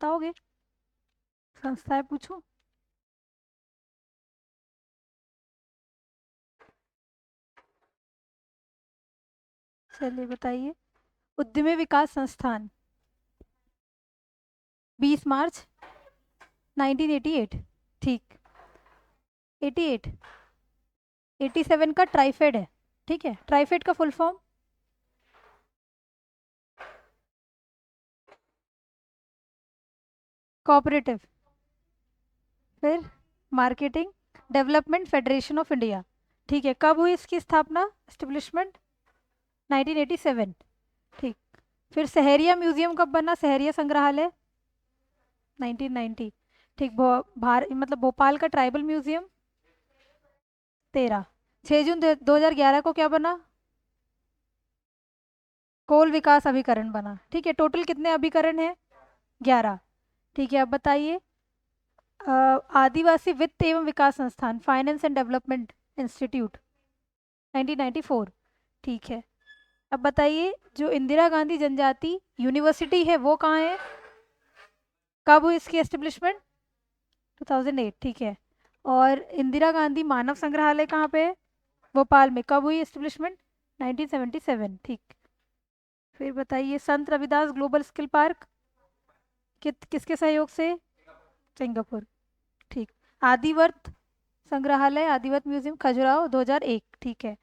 बताओगे? संस्थाएं पूछूं? चलिए बताइए। उद्यमी विकास संस्थान। 20 मार्च 1988। ठीक। 88। 87 का ट्राइफेड है। ठीक है, ट्राइफेड का फुल फॉर्म? कोऑपरेटिव। फिर marketing development federation of India. ठीक है, कब हुई इसकी स्थापना, एस्टेब्लिशमेंट? 1987। ठीक। फिर सहरिया म्यूजियम कब बना, सहरिया संग्रहालय? 1990। ठीक। मतलब भोपाल का ट्राइबल म्यूजियम? 13। 6 जून 2011 को क्या बना? कोल विकास अभिकरण बना। ठीक है, टोटल कितने अभिकरण हैं? 11। ठीक है, अब बताइए। अ, आदिवासी वित्त एवं विकास संस्थान, फाइनेंस एंड डेवलपमेंट इंस्टीट्यूट। 1994। ठीक है। अब बताइए, जो इंदिरा गांधी जनजाति यूनिवर्सिटी है वो कहाँ है? कब हुई इसकी एस्टेब्लिशमेंट? 2008। ठीक है। और इंदिरा गांधी मानव संग्रहालय कहाँ पे है? भोपाल में। कब हुई एस्टेब्लिशमेंट? 1977। ठीक। फिर बताइए, संत रविदास ग्लोबल स्किल पार्क किसके सहयोग से? सिंगापुर। ठीक। आदिवर्त संग्रहालय, आदिवर्त म्यूजियम, खजुराहो, 2001। ठीक है।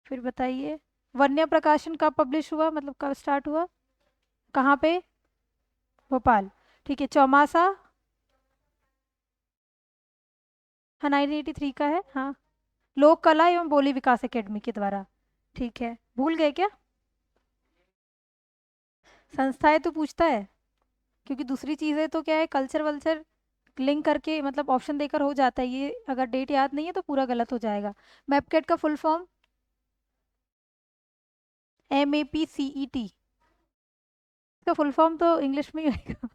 फिर बताइए, वन्य प्रकाशन कब पब्लिश हुआ, मतलब कब स्टार्ट हुआ, कहाँ पे? भोपाल। ठीक है। चौमासा? हाँ, 1983 का है, हाँ। लोक कला एवं बोली विकास एकेडमी के द्वारा। ठीक है, भूल गए क्या? संस्थाएं तो पूछता है, क्योंकि दूसरी चीज़ें तो क्या है, कल्चर वल्चर लिंक करके मतलब ऑप्शन देकर हो जाता है, ये अगर डेट याद नहीं है तो पूरा गलत हो जाएगा। मैपकेट का फुल फॉर्म? MAPCET। इसका फुल फॉर्म तो इंग्लिश में ही होगा।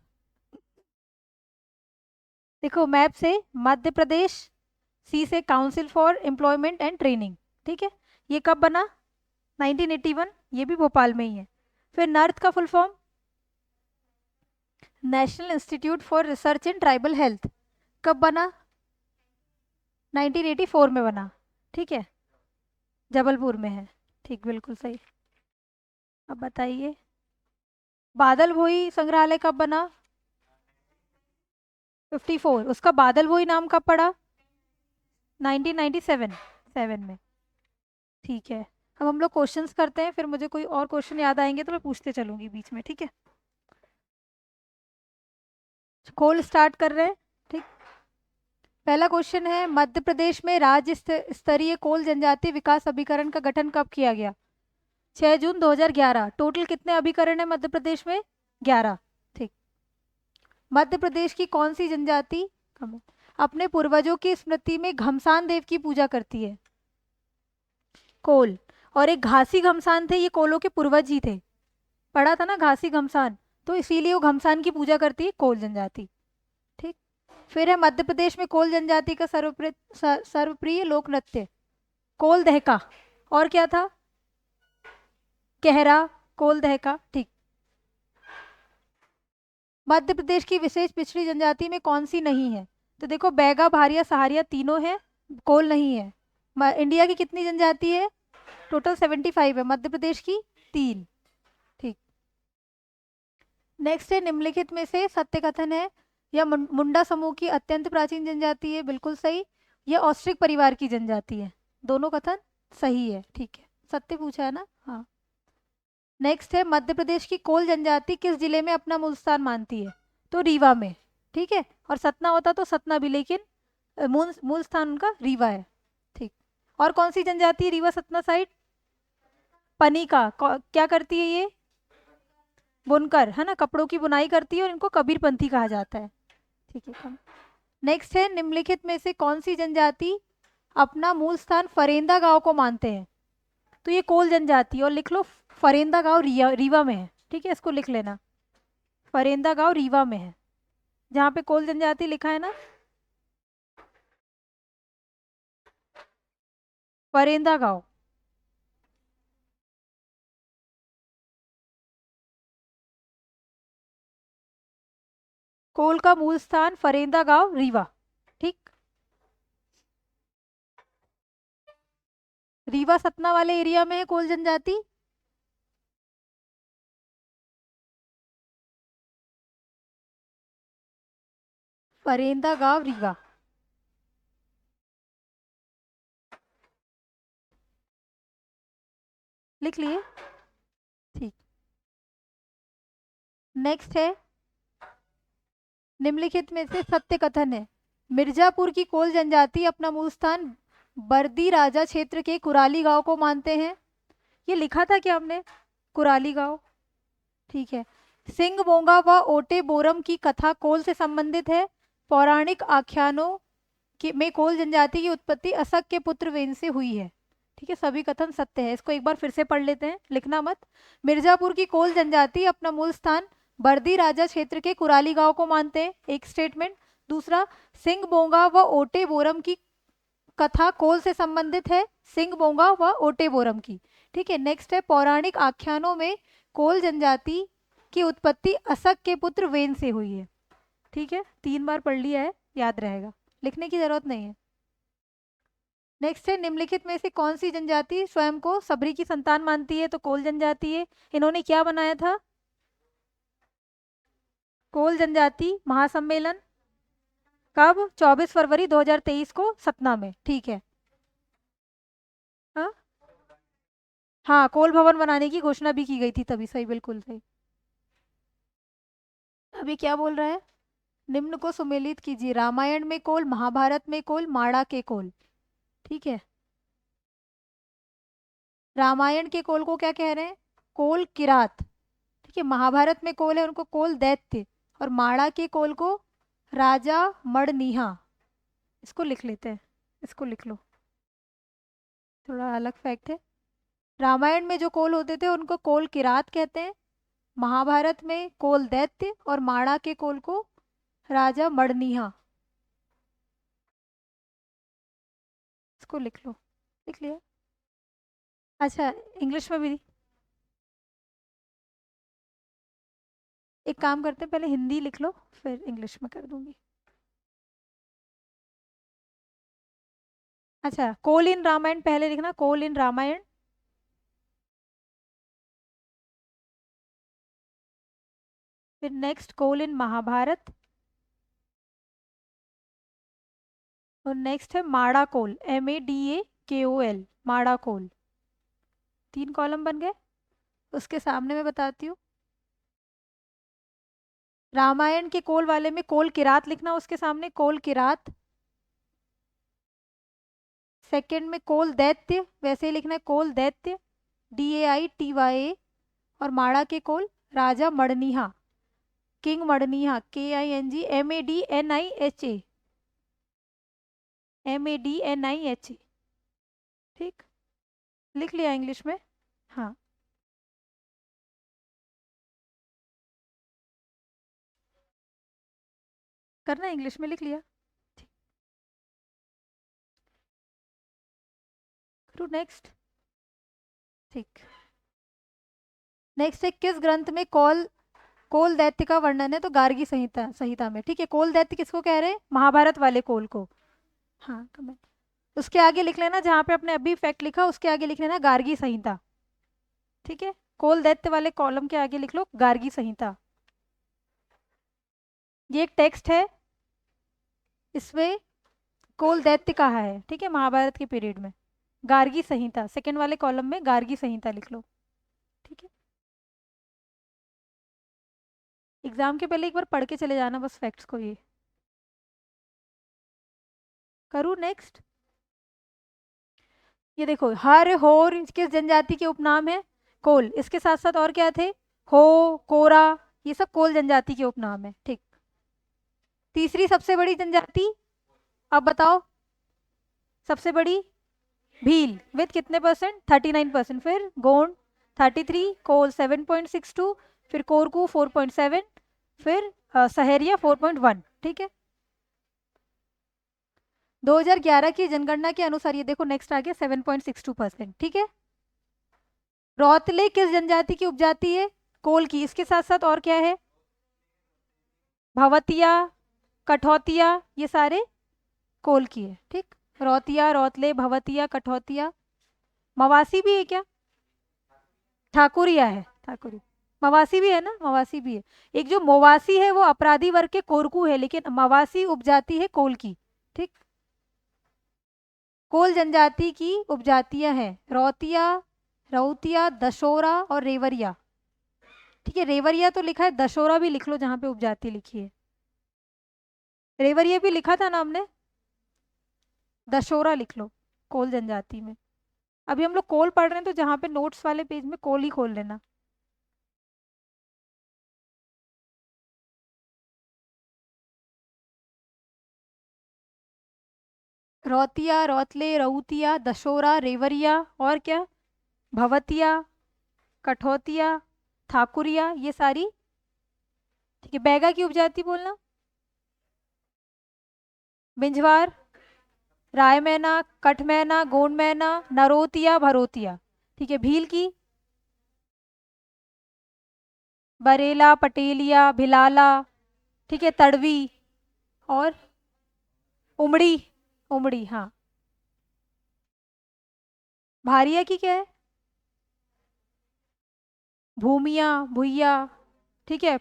देखो, मैप से मध्य प्रदेश, सी से council for employment and training. ठीक है। ये कब बना? 1981। ये भी भोपाल में ही है। फिर नर्थ का full form? National institute for research in tribal health. कब बना? 1984 में बना। ठीक है। जबलपुर में है। ठीक, बिल्कुल सही। अब बताइए, बादल भोई संग्रहालय कब बना? 54। उसका बादल भोई नाम कब पड़ा? 1997। 7 में। ठीक है। अब हम लोग क्वेश्चंस करते हैं, फिर मुझे कोई और क्वेश्चन याद आएंगे तो मैं पूछते चलूंगी बीच में, ठीक है? कोल स्टार्ट कर रहे हैं। ठीक। पहला क्वेश्चन है, मध्य प्रदेश में राज्य स्तरीय कोल जनजाति विकास अभिकरण का गठन कब किया गया? 6 जून 2011। टोटल कितने अभिकरण है मध्य प्रदेश में? 11। ठीक। मध्य प्रदेश की कौन सी जनजाति अपने पूर्वजों की स्मृति में घमसान देव की पूजा करती है? कोल। और एक घासी घमसान थे, ये कोलों के पूर्वज ही थे। पढ़ा था ना घासी घमसान, तो इसीलिए वो घमसान की पूजा करती है कोल जनजाति। ठीक। फिर है, मध्य प्रदेश में कोल जनजाति का सर्वप्रिय लोक नृत्य, कोल दहका। और क्या था? कहरा, कोल दहका। ठीक। मध्य प्रदेश की विशेष पिछड़ी जनजाति में कौन सी नहीं है? तो देखो, बैगा, भारिया, सहारिया तीनों है, कोल नहीं है। इंडिया की कितनी जनजाति है? टोटल 75 है, मध्य प्रदेश की 3। ठीक। नेक्स्ट है, निम्नलिखित में से सत्य कथन है, यह मुंडा समूह की अत्यंत प्राचीन जनजाति है, बिल्कुल सही। यह ऑस्ट्रिक परिवार की जनजाति है, दोनों कथन सही है। ठीक है, सत्य पूछा है ना, हाँ। नेक्स्ट है, मध्य प्रदेश की कोल जनजाति किस जिले में अपना मूल स्थान मानती है? तो रीवा में। ठीक है, और सतना होता तो सतना भी, लेकिन मूल मूल स्थान उनका रीवा है। ठीक। और कौन सी जनजाति है रीवा सतना साइड? पनिका। क्या करती है ये? बुनकर, है ना, कपड़ों की बुनाई करती है, और इनको कबीरपंथी कहा जाता है। ठीक है। नेक्स्ट है, निम्नलिखित में से कौन सी जनजाति अपना मूल स्थान फरेंदा गांव को मानते हैं? तो ये कोल जनजाति, और लिख लो, फरेंदा गांव रीवा में है। ठीक है, इसको लिख लेना, फरेंदा गांव रीवा में है, जहाँ पे कोल जनजाति लिखा है ना, फरेंदा गांव। कोल का मूल स्थान फरेंदा गांव रीवा। ठीक, रीवा सतना वाले एरिया में है कोल जनजाति। फरेंदा गांव रीवा। लिख लिए। ठीक, नेक्स्ट है, निम्नलिखित में से सत्य कथन है। मिर्जापुर की कोल जनजाति अपना मूल स्थान बर्दी राजा क्षेत्र के कुराली गांव को मानते हैं। ये लिखा था क्या हमने, कुराली गांव। ठीक है। सिंह बोंगा व ओटे बोरम की कथा कोल से संबंधित है। पौराणिक आख्यानों में कोल जनजाति की उत्पत्ति असक के पुत्र वेन से हुई है। ठीक है, सभी कथन सत्य है। इसको एक बार फिर से पढ़ लेते हैं, लिखना मत। मिर्जापुर की कोल जनजाति अपना मूल स्थान बर्दी राजा क्षेत्र के कुराली गांव को मानते हैं, एक स्टेटमेंट। दूसरा, सिंह बोंगा व ओटे बोरम की कथा कोल से संबंधित है, सिंह बोंगा व ओटे बोरम की। ठीक है, नेक्स्ट है, पौराणिक आख्यानों में कोल जनजाति की उत्पत्ति असक के पुत्र वेन से हुई है। ठीक है, 3 बार पढ़ लिया है, याद रहेगा, लिखने की जरूरत नहीं है। नेक्स्ट है, निम्नलिखित में से कौन सी जनजाति स्वयं को सबरी की संतान मानती है, तो कोल जनजाति है। इन्होंने क्या बनाया था, कोल जनजाति महासम्मेलन, कब, 24 फरवरी 2023 को सतना में। ठीक है, हाँ हाँ, कोल भवन बनाने की घोषणा भी की गई थी तभी, सही, बिल्कुल सही। अभी क्या बोल रहा है, निम्न को सुमेलित कीजिए। रामायण में कोल, महाभारत में कोल, माड़ा के कोल। ठीक है, रामायण के कोल को क्या कह रहे हैं, कोल किरात। ठीक है, महाभारत में कोल है उनको कोल दैत्य, और माड़ा के कोल को राजा मड़नीहा। इसको लिख लेते हैं, इसको लिख लो, थोड़ा अलग फैक्ट है। रामायण में जो कोल होते थे उनको कोल किरात कहते हैं, महाभारत में कोल दैत्य, और माड़ा के कोल को राजा मड़नीहा। इसको लिख लो, लिख लिया। अच्छा, इंग्लिश में भी एक काम करते हैं, पहले हिंदी लिख लो फिर इंग्लिश में कर दूंगी। अच्छा, कोल इन रामायण पहले लिखना, कोल इन रामायण, फिर नेक्स्ट कोल इन महाभारत, और नेक्स्ट है माड़ा कोल, MADAKOL, माड़ा कोल। 3 कॉलम बन गए। उसके सामने मैं बताती हूँ, रामायण के कोल वाले में कोल किरात लिखना, उसके सामने कोल किरात। सेकंड में कोल दैत्य, वैसे ही लिखना है, कोल दैत्य, DAITYA। और माड़ा के कोल राजा मड़नीहा, किंग मड़नीहा, KING, MADNIHA। ठीक, लिख लिया इंग्लिश में। हाँ, करना इंग्लिश में, लिख लिया। ठीक, करो नेक्स्ट। ठीक, नेक्स्ट है, किस ग्रंथ में कोल दैत्य का वर्णन है, तो गार्गी संहिता, संहिता में। ठीक है, कोल दैत्य किसको कह रहे हैं, महाभारत वाले कोल को। हाँ, कमेंट उसके आगे लिख लेना, जहाँ पे अपने अभी फैक्ट लिखा उसके आगे लिख लेना गार्गी संहिता। ठीक है, कोल दैत्य वाले कॉलम के आगे लिख लो गार्गी संहिता। ये एक टेक्स्ट है, इसमें कोल दैत्य कहा है। ठीक है, महाभारत के पीरियड में, गार्गी संहिता, सेकंड वाले कॉलम में गार्गी संहिता लिख लो। ठीक है, एग्जाम के पहले एक बार पढ़ के चले जाना बस फैक्ट्स को। ये करूँ नेक्स्ट। ये देखो, हर, होर किस जनजाति के उपनाम है, कोल। इसके साथ साथ और क्या थे, हो, कोरा, ये सब कोल जनजाति के उपनाम है। ठीक, तीसरी सबसे बड़ी जनजाति, अब बताओ, सबसे बड़ी भील विथ कितने परसेंट, 39%। फिर गोंड 33, कोल 7.62, फिर कोरकू 4.7, फिर सहेरिया 4.1। ठीक है, 2011 की जनगणना के अनुसार ये देखो नेक्स्ट आ गया 7.62%। ठीक है, रौतले किस जनजाति की उपजाति है, कोल की। इसके साथ साथ और क्या है, भवतिया, कठौतिया, ये सारे कोल की है। ठीक, रौतिया, रौतले, भवतिया, कठौतिया। मवासी भी है क्या? ठाकुरिया है, ठाकुरी। मवासी भी है ना, मवासी भी है। एक जो मोवासी है वो अपराधी वर्ग के कोरकू है, लेकिन मवासी उपजाति है कोल की। ठीक, कोल जनजाति की उपजातियां हैं रौतिया, रौतिया, दशोरा और रेवरिया। ठीक है, रेवरिया तो लिखा है, दशोरा भी लिख लो जहाँ पे उपजाति लिखी है। रेवरिया भी लिखा था ना हमने, दशोरा लिख लो कोल जनजाति में। अभी हम लोग कोल पढ़ रहे हैं, तो जहाँ पे नोट्स वाले पेज में कोल ही खोल लेना। रौतिया, रौतले, रऊतिया, दशोरा, रेवरिया और क्या, भवतिया, कठौतिया, ठाकुरिया, ये सारी। ठीक है, बैगा की उपजाति बोलना। बिंजवार, रायमैना, कठमैना, गोंडमैना, नरोतिया, भरोतिया। ठीक है, भील की बरेला, पटेलिया, भिलाला। ठीक है, तड़वी और उमड़ी, उमड़ी हाँ। भारिया की क्या है? भूमिया, भुइया। ठीक है,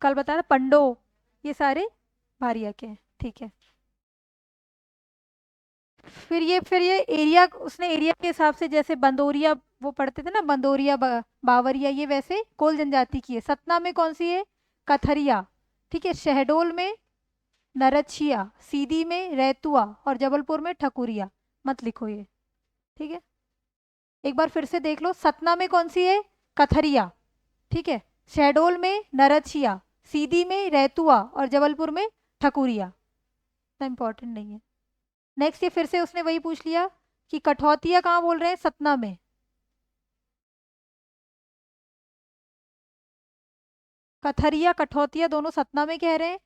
कल बताया पंडो, ये सारे भारिया के हैं। ठीक है, फिर ये एरिया, उसने एरिया के हिसाब से, जैसे बंदोरिया वो पढ़ते थे ना, बंदोरिया, बावरिया, ये वैसे कोल जनजाति की है। सतना में कौन सी है? कथरिया। ठीक है, शहडोल में नरछिया, सीधी में रैतुआ और जबलपुर में ठकुरिया। मत लिखो ये। ठीक है, एक बार फिर से देख लो, सतना में कौन सी है? कथरिया। ठीक है, शहडोल में नरछिया, सीधी में रैतुआ और जबलपुर में ठकुरिया। इतना इंपॉर्टेंट नहीं है। नेक्स्ट, ये फिर से उसने वही पूछ लिया कि कठौतिया कहाँ बोल रहे हैं? सतना में। कथरिया, कठौतिया दोनों सतना में कह रहे हैं।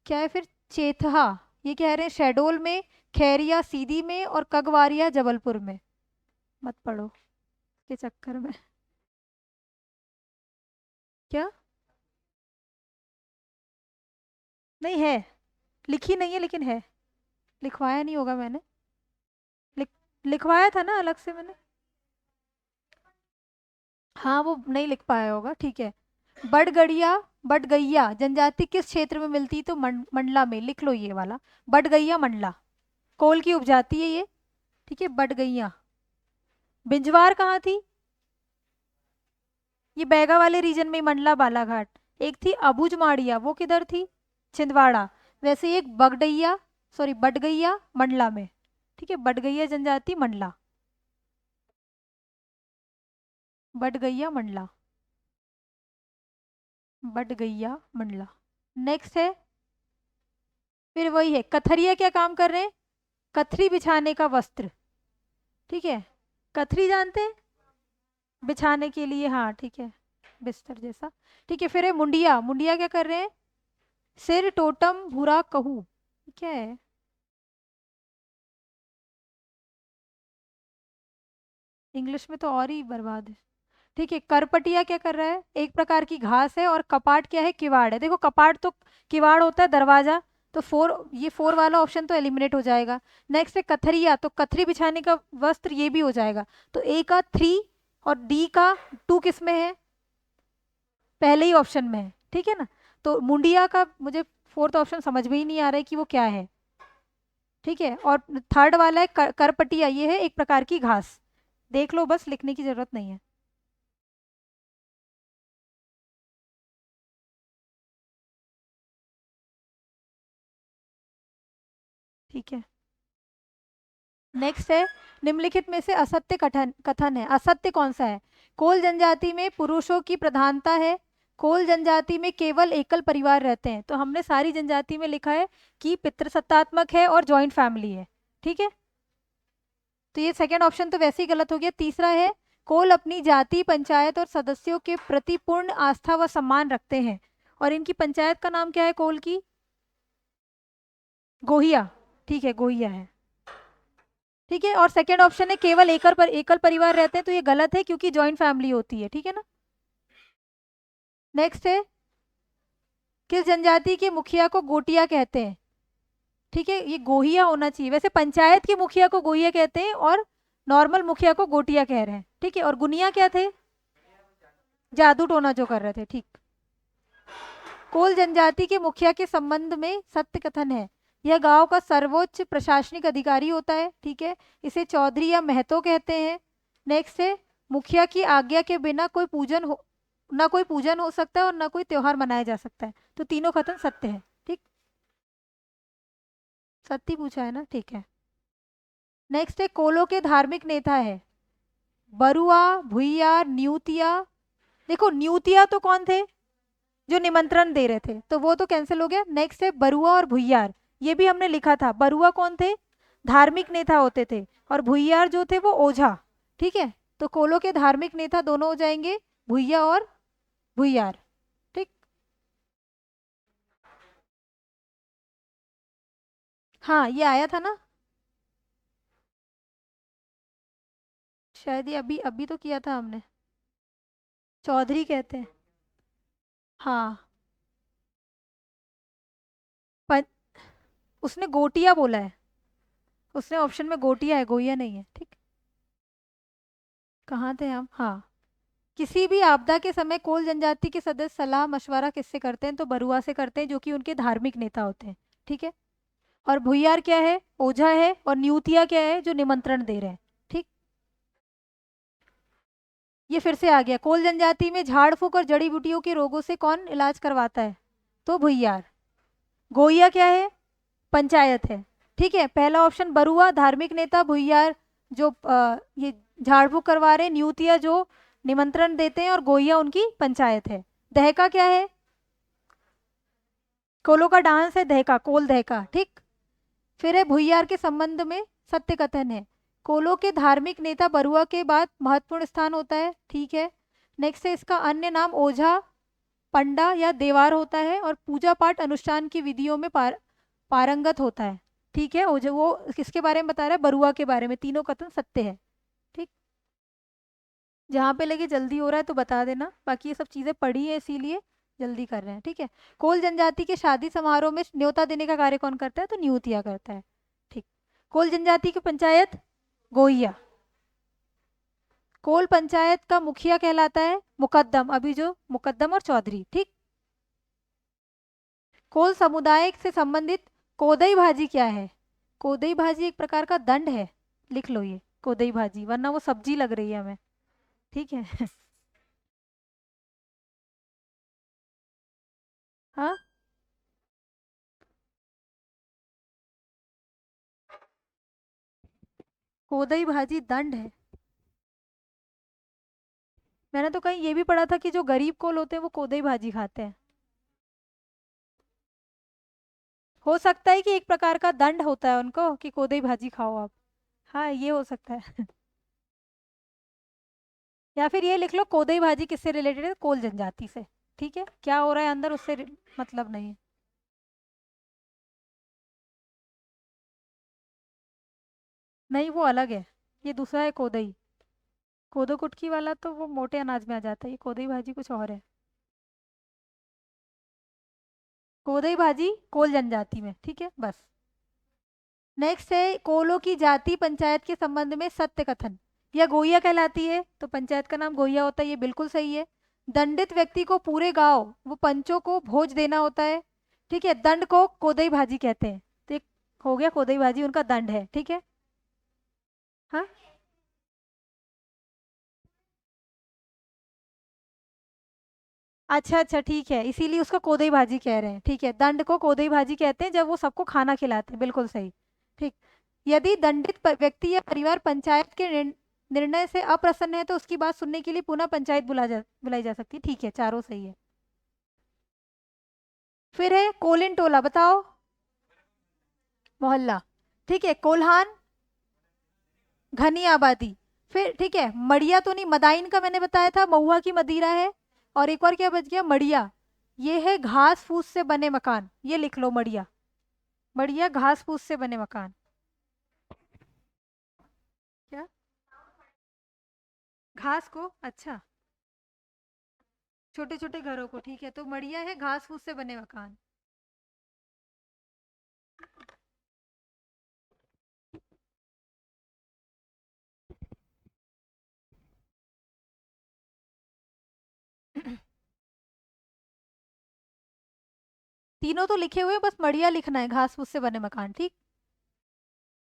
क्या है फिर? चेथहा, ये कह रहे हैं शहडोल में, खैरिया सीधी में और कगवारिया जबलपुर में। मत पढ़ो के चक्कर में। क्या? नहीं है, लिखी नहीं है लेकिन है। लिखवाया नहीं होगा मैंने, लिख लिखवाया था ना अलग से मैंने। हाँ, वो नहीं लिख पाया होगा। ठीक है, बडगड़िया, बडगैया जनजाति किस क्षेत्र में मिलती? तो मंडला में। लिख लो ये वाला, बडगैया मंडला, कोल की उपजाति है ये। ठीक है, बडगैया। बिंजवार कहाँ थी? ये बैगा वाले रीजन में, मंडला, बालाघाट। एक थी अबुझ माड़िया, वो किधर थी? छिंदवाड़ा। वैसे एक बगडैया, सॉरी बडगैया मंडला में। ठीक है, बडगैया जनजाति मंडला, बडगैया मंडला, बडगैया मंडला। नेक्स्ट है, फिर वही है, कथरिया क्या काम कर रहे हैं? कथरी बिछाने का वस्त्र। ठीक है, कथरी जानते हैं? बिछाने के लिए, हाँ ठीक है, बिस्तर जैसा। ठीक है, फिर है मुंडिया, मुंडिया क्या कर रहे हैं? सिर, टोटम, भूरा, कहू, क्या है? इंग्लिश में तो और ही बर्बाद है। ठीक है, करपटिया क्या कर रहा है? एक प्रकार की घास है। और कपाट क्या है? किवाड़ है। देखो, कपाट तो किवाड़ होता है, दरवाजा। तो ये फोर वाला ऑप्शन तो एलिमिनेट हो जाएगा। नेक्स्ट है कथरिया, तो कथरी बिछाने का वस्त्र, ये भी हो जाएगा। तो ए का 3 और डी का 2 किस में है? पहले ही ऑप्शन में है। ठीक है ना, तो मुंडिया का मुझे फोर्थ ऑप्शन समझ में ही नहीं आ रहा है कि वो क्या है। ठीक है, और थर्ड वाला है करपटिया, ये है एक प्रकार की घास। देख लो, बस लिखने की जरूरत नहीं है। ठीक है, नेक्स्ट है, निम्नलिखित में से असत्य कथन कथन है। असत्य कौन सा है? कोल जनजाति में पुरुषों की प्रधानता है। कोल जनजाति में केवल एकल परिवार रहते हैं। तो हमने सारी जनजाति में लिखा है कि पितृसत्तात्मक है और जॉइंट फैमिली है। ठीक है, तो ये सेकंड ऑप्शन तो वैसे ही गलत हो गया। तीसरा है, कोल अपनी जाति, पंचायत और सदस्यों के प्रति पूर्ण आस्था व सम्मान रखते हैं। और इनकी पंचायत का नाम क्या है कोल की? गोहिया। ठीक है, गोहिया है। ठीक है, और सेकंड ऑप्शन है केवल एकल परिवार रहते हैं, तो ये गलत है क्योंकि जॉइंट फैमिली होती है। ठीक है ना। नेक्स्ट है, किस जनजाति के मुखिया को गोटिया कहते हैं? ठीक है, ये गोहिया होना चाहिए, वैसे पंचायत के मुखिया को गोहिया कहते हैं और नॉर्मल मुखिया को गोटिया कह रहे हैं। ठीक है, और गुनिया क्या थे? जादू टोना जो कर रहे थे। ठीक। कोल जनजाति के मुखिया के संबंध में सत्य कथन है। यह गांव का सर्वोच्च प्रशासनिक अधिकारी होता है। ठीक है, इसे चौधरी या महतो कहते हैं। नेक्स्ट है, मुखिया की आज्ञा के बिना कोई पूजन हो ना कोई पूजन हो सकता है और ना कोई त्योहार मनाया जा सकता है। तो तीनों कथन सत्य है। ठीक, सत्य पूछा है ना। ठीक है। नेक्स्ट है, कोलो के धार्मिक नेता है बरुआ, भुइया, न्यूतिया। देखो न्यूतिया तो कौन थे? जो निमंत्रण दे रहे थे, तो वो तो कैंसिल हो गया। नेक्स्ट है बरुआ और भुइयार, ये भी हमने लिखा था। बरुआ कौन थे? धार्मिक नेता होते थे, और भुइयार जो थे वो ओझा। ठीक है, तो कोलो के धार्मिक नेता दोनों हो जाएंगे भुइया और भुइयार। ठीक। हाँ, ये आया था ना शायद, ये अभी अभी तो किया था हमने। चौधरी कहते हैं। हाँ। पर उसने गोटिया बोला है, उसने ऑप्शन में गोटिया है, गोइया नहीं है। ठीक। कहाँ थे हम? हाँ। किसी भी आपदा के समय कोल जनजाति के सदस्य सलाह मशवरा किससे करते हैं? तो बरुआ से करते हैं, जो कि उनके धार्मिक नेता होते हैं। ठीक है। और भुइयार क्या है? ओझा है। और न्यूतिया क्या है? जो निमंत्रण दे रहे हैं। ठीक। ये फिर से आ गया। कोल जनजाति में झाड़ फूक और जड़ी बूटियों के रोगों से कौन इलाज करवाता है? तो भुइयार। गोइया क्या है? पंचायत है। ठीक है, पहला ऑप्शन बरुआ धार्मिक नेता, भुइयार जो ये झाड़ फूक करवा रहे हैं, न्यूतिया जो निमंत्रण देते हैं, और गोइया उनकी पंचायत है। दहका क्या है? कोलों का डांस है दहका, कोल दहका। ठीक। फिर है भुइयार के संबंध में सत्य कथन है। कोलों के धार्मिक नेता बरुआ के बाद महत्वपूर्ण स्थान होता है। ठीक है। नेक्स्ट है, इसका अन्य नाम ओझा, पंडा या देवार होता है, और पूजा पाठ अनुष्ठान की विधियों में पारंगत होता है। ठीक है, ओझा वो किसके बारे में बता रहा है? बरुआ के बारे में। तीनों कथन सत्य है। ठीक। जहाँ पे लगे जल्दी हो रहा है तो बता देना, बाकी ये सब चीज़ें पढ़ी है इसीलिए जल्दी कर रहे हैं। ठीक है। कोल जनजाति के शादी समारोह में न्योता देने का कार्य कौन करता है? तो न्यूतिया करता है। ठीक। कोल जनजाति की पंचायत गोइया। कोल पंचायत का मुखिया कहलाता है मुकद्दम, अभी जो मुकद्दम और चौधरी। ठीक। कोल समुदाय से संबंधित कोदई भाजी क्या है? कोदई भाजी एक प्रकार का दंड है, लिख लो ये कोदई भाजी, वरना वो सब्जी लग रही है हमें। ठीक है। हाँ, कोदई भाजी दंड है। मैंने तो कहीं ये भी पढ़ा था कि जो गरीब कोल होते हैं वो कोदई भाजी खाते हैं। हो सकता है कि एक प्रकार का दंड होता है उनको कि कोदई भाजी खाओ आप। हाँ, ये हो सकता है। या फिर ये लिख लो कोदई भाजी किससे रिलेटेड है? कोल जनजाति से। ठीक है, क्या हो रहा है अंदर उससे मतलब नहीं है। नहीं, वो अलग है, ये दूसरा है कोदई। कोदो कुटकी वाला तो वो मोटे अनाज में आ जाता है, ये कोदई भाजी कुछ और है। कोदई भाजी कोल जनजाति में। ठीक है, बस। नेक्स्ट है, कोलों की जाति पंचायत के संबंध में सत्य कथन। यह गोइया कहलाती है, तो पंचायत का नाम गोइया होता है, ये बिल्कुल सही है। दंडित व्यक्ति को पूरे गांव वो पंचों को भोज देना होता है। ठीक है, दंड को कोदई भाजी कहते हैं, तो एक हो गया कोदई भाजी उनका दंड है। ठीक है। हाँ, अच्छा अच्छा, ठीक है, इसीलिए उसको कोदई भाजी कह रहे हैं। ठीक है, दंड को कोदई भाजी कहते हैं जब वो सबको खाना खिलाते हैं, बिल्कुल सही। ठीक। यदि दंडित व्यक्ति या परिवार पंचायत के निर्णय से अप्रसन्न है तो उसकी बात सुनने के लिए पुनः पंचायत बुलाई जा सकती है। ठीक है, चारों सही है। फिर है कोलिन टोला, बताओ। मोहल्ला। ठीक है, कोल्हान घनी आबादी। फिर ठीक है, मड़िया तो नहीं, मदाइन का मैंने बताया था, महुआ की मदिरा है। और एक और क्या बच गया? मड़िया। ये है घास फूस से बने मकान, ये लिख लो मड़िया। मड़िया घास फूस से बने मकान। क्या? घास को? अच्छा। छोटे छोटे घरों को, ठीक है। तो मड़िया है घास फूस से बने मकान। तीनों तो लिखे हुए हैं, बस मड़िया लिखना है, घास फूस से बने मकान, ठीक।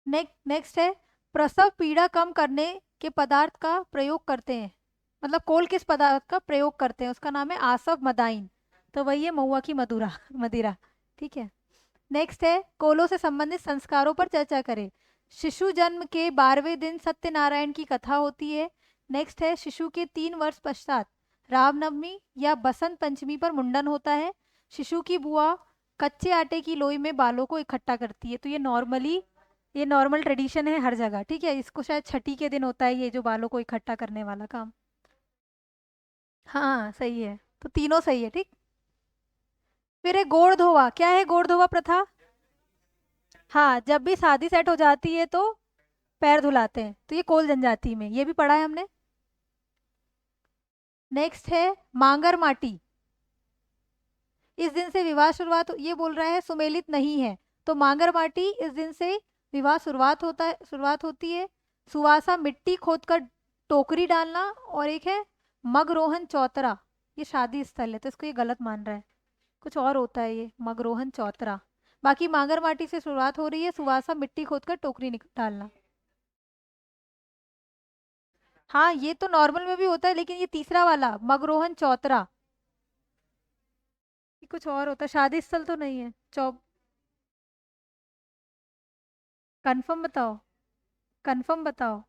नेक्स्ट है, प्रसव पीड़ा कम करने के पदार्थ का प्रयोग करते हैं, मतलब कोल किस पदार्थ का प्रयोग करते हैं, उसका नाम है आसव मदाइन। तो वही है महुआ की मधुरा मदिरा, ठीक है। नेक्स्ट है, कोलों से संबंधित संस्कारों पर चर्चा करें। शिशु जन्म के 12वें दिन सत्यनारायण की कथा होती है। नेक्स्ट है, शिशु के 3 वर्ष पश्चात रामनवमी या बसंत पंचमी पर मुंडन होता है। शिशु की बुआ कच्चे आटे की लोई में बालों को इकट्ठा करती है। तो ये नॉर्मल ट्रेडिशन है हर जगह, ठीक है। इसको शायद छठी के दिन होता है ये जो बालों को इकट्ठा करने वाला काम। हाँ सही है, तो तीनों सही है, ठीक। फिर है गोड़ धोवा। क्या है गोड़ धोवा प्रथा? हाँ, जब भी शादी सेट हो जाती है तो पैर धुलाते हैं, तो ये कोल जनजाति में, ये भी पढ़ा है हमने। नेक्स्ट है मांगर माटी। इस दिन से विवाह शुरुआत, ये बोल रहा है सुमेलित नहीं है, तो मांगर माटी इस दिन से विवाह शुरुआत होती है। सुवासा मिट्टी खोदकर टोकरी डालना, और एक है मगरोहन चौतरा, ये शादी स्थल है, तो इसको ये गलत मान रहा है, कुछ और होता है ये मगरोहन चौतरा। बाकी मांगर माटी से शुरुआत हो रही है, सुवासा मिट्टी खोदकर टोकरी डालना। हाँ, ये तो नॉर्मल में भी होता है, लेकिन ये तीसरा वाला मगरोहन चौतरा ये कुछ और होता है, शादी स्थल तो नहीं है। कंफर्म बताओ, कंफर्म बताओ,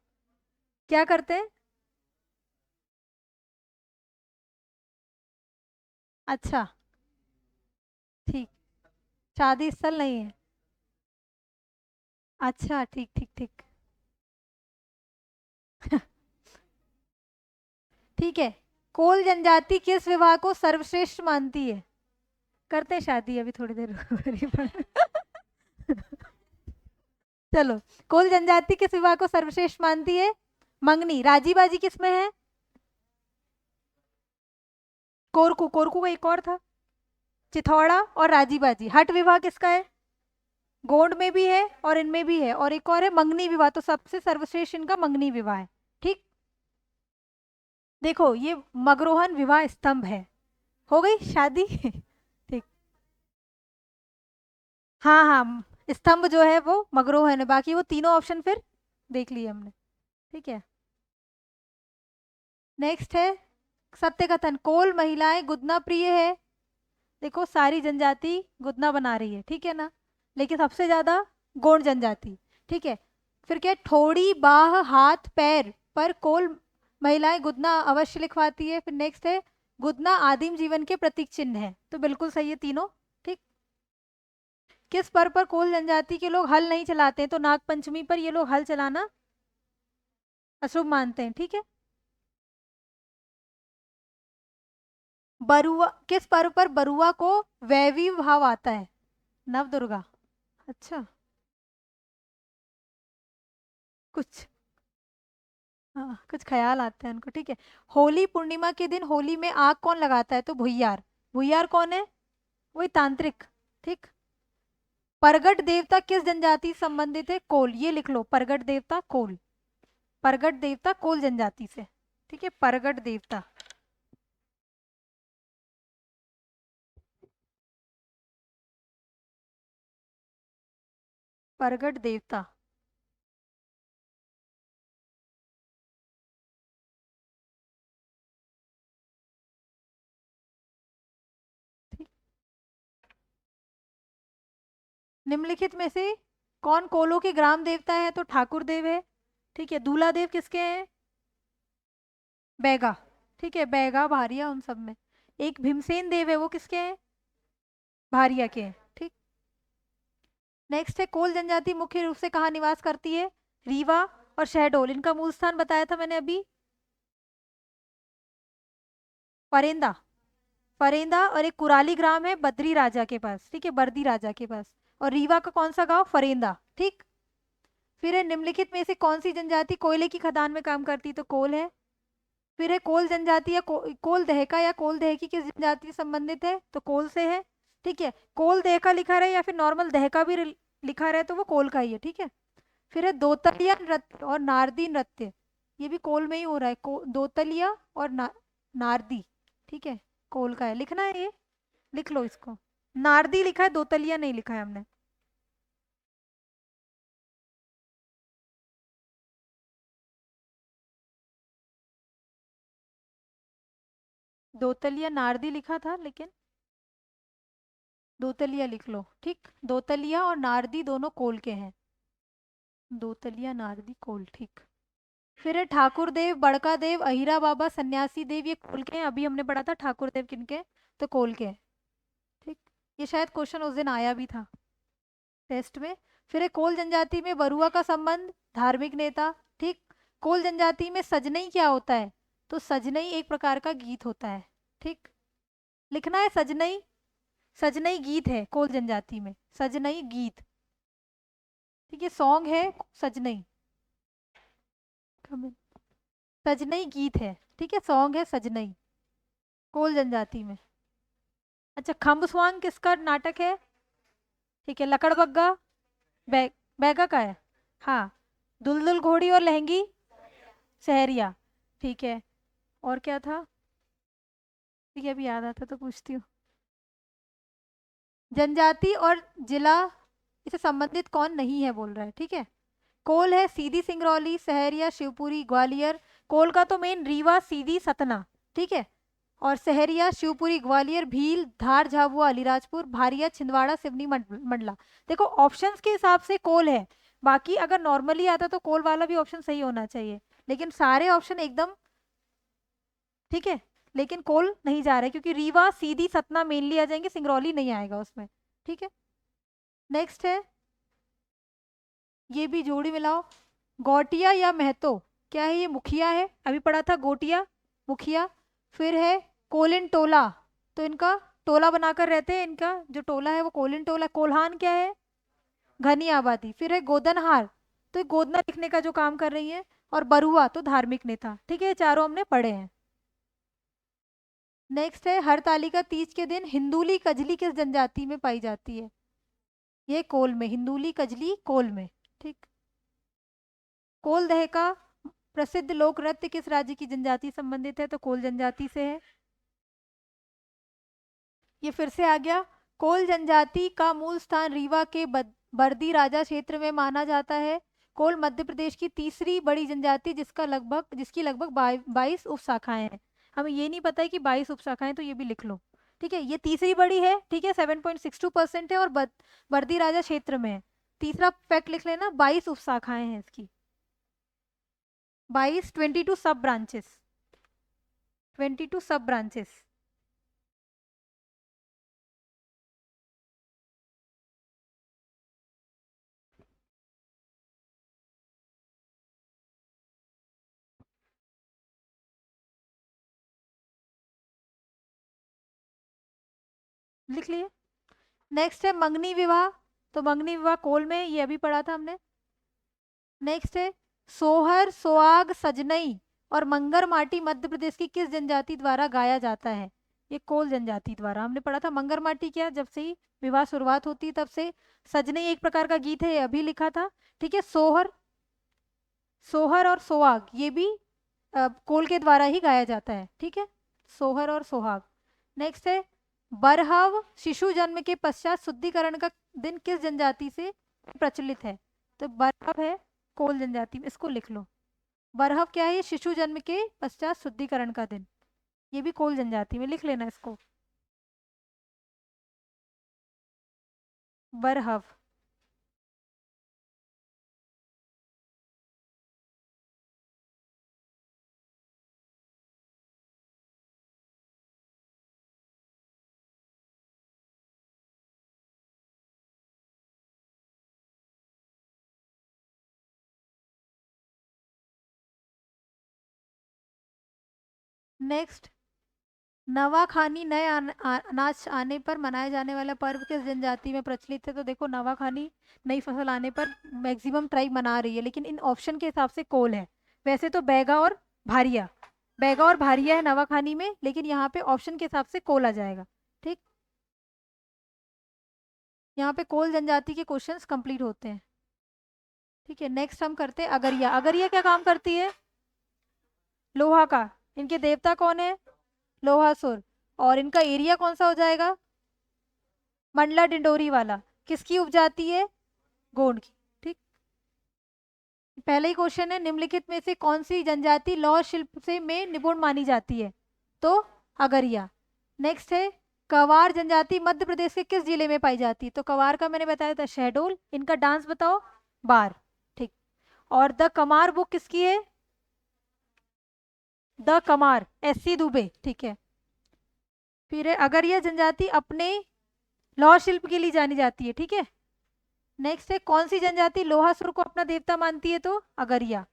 क्या करते हैं? अच्छा, ठीक, शादी स्थल नहीं है। अच्छा, ठीक ठीक ठीक। ठीक है। कोल जनजाति किस विवाह को सर्वश्रेष्ठ मानती है? करते हैं शादी अभी थोड़ी देर चलो, कोल जनजाति किस विवाह को सर्वश्रेष्ठ मानती है? मंगनी। राजी बाजी किसमें है? कोरकू, कोरकू का एक और था, चिथौड़ा और राजी बाजी। हट विवाह किसका है? गोंड में भी है और इनमें भी है, और एक और है मंगनी विवाह, तो सबसे सर्वश्रेष्ठ इनका मंगनी विवाह है, ठीक। देखो, ये मगरोहन विवाह स्तंभ है, हो गई शादी ठीक। हाँ हाँ, स्तंभ जो है वो मगरोहन है, बाकी वो तीनों ऑप्शन फिर देख लिए हमने, ठीक है। नेक्स्ट है सत्य कथन। कोल महिलाएं गुदना प्रिय है। देखो, सारी जनजाति गुदना बना रही है, ठीक है ना, लेकिन सबसे ज्यादा गोंड जनजाति, ठीक है। फिर क्या है? ठोड़ी बाह हाथ पैर पर कोल महिलाएं गुदना अवश्य लिखवाती है। फिर नेक्स्ट है गुदना आदिम जीवन के प्रतीक चिन्ह है, तो बिल्कुल सही है तीनों, ठीक। किस पर्व पर कोल जनजाति के लोग हल नहीं चलाते हैं? तो नाग पंचमी पर ये लोग हल चलाना अशुभ मानते हैं, ठीक है। बरुआ, किस पर्व पर बरुआ को वैवी भाव आता है? नव दुर्गा। अच्छा, कुछ, हाँ कुछ ख्याल आते हैं उनको, ठीक है। होली पूर्णिमा के दिन होली में आग कौन लगाता है? तो भुइयार। भुइयार कौन है? वही तांत्रिक, ठीक। परगट देवता किस जनजाति से संबंधित है? कोल। ये लिख लो, परगट देवता कोल। परगट देवता कोल जनजाति से, ठीक है, परगट देवता। परगट देवता, ठीक। निम्नलिखित में से कौन कोलों के ग्राम देवता है? तो ठाकुर देव है, ठीक है। दूल्हा देव किसके हैं? बैगा, ठीक है, बैगा भारिया उन सब में। एक भीमसेन देव है, वो किसके हैं? भारिया के हैं, ठीक। नेक्स्ट है, कोल जनजाति मुख्य रूप से कहाँ निवास करती है? रीवा और शहडोल। इनका मूल स्थान बताया था मैंने अभी, फरेंदा। फरेंदा, और एक कुराली ग्राम है बद्री राजा के पास, ठीक है, बर्दी राजा के पास। और रीवा का कौन सा गांव? फरेंदा, ठीक। फिर है, निम्नलिखित में से कौन सी जनजाति कोयले की खदान में काम करती? तो कोल है। फिर है कोल जनजाति या कोल दहका या कोल दहकी किस जनजाति से संबंधित है, तो कोल से है। ठीक है, कोल दहका लिखा रहे या फिर नॉर्मल दहका भी लिखा रहे तो वो कोल का ही है। ठीक है, फिर है दोतलिया नृत्य और नारदी नृत्य, ये भी कोल में ही हो रहा है। दोतलिया और नारदी, ठीक है, कोल का है। लिखना है ये, लिख लो इसको। नारदी लिखा है, दोतलिया नहीं लिखा है हमने। दोतलिया नारदी लिखा था, लेकिन दोतलिया लिख लो। ठीक, दोतलिया और नारदी दोनों कोल के हैं। दोतलिया नारदी कोल, ठीक। फिर है ठाकुर देव, बड़का देव, अहिरा बाबा, सन्यासी देव, ये कोल के हैं। अभी हमने पढ़ा था ठाकुर देव किनके, तो कोल के हैं। ठीक, ये शायद क्वेश्चन उस दिन आया भी था टेस्ट में। फिर है कोल जनजाति में बरुआ का संबंध, धार्मिक नेता। ठीक, कोल जनजाति में सजनई क्या होता है, तो सजनई एक प्रकार का गीत होता है। ठीक, लिखना है सजनई। सजनई गीत है कोल जनजाति में, सजनई गीत। ठीक है, सॉन्ग है सजनई, सजनई गीत है। ठीक है, सॉन्ग है सजनई कोल जनजाति में। अच्छा, खम्बस्वांग किसका नाटक है? ठीक है, लकड़बग्गा बैगा का है। हाँ, दुलदुल घोड़ी और लहंगी सहरिया। ठीक है, और क्या था? ठीक है, अभी याद आता तो पूछती हूँ। जनजाति और जिला इसे संबंधित कौन नहीं है बोल रहा है। ठीक है, कोल है सीधी सिंगरौली, सहरिया, शिवपुरी, ग्वालियर। कोल का तो मेन रीवा, सीधी, सतना। ठीक है, और सहरिया, शिवपुरी, ग्वालियर, भील, धार, झाबुआ, अलीराजपुर, भारिया, छिंदवाड़ा, सिवनी, मंडला। देखो ऑप्शंस के हिसाब से कोल है, बाकी अगर नॉर्मली आता तो कोल वाला भी ऑप्शन सही होना चाहिए, लेकिन सारे ऑप्शन एकदम ठीक है। लेकिन कोल नहीं जा रहा है क्योंकि रीवा, सीधी, सतना मेनली आ जाएंगे, सिंगरौली नहीं आएगा उसमें। ठीक है, नेक्स्ट है, ये भी जोड़ी मिलाओ। गौटिया या महतो, क्या है ये? मुखिया है, अभी पढ़ा था गोटिया मुखिया। फिर है कोलिन टोला, तो इनका टोला बनाकर रहते हैं, इनका जो टोला है वो कोलिन टोला। कोल्हान क्या है? घनी आबादी। फिर है गोदनहार, तो ये गोदना लिखने का जो काम कर रही है। और बरुआ तो धार्मिक नेता। ठीक है, ये चारों हमने पढ़े हैं। नेक्स्ट है हरतालिका तीज के दिन हिंदूली कजली किस जनजाति में पाई जाती है? ये कोल में, हिंदूली कजली कोल में। ठीक, कोल दह का प्रसिद्ध लोक नृत्य किस राज्य की जनजाति संबंधित है? तो कोल जनजाति से है। ये फिर से आ गया। कोल जनजाति का मूल स्थान रीवा के बर्दी राजा क्षेत्र में माना जाता है। कोल मध्य प्रदेश की तीसरी बड़ी जनजाति जिसकी लगभग 22 उपशाखाएं हैं। हमें ये नहीं पता है कि 22 उपशाखाएं, तो ये भी लिख लो। ठीक है, ये तीसरी बड़ी है। ठीक है, 7.62% है और बर्दी राजा क्षेत्र में है। तीसरा फैक्ट लिख लेना, 22 उपशाखाएं हैं इसकी। 22 सब ब्रांचेस, 22 सब ब्रांचेस। लिख लिए। नेक्स्ट है मंगनी विवाह, तो मंगनी विवाह कोल में, ये अभी पढ़ा था हमने। नेक्स्ट है सोहर, सोआग, सजनई और मंगर माटी मध्य प्रदेश की किस जनजाति द्वारा गाया जाता है? ये कोल जनजाति द्वारा हमने पढ़ा था। मंगर माटी क्या, जब से ही विवाह शुरुआत होती है तब से। सजनई एक प्रकार का गीत है, ये अभी लिखा था। ठीक है, सोहर, सोहर और सोहाग ये भी कोल के द्वारा ही गाया जाता है। ठीक है, सोहर और सोहाग। नेक्स्ट है बरहव, शिशु जन्म के पश्चात शुद्धिकरण का दिन किस जनजाति से प्रचलित है? तो बरहव है कोल जनजाति में, इसको लिख लो। बरहव क्या है? ये शिशु जन्म के पश्चात शुद्धिकरण का दिन, ये भी कोल जनजाति में, लिख लेना इसको। बरहव। नेक्स्ट, नवाखानी नए अनाज आने पर मनाए जाने वाला पर्व किस जनजाति में प्रचलित है? तो देखो नवाखानी नई फसल आने पर मैक्सिमम ट्राइब मना रही है, लेकिन इन ऑप्शन के हिसाब से कोल है। वैसे तो बैगा और भारिया, बैगा और भारिया है नवाखानी में, लेकिन यहाँ पे ऑप्शन के हिसाब से कोल आ जाएगा। ठीक, यहाँ पे कोल जनजाति के क्वेश्चंस कंप्लीट होते हैं। ठीक है, नेक्स्ट हम करते हैं अगरिया। अगरिया क्या काम करती है? लोहा का। इनके देवता कौन है? लोहासुर। और इनका एरिया कौन सा हो जाएगा? मंडला डिंडोरी वाला। किसकी उपजाति है? गोंड की। ठीक, पहले ही क्वेश्चन है, निम्नलिखित में से कौन सी जनजाति लौह शिल्प से में निपुण मानी जाती है? तो अगरिया। नेक्स्ट है, कवार जनजाति मध्य प्रदेश के किस जिले में पाई जाती है? तो कवार का मैंने बताया था शहडोल। इनका डांस बताओ? बार। ठीक, और द कमार बुक किसकी है? The Kamar, S C. दुबे। ठीक है, फिर है अगरिया जनजाति अपने लौह शिल्प के लिए जानी जाती है। ठीक है, नेक्स्ट है, कौन सी जनजाति लोहासुर को अपना देवता मानती है? तो अगरिया।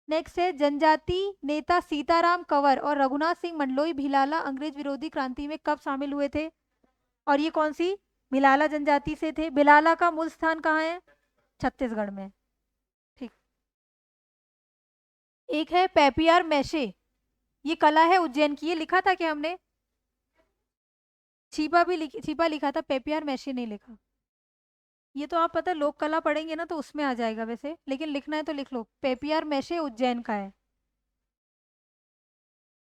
नेक्स्ट है, जनजाति नेता सीताराम कंवर और रघुनाथ सिंह मंडलोई भिलाला अंग्रेज विरोधी क्रांति में कब शामिल हुए थे? और ये कौन सी? भिलाला जनजाति से थे। भिलाला का मूल स्थान कहाँ है? छत्तीसगढ़ में। ठीक, एक है पेपियार मैशे, ये कला है उज्जैन की। ये लिखा था क्या हमने? छिपा लिखा था, पेपियार मैशे नहीं लिखा। ये तो आप पता है लोक कला पढ़ेंगे ना तो उसमें आ जाएगा वैसे, लेकिन लिखना है तो लिख लो। पेपियार मैशे उज्जैन का है।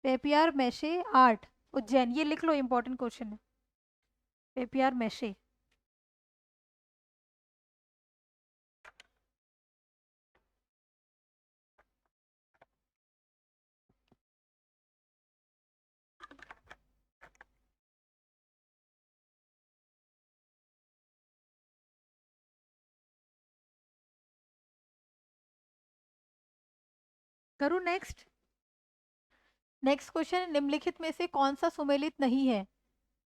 पेपियार मैशे आर्ट उज्जैन, ये लिख लो, इंपॉर्टेंट क्वेश्चन है। पेपियार मैशे। करूँ नेक्स्ट? नेक्स्ट क्वेश्चन, निम्नलिखित में से कौन सा सुमेलित नहीं है?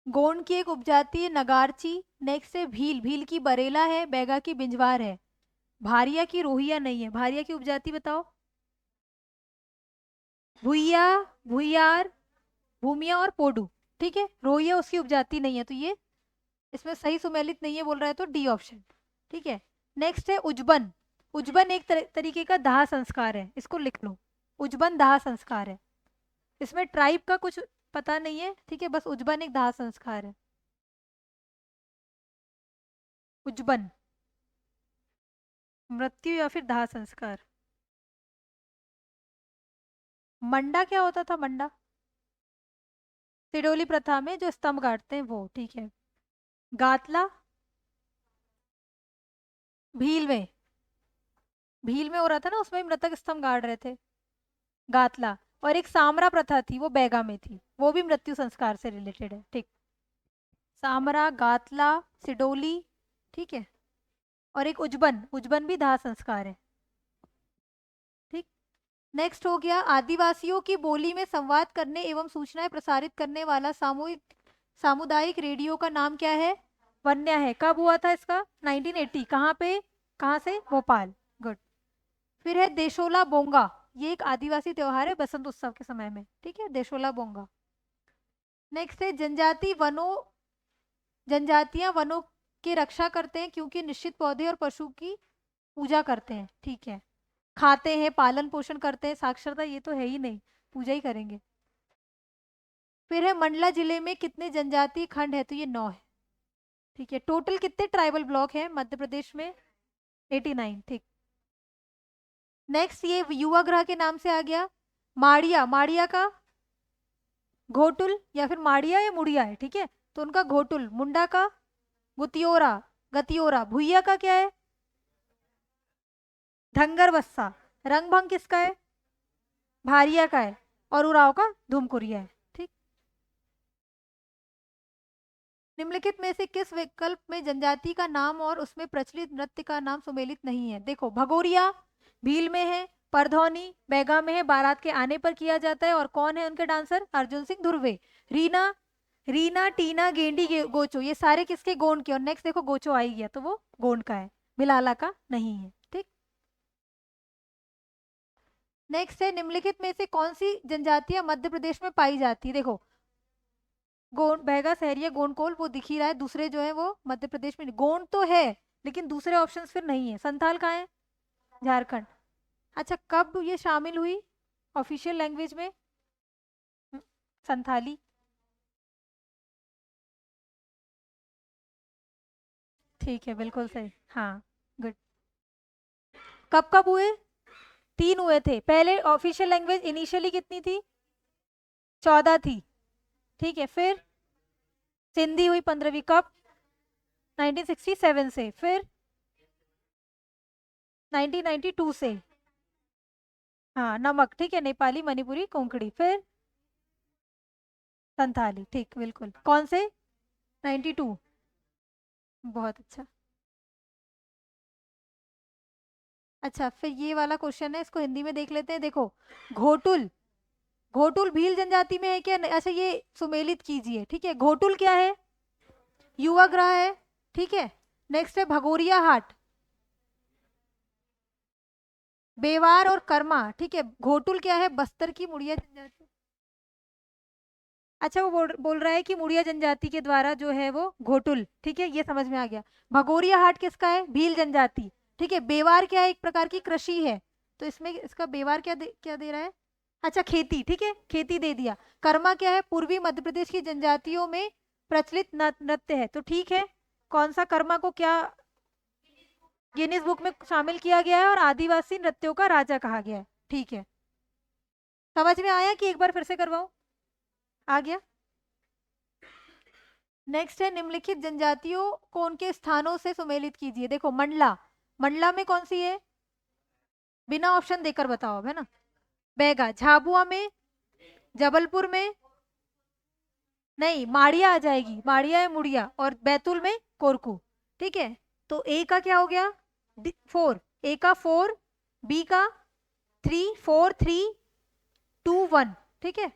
गोंड की एक उपजाति है नगारची। नेक्स्ट है भील, भील की बरेला है। बैगा की बिंजवार है। भारिया की रोहिया नहीं है। भारिया की उपजाति बताओ? भुइया, भुइयार, भूमिया और पोडू। ठीक है, रोहिया उसकी उपजाति नहीं है, तो ये इसमें सही सुमेलित नहीं है बोल रहा है, तो डी ऑप्शन। ठीक है, नेक्स्ट है उज्बन। उज्बन एक तरीके का दाह संस्कार है, इसको लिख लो। उज्बन दाह संस्कार है। इसमें ट्राइब का कुछ पता नहीं है। ठीक है, बस उज्बन एक दाह संस्कार है। उज्बन, मृत्यु या फिर दाह संस्कार। मंडा क्या होता था? मंडा सिडोली प्रथा में जो स्तंभ गाड़ते हैं वो। ठीक है, गातला भील में, भील में हो रहा था ना, उसमें मृतक स्तंभ गाड़ रहे थे। गातला। और एक सामरा प्रथा थी, वो बैगा में थी, वो भी मृत्यु संस्कार से रिलेटेड है। ठीक, सामरा, गातला, सिडोली। ठीक है, और एक उज्बन, उज्बन भी दाह संस्कार है। ठीक, नेक्स्ट हो गया, आदिवासियों की बोली में संवाद करने एवं सूचनाएं प्रसारित करने वाला सामुदायिक रेडियो का नाम क्या है? वन्या है। कब हुआ था इसका? 1980। कहाँ पे? कहाँ से? भोपाल। गुड। फिर है देशोला बोंगा, ये एक आदिवासी त्योहार है बसंत उत्सव के समय में। ठीक है, देशोला बोंगा। नेक्स्ट है जनजातियां वनों की रक्षा करते हैं क्योंकि निश्चित पौधे और पशु की पूजा करते हैं। ठीक है, खाते हैं, पालन पोषण करते हैं। साक्षरता ये तो है ही नहीं, पूजा ही करेंगे। फिर है मंडला जिले में कितने जनजातीय खंड है? तो ये 9 है। ठीक है, टोटल कितने ट्राइबल ब्लॉक है मध्य प्रदेश में? 89। ठीक, नेक्स्ट ये युवा ग्रह के नाम से आ गया। माड़िया, माड़िया का घोटुल या फिर माड़िया या मुड़िया है। ठीक है, तो उनका घोटुल। मुंडा का गुतियोरा, गतियोरा। भुइया का क्या है? धंगर बस्सा। रंगभंग किसका है? भारिया का है। और उराव का धूमकुरिया है। ठीक, निम्नलिखित में से किस विकल्प में जनजाति का नाम और उसमें प्रचलित नृत्य का नाम सुमेलित नहीं है? देखो, भगोरिया भील में है, परधौनी बैगा में है, बारात के आने पर किया जाता है। और कौन है उनके डांसर? अर्जुन सिंह धुर्वे। रीना, रीना, टीना, गेंडी, गोचो, ये सारे किसके? गोंड के। और नेक्स्ट देखो, गोचो आई गया तो वो गोंड का है, बिलाला का नहीं है। ठीक, नेक्स्ट है, निम्नलिखित में से कौन सी जनजातियां मध्य प्रदेश में पाई जाती है? देखो, गोंड, बैगा, सहरिया, गोंडकोल वो दिख ही रहा है। दूसरे जो है वो मध्य प्रदेश में गोंड तो है, लेकिन दूसरे ऑप्शंस फिर नहीं है। संथाल कहाँ है? झारखंड। अच्छा, कब ये शामिल हुई ऑफिशियल लैंग्वेज में? संथाली। ठीक है, बिल्कुल सही। हाँ, गुड। कब कब हुए? 3 हुए थे। पहले ऑफिशियल लैंग्वेज इनिशियली कितनी थी? 14 थी। ठीक है, फिर सिंधी हुई 15वीं कब? 1967 से। फिर 1992 से। हाँ, नमक। ठीक है, नेपाली, मणिपुरी, कोंकणी। फिर संथाली। ठीक, बिल्कुल। कौन से? 92। बहुत अच्छा। अच्छा, फिर ये वाला क्वेश्चन है, इसको हिंदी में देख लेते हैं। देखो, घोटुल। घोटुल भील जनजाति में है क्या? अच्छा, ये सुमेलित कीजिए। ठीक है, घोटुल क्या है? युवा ग्रह है। ठीक है, नेक्स्ट है भगोरिया हाट, बेवार और कर्मा। ठीक है, घोटुल क्या है? बस्तर की मुड़िया जनजाति। अच्छा, वो बोल रहा है कि मुड़िया जनजाति के द्वारा जो है वो घोटुल। ठीक है, ये समझ में आ गया। भगोरिया हाट किसका है? भील जनजाति। ठीक है, बेवार क्या है? एक प्रकार की कृषि है, तो इसमें इसका बेवार क्या दे रहा है? अच्छा, खेती। ठीक है, खेती दे दिया। कर्मा क्या है? पूर्वी मध्य प्रदेश की जनजातियों में प्रचलित नृत्य है, तो ठीक है। कौन सा कर्मा को क्या गिनीज बुक में शामिल किया गया है और आदिवासी नृत्यों का राजा कहा गया है? ठीक है, समझ में आया कि एक बार फिर से करवाऊं? आ गया। नेक्स्ट है निम्नलिखित जनजातियों को उनके स्थानों से सुमेलित कीजिए। देखो, मंडला। मंडला में कौन सी है? बिना ऑप्शन देकर बताओ, है ना। बैगा। झाबुआ में, जबलपुर में, नहीं, माड़िया आ जाएगी। माड़िया है मुड़िया। और बैतूल में कोरकू। ठीक है, तो ए का क्या हो गया? 4। ए का 4, बी का 3, 4 3 2 1। ठीक है,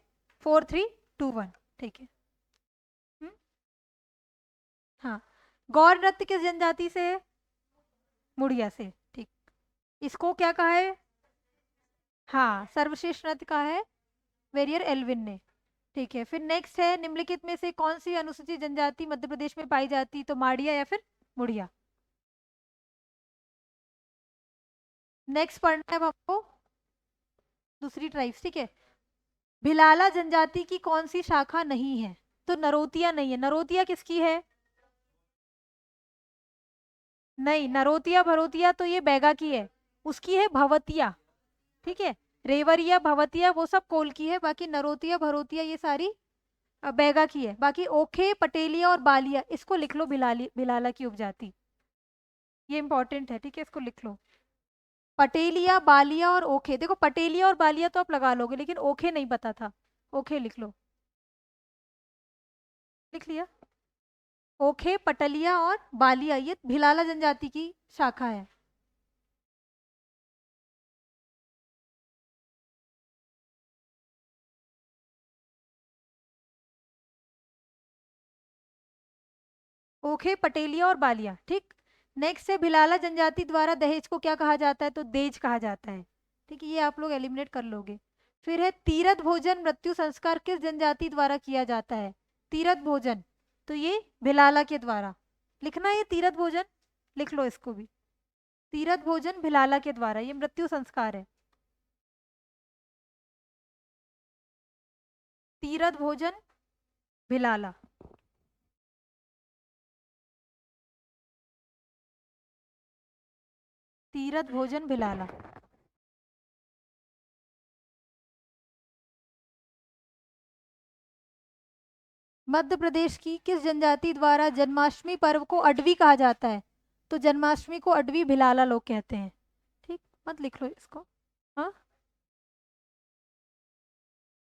4 3 2 1। ठीक है। हम्म, हाँ। गौर नृत्य किस जनजाति से है? मुड़िया से। ठीक। इसको क्या कहा है? हाँ, सर्वश्रेष्ठ नृत्य कहा है वेरियर एल्विन ने। ठीक है, फिर नेक्स्ट है निम्नलिखित में से कौन सी अनुसूचित जनजाति मध्य प्रदेश में पाई जाती? तो माड़िया या फिर मुड़िया। नेक्स्ट पढ़ना है अब हमको दूसरी ट्राइब्स। ठीक है, भिलाला जनजाति की कौन सी शाखा नहीं है? तो नरोतिया नहीं है। नरोतिया किसकी है? नहीं, नरोतिया भरोतिया तो ये बैगा की है। उसकी है भवतिया। ठीक है, रेवरिया भवतिया वो सब कोल की है, बाकी नरोतिया भरोतिया ये सारी बैगा की है। बाकी ओखे, पटेलिया और बालिया, इसको लिख लो, भिलाला की उपजाति। ये इंपॉर्टेंट है। ठीक है, इसको लिख लो। पटेलिया, बालिया और ओखे। देखो, पटेलिया और बालिया तो आप लगा लोगे, लेकिन ओखे नहीं पता था। ओखे लिख लो। लिख लिया। ओखे, पटलिया और बालिया ये भिलाला जनजाति की शाखा है। ओखे, पटेलिया और बालिया। ठीक। नेक्स्ट है भिलाला जनजाति द्वारा दहेज को क्या कहा जाता है? तो देज कहा जाता है। ठीक है, ये आप लोग एलिमिनेट कर लोगे। फिर है तीरथ भोजन मृत्यु संस्कार किस जनजाति द्वारा किया जाता है? तीरथ भोजन, तो ये भिलाला के द्वारा। लिखना है ये तीरथ भोजन, लिख लो इसको भी। तीरथ भोजन भिलाला के द्वारा, ये मृत्यु संस्कार है। तीरथ भोजन भिलाला। तीरथ भोजन भिलाला। मध्य प्रदेश की किस जनजाति द्वारा जन्माष्टमी पर्व को अडवी कहा जाता है? तो जन्माष्टमी को अडवी भिलाला लोग कहते हैं। ठीक, मत लिख लो इसको। हाँ,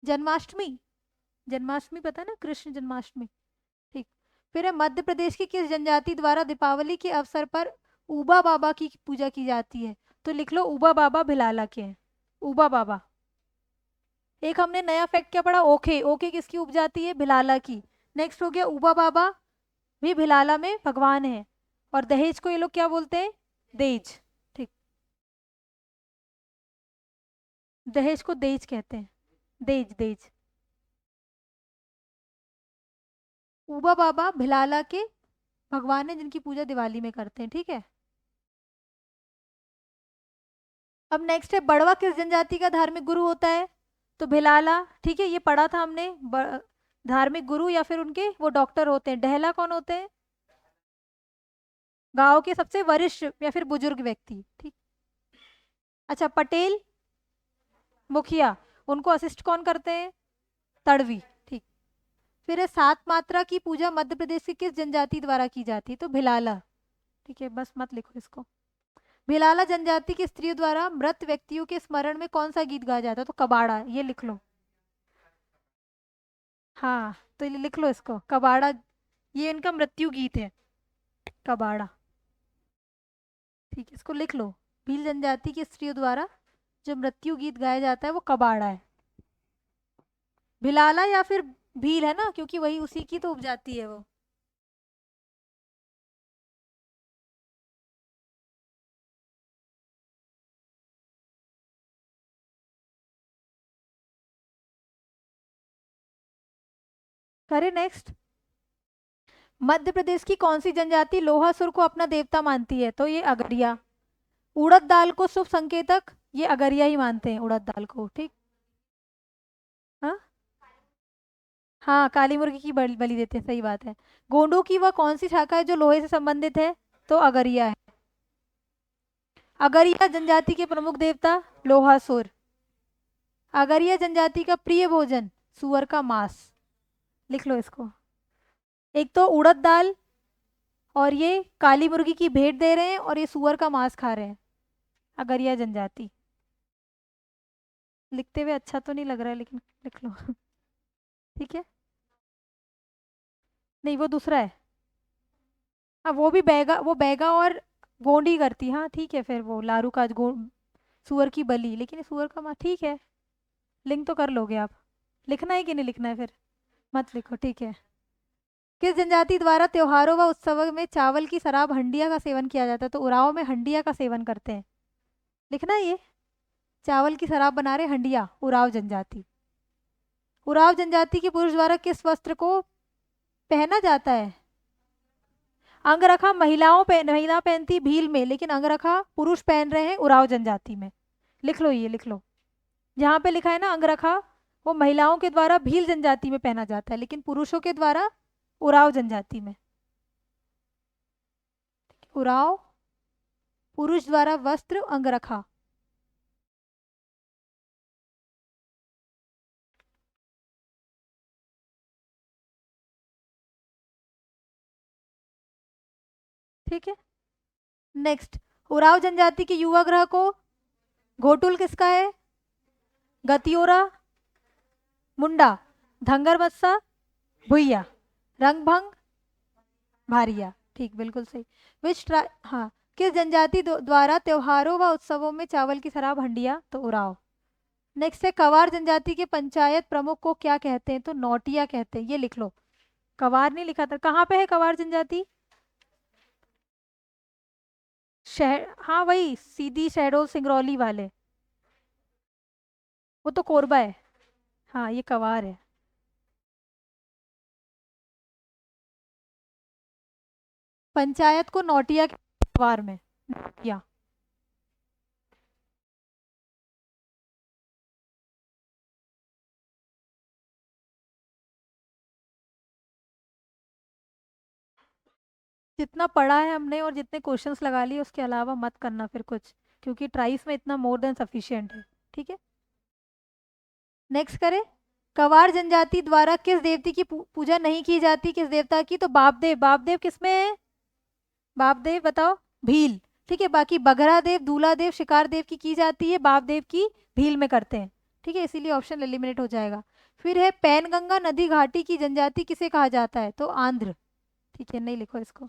जन्माष्टमी। जन्माष्टमी पता है ना, कृष्ण जन्माष्टमी। ठीक। फिर है मध्य प्रदेश की किस जनजाति द्वारा दीपावली के अवसर पर ऊबा बाबा की पूजा की जाती है? तो लिख लो, ऊबा बाबा भिलाला के हैं। ऊबा बाबा। एक हमने नया फैक्ट क्या पढ़ा? ओखे। ओखे किसकी उपजाति है? भिलाला की। नेक्स्ट हो गया ऊबा बाबा भी भिलाला में भगवान है। और दहेज को ये लोग क्या बोलते हैं? देज। ठीक, दहेज को देज कहते हैं। देज, देज। ऊबा बाबा भिलाला के भगवान है, जिनकी पूजा दिवाली में करते हैं। ठीक है, अब नेक्स्ट है बड़वा किस जनजाति का धार्मिक गुरु होता है? तो भिलाला, ठीक है, ये पढ़ा था हमने, धार्मिक गुरु या फिर उनके वो डॉक्टर होते हैं। डहला कौन होते हैं? गांव के सबसे वरिष्ठ या फिर बुजुर्ग व्यक्ति, ठीक। अच्छा, पटेल मुखिया, उनको असिस्ट कौन करते हैं? तड़वी, ठीक। फिर है सात मात्रा की पूजा मध्य प्रदेश की किस जनजाति द्वारा की जाती है? तो भिलाला, ठीक है, बस मत लिखो इसको। भिलाला जनजाति की स्त्रियों द्वारा मृत व्यक्तियों के स्मरण में कौन सा गीत गाया जाता है? तो कबाड़ा, ये लिख लो। हाँ, तो ये लिख लो इसको, कबाड़ा, ये इनका मृत्यु गीत है, कबाड़ा, ठीक है, इसको लिख लो। भील जनजाति की स्त्रियों द्वारा जो मृत्यु गीत गाया जाता है वो कबाड़ा है। भिलाला या फिर भील है ना, क्योंकि वही उसी की तो उपजाति है वो। करे नेक्स्ट। मध्य प्रदेश की कौन सी जनजाति लोहासुर को अपना देवता मानती है? तो ये अगरिया। उड़द दाल को शुभ संकेतक, ये अगरिया ही मानते हैं उड़द दाल को, ठीक। हाँ हाँ, काली मुर्गी की बलि बलि देते हैं, सही बात है। गोंडों की वह कौन सी शाखा है जो लोहे से संबंधित है? तो अगरिया है। अगरिया जनजाति के प्रमुख देवता लोहासुर। अगरिया जनजाति का प्रिय भोजन सुअर का मांस, लिख लो इसको। एक तो उड़द दाल, और ये काली मुर्गी की भेंट दे रहे हैं, और ये सुअर का मांस खा रहे हैं, अगरिया जनजाति। लिखते हुए अच्छा तो नहीं लग रहा है, लेकिन लिख लो। ठीक है, नहीं वो दूसरा है। हाँ, वो भी बैगा, वो बैगा और गोंडी करती, हाँ ठीक है, फिर वो लारू का सुअर की बलि, लेकिन ये सुअर का मांस, ठीक है। लिंक तो कर लोगे आप। लिखना है कि नहीं लिखना है फिर? मत लिखो, ठीक है। किस जनजाति द्वारा त्योहारों व उत्सवों में चावल की शराब हंडिया का सेवन किया जाता है? तो उराव में हंडिया का सेवन करते हैं, लिखना है ये। चावल की शराब बना रहे हंडिया, उराव जनजाति। उराव जनजाति के पुरुष द्वारा किस वस्त्र को पहना जाता है? अंगरखा महिला पहनती भील में, लेकिन अंगरखा पुरुष पहन रहे हैं उराव जनजाति में। लिख लो, ये लिख लो। जहाँ पे लिखा है ना अंगरखा, वो महिलाओं के द्वारा भील जनजाति में पहना जाता है, लेकिन पुरुषों के द्वारा उराव जनजाति में। उराव पुरुष द्वारा वस्त्र अंगरखा। ठीक है, नेक्स्ट। उराव जनजाति के युवा ग्रह को घोटुल किसका है? गतियोरा, मुंडा, धंगर बस्सा, भुइया, रंगभंग, भारिया, ठीक, बिल्कुल सही। विच ट्राई, हाँ, किस जनजाति द्वारा त्योहारों व उत्सवों में चावल की शराब हंडिया? तो उराव। नेक्स्ट है कवार जनजाति के पंचायत प्रमुख को क्या कहते हैं? तो नौटिया कहते हैं, ये लिख लो। कवार नहीं लिखा था, कहाँ पे है कवार जनजाति? शहर, हाँ वही सीधी शहडोल सिंगरौली वाले, वो तो कोरबा है। हाँ, ये कवार है। पंचायत को नौटिया के कवार में, नौटिया। जितना पढ़ा है हमने और जितने क्वेश्चंस लगा लिए उसके अलावा मत करना फिर कुछ, क्योंकि ट्राइस में इतना मोर देन सफिशिएंट है, ठीक है। नेक्स्ट करें। कवार जनजाति द्वारा किस देवती की पूजा नहीं की जाती? किस देवता की? तो बापदेव। बापदेव किसमें है? बापदेव बताओ। भील, ठीक है। बाकी बघरा देव, दूला देव, शिकार देव की जाती है, बापदेव की भील में करते हैं, ठीक है, इसीलिए ऑप्शन एलिमिनेट हो जाएगा। फिर है पैनगंगा नदी घाटी की जनजाति किसे कहा जाता है? तो आंध्र, ठीक है, नहीं लिखो इसको।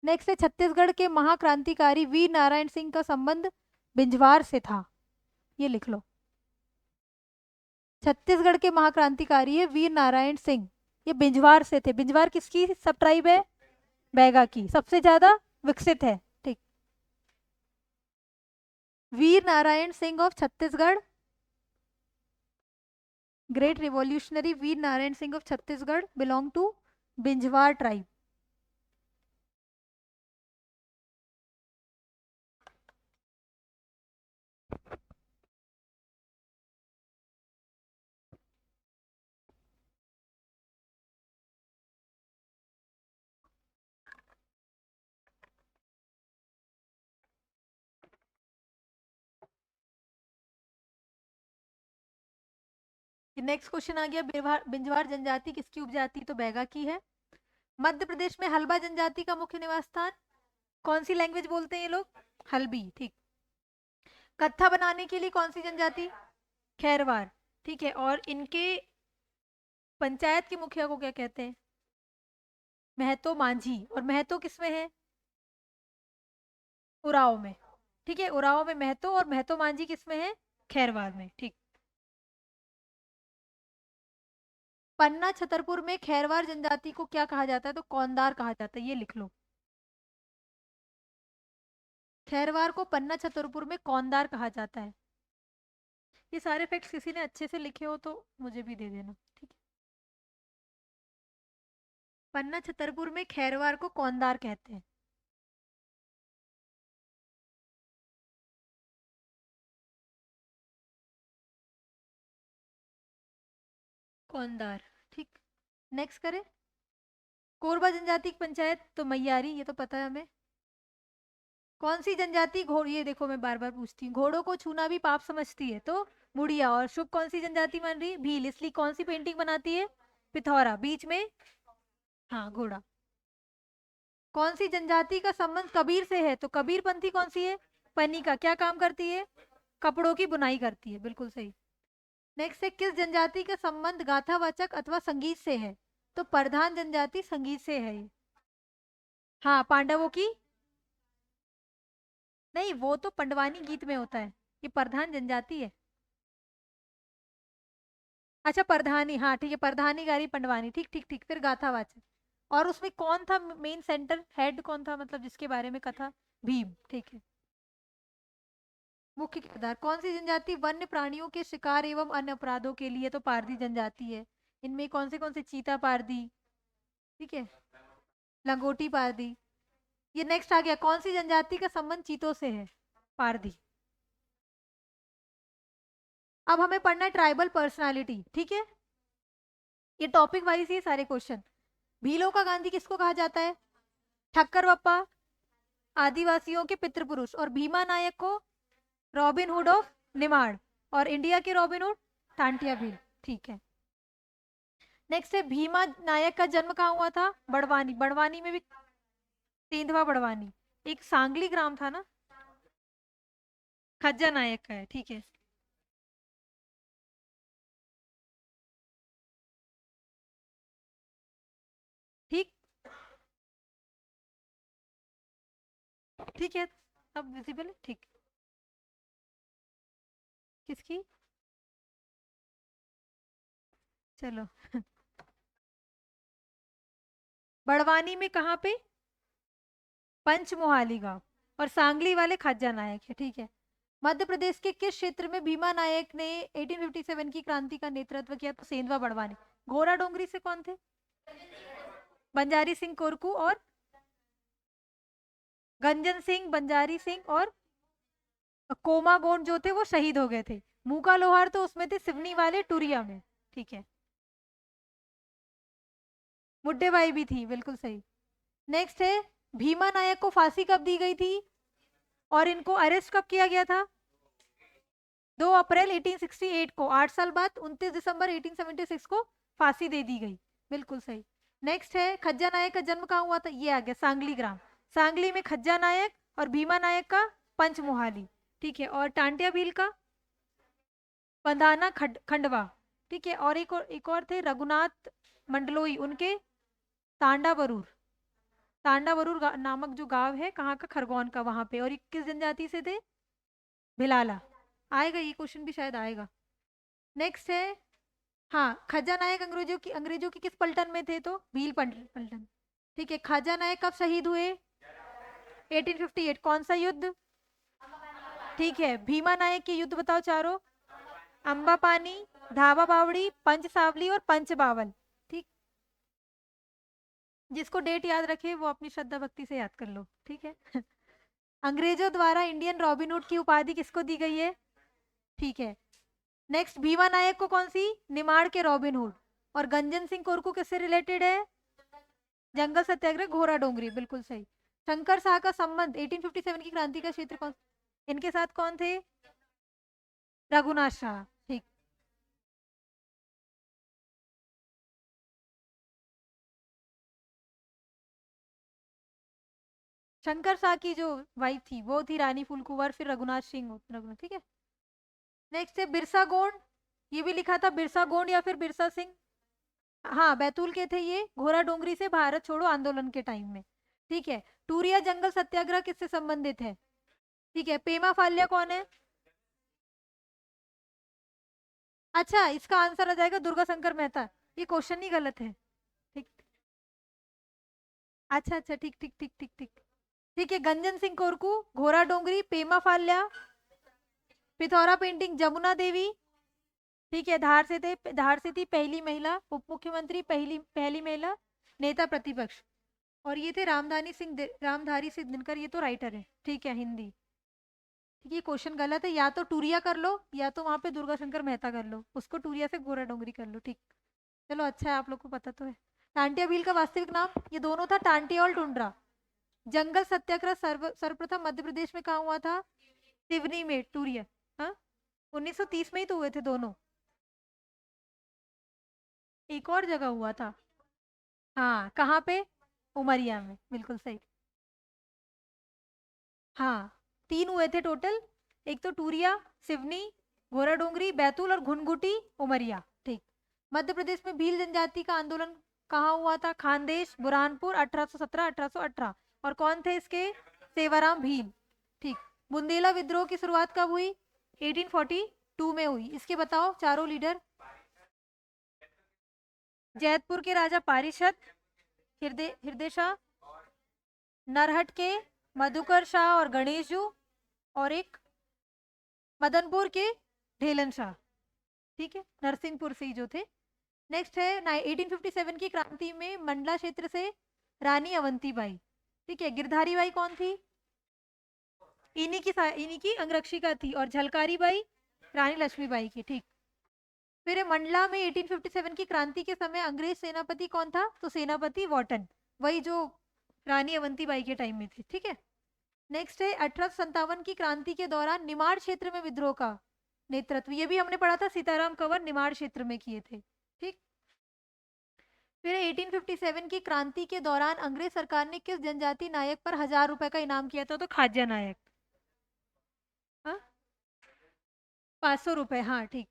नेक्स्ट है छत्तीसगढ़ के महाक्रांतिकारी वीर नारायण सिंह का संबंध बिंजवार से था, ये लिख लो। छत्तीसगढ़ के महाक्रांतिकारी है वीर नारायण सिंह, ये बिंजवार से थे। बिंजवार किसकी सब ट्राइब है? बैगा की, सबसे ज्यादा विकसित है, ठीक। Veer Narayan Singh of Chhattisgarh, great revolutionary Veer Narayan Singh of Chhattisgarh belong to Binjhwar tribe. Next question आ गया, बिंजवार जनजाति किसकी उपजाति? तो बैगा की है। मध्य प्रदेश में हल्बा जनजाति का मुख्य निवास स्थान, कौन सी लैंग्वेज बोलते हैं ये लोग? हल्बी, ठीक। कत्था बनाने के लिए कौन सी जनजाति? खैरवार, ठीक है। और इनके पंचायत के मुखिया को क्या कहते हैं? महतो मांझी। और महतो किस में है? उराव में, ठीक है। उराव में महतो, और महतो मांझी किस में है? खैरवार में, ठीक। पन्ना छतरपुर में खैरवार जनजाति को क्या कहा जाता है? तो कौंदार कहा जाता है, ये लिख लो। खैरवार को पन्ना छतरपुर में कौंदार कहा जाता है। ये सारे फैक्ट्स किसी ने अच्छे से लिखे हो तो मुझे भी दे देना, ठीक है। पन्ना छतरपुर में खैरवार को कौंदार कहते हैं। कौंदार, ठीक। नेक्स्ट करें। कोरबा जनजाति की पंचायत तो मैयारी, ये तो पता है हमें। कौन सी जनजाति घोड़, ये देखो मैं बार बार पूछती हूँ, घोड़ों को छूना भी पाप समझती है? तो मुड़िया। और शुभ कौन सी जनजाति मान रही है? भील। इसलिए कौन सी पेंटिंग बनाती है? पिथौरा। बीच में हाँ घोड़ा। कौन सी जनजाति का संबंध कबीर से है? तो कबीर पंथी कौन सी है? पन्नी का। क्या काम करती है? कपड़ों की बुनाई करती है, बिल्कुल सही। नेक्स्ट है, किस जनजाति का संबंध गाथावाचक अथवा संगीत से है? तो प्रधान जनजाति संगीत से है ये। हाँ, पांडवों की नहीं, वो तो पंडवानी गीत में होता है, ये प्रधान जनजाति है। अच्छा प्रधानी, हाँ ठीक है, प्रधानी गारी पंडवानी, ठीक ठीक ठीक। फिर गाथावाचक। और उसमें कौन था मेन सेंटर हेड, कौन था मतलब जिसके बारे में कथा? भीम, ठीक है। मुख्य किरदार कौन सी जनजाति वन्य प्राणियों के शिकार एवं अन्य अपराधों के लिए? तो पारधी जनजाति है। इनमें कौन से चीता पारधी, ठीक है, लंगोटी पारधी। ये नेक्स्ट आ गया, कौन सी जनजाति का संबंध चीतों से है? पारधी। अब हमें पढ़ना है ट्राइबल पर्सनालिटी, ठीक है। ये टॉपिक वाइज ही सारे क्वेश्चन। भीलों का गांधी किसको कहा जाता है? ठक्कर बप्पा, आदिवासियों के पितृपुरुष। और भीमा नायक को रॉबिन हुड ऑफ निमाड़। और इंडिया के रॉबिन हुड टांटिया भील, ठीक है। नेक्स्ट है, भीमा नायक का जन्म कहाँ हुआ था? बड़वानी। बड़वानी में भी तेंदुआ बड़वानी, एक सांगली ग्राम था ना। खज्जा नायक का है, ठीक है। ठीक, ठीक है। अब विजिबल है, ठीक। किसकी? चलो बड़वानी में कहाँ पे? पंचमोहाली गांव। और सांगली वाले खज्जा नायक है, ठीक है। मध्य प्रदेश के किस क्षेत्र में भीमा नायक ने 1857 की क्रांति का नेतृत्व किया? तो सेंधवा बड़वानी। घोड़ा डोंगरी से कौन थे? बंजारी सिंह कोरकू और गंजन सिंह, बंजारी सिंह और कोमा गोंड जो थे वो शहीद हो गए थे। मूका लोहार तो उसमें थे सिवनी वाले टूरिया में, ठीक है। मुड्डे भाई भी थी, बिल्कुल सही। नेक्स्ट है, भीमा नायक को फांसी कब दी गई थी? और इनको अरेस्ट कब किया गया था? 2 अप्रैल 1868 को। 8 साल बाद 29 दिसंबर 1876 को फांसी दे दी गई, बिल्कुल सही। नेक्स्ट है, खज्जा नायक का जन्म कहाँ हुआ था? ये आ गया सांगली ग्राम। सांगली में खज्जा नायक, और भीमा नायक का पंचमोहाली, ठीक है। और टांटिया भील का पंधाना खंडवा, ठीक है। और एक और थे रघुनाथ मंडलोई, उनके तांडा बरूर। तांडा बरूर नामक जो गांव है, कहाँ का? खरगोन का, वहां पे। और ये किस जनजाति से थे? भिलाला। आएगा ये क्वेश्चन भी शायद आएगा। नेक्स्ट है, हाँ, खजा नायक अंग्रेजों की किस पलटन में थे? तो भील पलटन, ठीक है। खाजा नायक कब शहीद हुए? 1858। कौन सा युद्ध? ठीक है। भीमा नायक के युद्ध बताओ चारों। अंबा पानी, धावा बावड़ी, पंच सावली और पंच बावल, ठीक। जिसको डेट याद रखे वो अपनी श्रद्धा भक्ति से याद कर लो, ठीक है अंग्रेजों द्वारा इंडियन रॉबिनहुड की उपाधि किसको दी गई है? ठीक है। नेक्स्ट, भीमा नायक को कौन सी? निमाड़ के रॉबिनहुड। और गंजन सिंह कोरकू किससे रिलेटेड है? जंगल सत्याग्रह, घोड़ा डोंगरी, बिल्कुल सही। शंकर शाह का संबंध 1857 की क्रांति का क्षेत्र कौन? इनके साथ कौन थे? रघुनाथ शाह, ठीक। शंकर शाह की जो वाइफ थी वो थी रानी फूल कुंवर, फिर रघुनाथ सिंह, रघुनाथ, ठीक है। नेक्स्ट है बिरसा गोंड, ये भी लिखा था बिरसा गोंड या फिर बिरसा सिंह। हाँ, बैतूल के थे ये, घोड़ा डोंगरी से भारत छोड़ो आंदोलन के टाइम में, ठीक है। टूरिया जंगल सत्याग्रह किससे संबंधित है? ठीक है, पेमा फाल्या कौन है? अच्छा, इसका आंसर आ जाएगा दुर्गा शंकर मेहता। ये क्वेश्चन ही गलत है। ठीक, अच्छा अच्छा, ठीक ठीक ठीक ठीक ठीक। ठीक है, गंजन सिंह कोरकू, घोड़ा डोंगरी, पेमा फाल्या, पिथौरा पेंटिंग जमुना देवी, ठीक है। धार से थी पहली महिला उप मुख्यमंत्री, पहली पहली महिला नेता प्रतिपक्ष। और ये थे रामधारी सिंह दिनकर, ये तो राइटर है, ठीक है, हिंदी। ठीक है, ये क्वेश्चन गलत है, या तो टूरिया कर लो या तो वहां पे दुर्गा शंकर मेहता कर लो, उसको टूरिया से घोड़ा डोंगरी कर लो, ठीक। चलो अच्छा है, आप लोग को पता तो है। टांटिया भील का वास्तविक नाम, ये दोनों था टांटिया और टुंड्रा। जंगल सत्याग्रह सर्वप्रथम मध्य प्रदेश में कहाँ हुआ था? सिवनी में, टूरिया। हाँ, 1930 में ही तो हुए थे दोनों। एक और जगह हुआ था। हाँ, कहाँ पे? उमरिया में, बिल्कुल सही। हाँ, 3 हुए थे टोटल, एक तो टूरिया, सिवनी, घोड़ा डोंगरी, बैतूल और घुनघुटी, उमरिया, ठीक। मध्य प्रदेश में भील जनजाति का आंदोलन कहाँ हुआ था? खानदेश, बुरहानपुर, 1817-1818। और कौन थे इसके? सेवाराम भील, ठीक। बुंदेला विद्रोह की शुरुआत कब हुई? 1842 में हुई। इसके बताओ चारों लीडर। जैतपुर के राजा पारिशद, हृदय शाह, नरहट के मधुकर शाह और गणेश जू, और एक मदनपुर के ढेलन शाह, ठीक है, नरसिंहपुर से ही जो थे। नेक्स्ट है 1857 की क्रांति में मंडला क्षेत्र से रानी अवंतीबाई, ठीक है। गिरधारी बाई कौन थी? इन्हीं की अंगरक्षिका थी। और झलकारी बाई रानी लक्ष्मीबाई की, ठीक। फिर मंडला में 1857 की क्रांति के समय अंग्रेज सेनापति कौन था? तो सेनापति वॉटन, वही जो रानी अवंतीबाई के टाइम में थे, ठीक है। नेक्स्ट है 1857 की क्रांति के दौरान निमाड़ क्षेत्र में विद्रोह का नेतृत्व, ये भी हमने पढ़ा था, सीताराम कंवर निमाड़ क्षेत्र में किए थे, ठीक। फिर 1857 की क्रांति के दौरान अंग्रेज सरकार ने किस जनजाति नायक पर 1000 रुपए का इनाम किया था? तो खाज्या नायक। हाँ, 500 रुपए, हाँ, ठीक।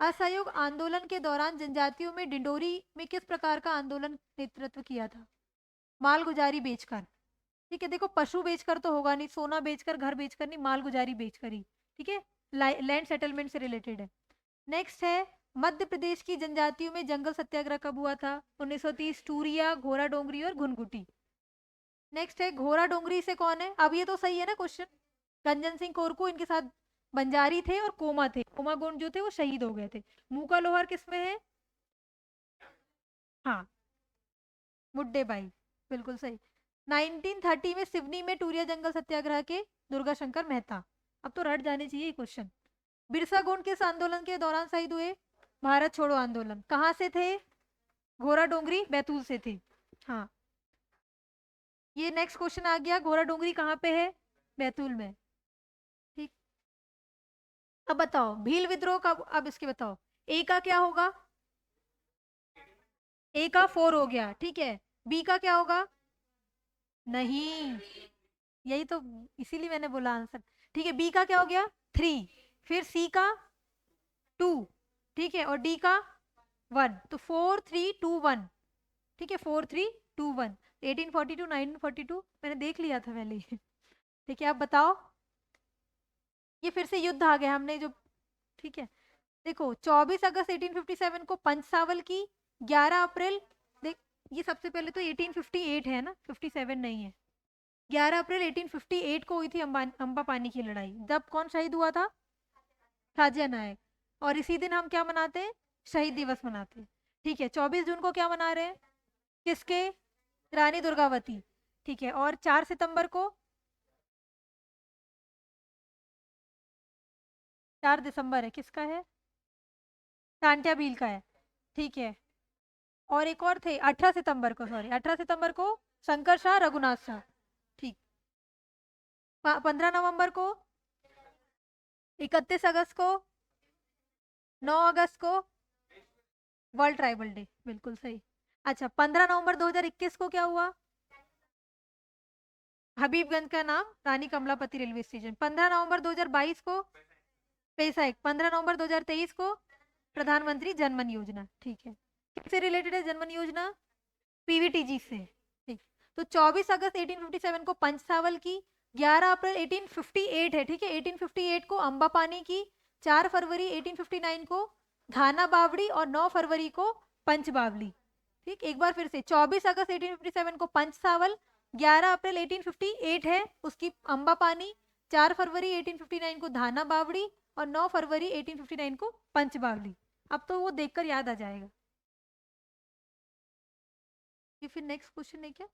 असहयोग आंदोलन के दौरान जनजातियों में डिंडोरी में किस प्रकार का आंदोलन नेतृत्व किया था? मालगुजारी बेचकर, ठीक है। देखो, पशु बेचकर तो होगा नहीं, सोना बेचकर, घर बेचकर नहीं, मालगुजारी बेचकर ही, ठीक है। लैंड सेटलमेंट से रिलेटेड है। नेक्स्ट है मध्य प्रदेश की जनजातियों में जंगल सत्याग्रह कब हुआ था? 1930, टूरिया, घोड़ा डोंगरी और घुनघुटी। नेक्स्ट है घोड़ा डोंगरी से कौन है? अब ये तो सही है ना क्वेश्चन। गंजन सिंह कोरकू, इनके साथ बंजारी थे और कोमा थे, कोमा गोंड जो थे वो शहीद हो गए थे। मुंह का लोहार किसमें है? हाँ, मुड्डे बाई, बिल्कुल सही। 1930 में सिवनी में टूरिया जंगल सत्याग्रह के दुर्गा शंकर मेहता। अब तो रट जाने चाहिए क्वेश्चन। बिरसा गोंड किस आंदोलन के दौरान शहीद हुए? भारत छोड़ो आंदोलन। कहाँ से थे? घोड़ा डोंगरी, बैतूल से थे। हाँ, ये नेक्स्ट क्वेश्चन आ गया, घोड़ा डोंगरी कहाँ पे है? बैतूल में, ठीक। अब बताओ भील विद्रोह का, अब इसके बताओ ए का क्या होगा? ए का 4 हो गया, ठीक है। बी का क्या होगा? नहीं, यही तो, इसीलिए मैंने बोला आंसर, ठीक है। बी का क्या हो गया? 3। फिर सी का 2, ठीक है, और डी का 1, तो 4-3-2-1, ठीक है, 4-3-2-1। 1842 1942 मैंने देख लिया था पहले ही। ठीक है, अब बताओ। ये फिर से युद्ध आ गया हमने जो, ठीक है। देखो, 24 अगस्त 1857 को पंचसावल की, 11 अप्रैल, देख, ये सबसे पहले तो 1858 है ना, 57 नहीं है। 11 अप्रैल 1858 को हुई थी अंबा पानी की लड़ाई। जब कौन शहीद हुआ था? खाज्या नायक। और इसी दिन हम क्या मनाते हैं? शहीद दिवस मनाते हैं, ठीक है। 24 जून को क्या मना रहे हैं? किसके? रानी दुर्गावती, ठीक है। और 4 सितंबर को, 4 दिसंबर है, किसका है? टांटिया भील का है, ठीक है। और एक और थे 18 सितंबर को, सॉरी 18 सितंबर को शंकर शाह रघुनाथ शाह, ठीक। 15 नवंबर को, 31 अगस्त को, 9 अगस्त को वर्ल्ड ट्राइबल डे, बिल्कुल सही। अच्छा, 15 नवंबर 2021 को क्या हुआ? हबीबगंज का नाम रानी कमलापति रेलवे स्टेशन। 15 नवंबर 2022 को पैसा एक, 15 नवंबर 2023 को प्रधानमंत्री जनमन योजना। ठीक है, किससे रिलेटेड है जनमन योजना? पीवीटीजी से। ठीक, तो 24 अगस्त 1857 को पंचसावल की, 11 अप्रैल 1858 है, ठीक है, 1858 को अम्बापानी की, 4 फरवरी 1859 को धाना बावड़ी और 9 फरवरी को पंचबावली। ठीक, एक बार फिर से 24 अगस्त 1857 को पंचसावल, 11 अप्रैल 1858 है उसकी अम्बापानी, 4 फरवरी 1859 को धाना बावड़ी और 9 फरवरी 1859 को पंचबावली। अब तो वो देखकर याद आ जाएगा। ये फिर नेक्स्ट क्वेश्चन है क्या?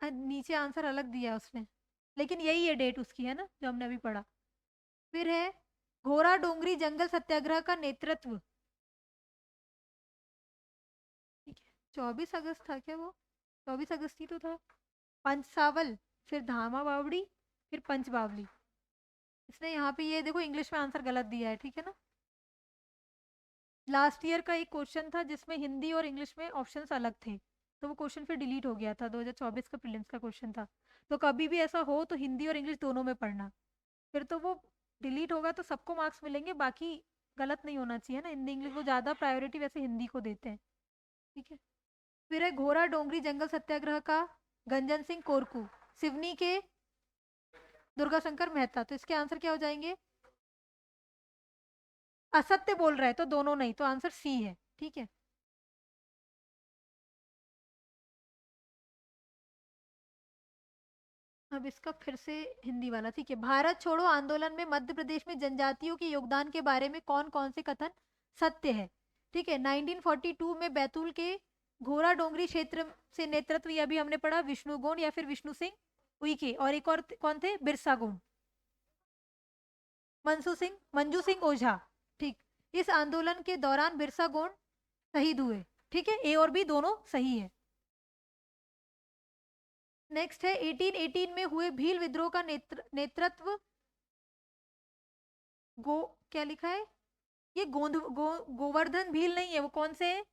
नीचे आंसर अलग दिया है उसने, लेकिन यही है डेट उसकी, है ना, जो हमने अभी पढ़ा। फिर है घोड़ा डोंगरी जंगल सत्याग्रह का नेतृत्व। ठीक है, 24 अगस्त था क्या वो? 24 अगस्त ही तो था। पंचसावल, फिर धामा बावड़ी, फिर पंचबावली। इसने यहाँ पे ये देखो इंग्लिश में आंसर गलत दिया है, ठीक है ना। लास्ट ईयर का एक क्वेश्चन था जिसमें हिंदी और इंग्लिश में ऑप्शंस अलग थे, तो वो क्वेश्चन फिर डिलीट हो गया था। 2024 का प्रीलिम्स का क्वेश्चन था। तो कभी भी ऐसा हो तो हिंदी और इंग्लिश दोनों में पढ़ना, फिर तो वो डिलीट होगा तो सबको मार्क्स मिलेंगे, बाकी गलत नहीं होना चाहिए ना। हिंदी इंग्लिश वो ज़्यादा प्रायोरिटी वैसे हिंदी को देते हैं। ठीक है, फिर है घोड़ा डोंगरी जंगल सत्याग्रह का गंजन सिंह कोरकू, सिवनी के दुर्गा शंकर मेहता। तो इसके आंसर क्या हो जाएंगे? असत्य बोल रहा है तो दोनों नहीं, तो आंसर सी है। ठीक है, अब इसका फिर से हिंदी वाला। ठीक है, भारत छोड़ो आंदोलन में मध्य प्रदेश में जनजातियों के योगदान के बारे में कौन कौन से कथन सत्य है? ठीक है, 1942 में बैतूल के घोड़ा डोंगरी क्षेत्र से नेतृत्व, ये अभी हमने पढ़ा, विष्णु गोंड या फिर विष्णु सिंह उइके, और एक और कौन थे? बिरसा गोंड, मंजू सिंह ओझा। ठीक, इस आंदोलन के दौरान बिरसा गोंड शहीद हुए। ठीक है, ए और बी दोनों सही है। नेक्स्ट है 1818 में हुए भील विद्रोह का नेतृत्व क्या लिखा है? ये गोवर्धन भील नहीं है, वो कौन से है?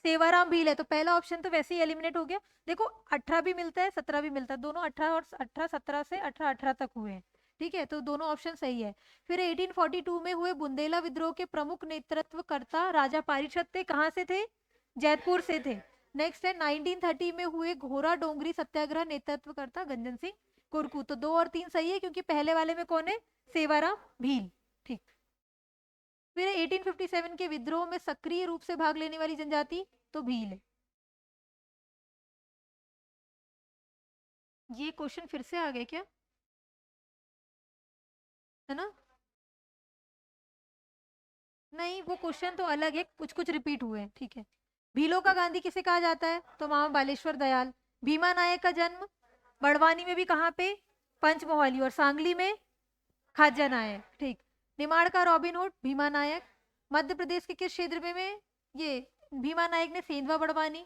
सेवाराम भील है। तो पहला ऑप्शन तो वैसे ही एलिमिनेट हो गया। देखो 18 भी मिलता है 17 भी मिलता है, दोनों 18 और 18 17 से 18 18 तक हुए हैं। ठीक है, तो दोनों ऑप्शन सही है। फिर 1842 में हुए बुंदेला विद्रोह के प्रमुख नेतृत्वकर्ता राजा पारिषद थे, कहाँ से थे? जैतपुर से थे। नेक्स्ट है 1930 में हुए घोड़ा डोंगरी सत्याग्रह नेतृत्वकर्ता गंजन सिंह कुरकू। तो 2 और 3 सही है, क्योंकि पहले वाले में कौन है? सेवाराम भील। ठीक, फिर 1857 के विद्रोह में सक्रिय रूप से भाग लेने वाली जनजाति, तो भील है। ये क्वेश्चन फिर से आ गए क्या, है ना? नहीं, वो क्वेश्चन तो अलग है, कुछ कुछ रिपीट हुए हैं। ठीक है, भीलों का गांधी किसे कहा जाता है? तो मामा बालेश्वर दयाल। भीमा नायक का जन्म बड़वानी में भी कहाँ पे? पंचमोहाली, और सांगली में खाजा नायक। ठीक, निमाड़ का रॉबिन हुड भीमा नायक। मध्य प्रदेश के किस क्षेत्र में ये भीमा नायक ने सेंधवा बड़वानी।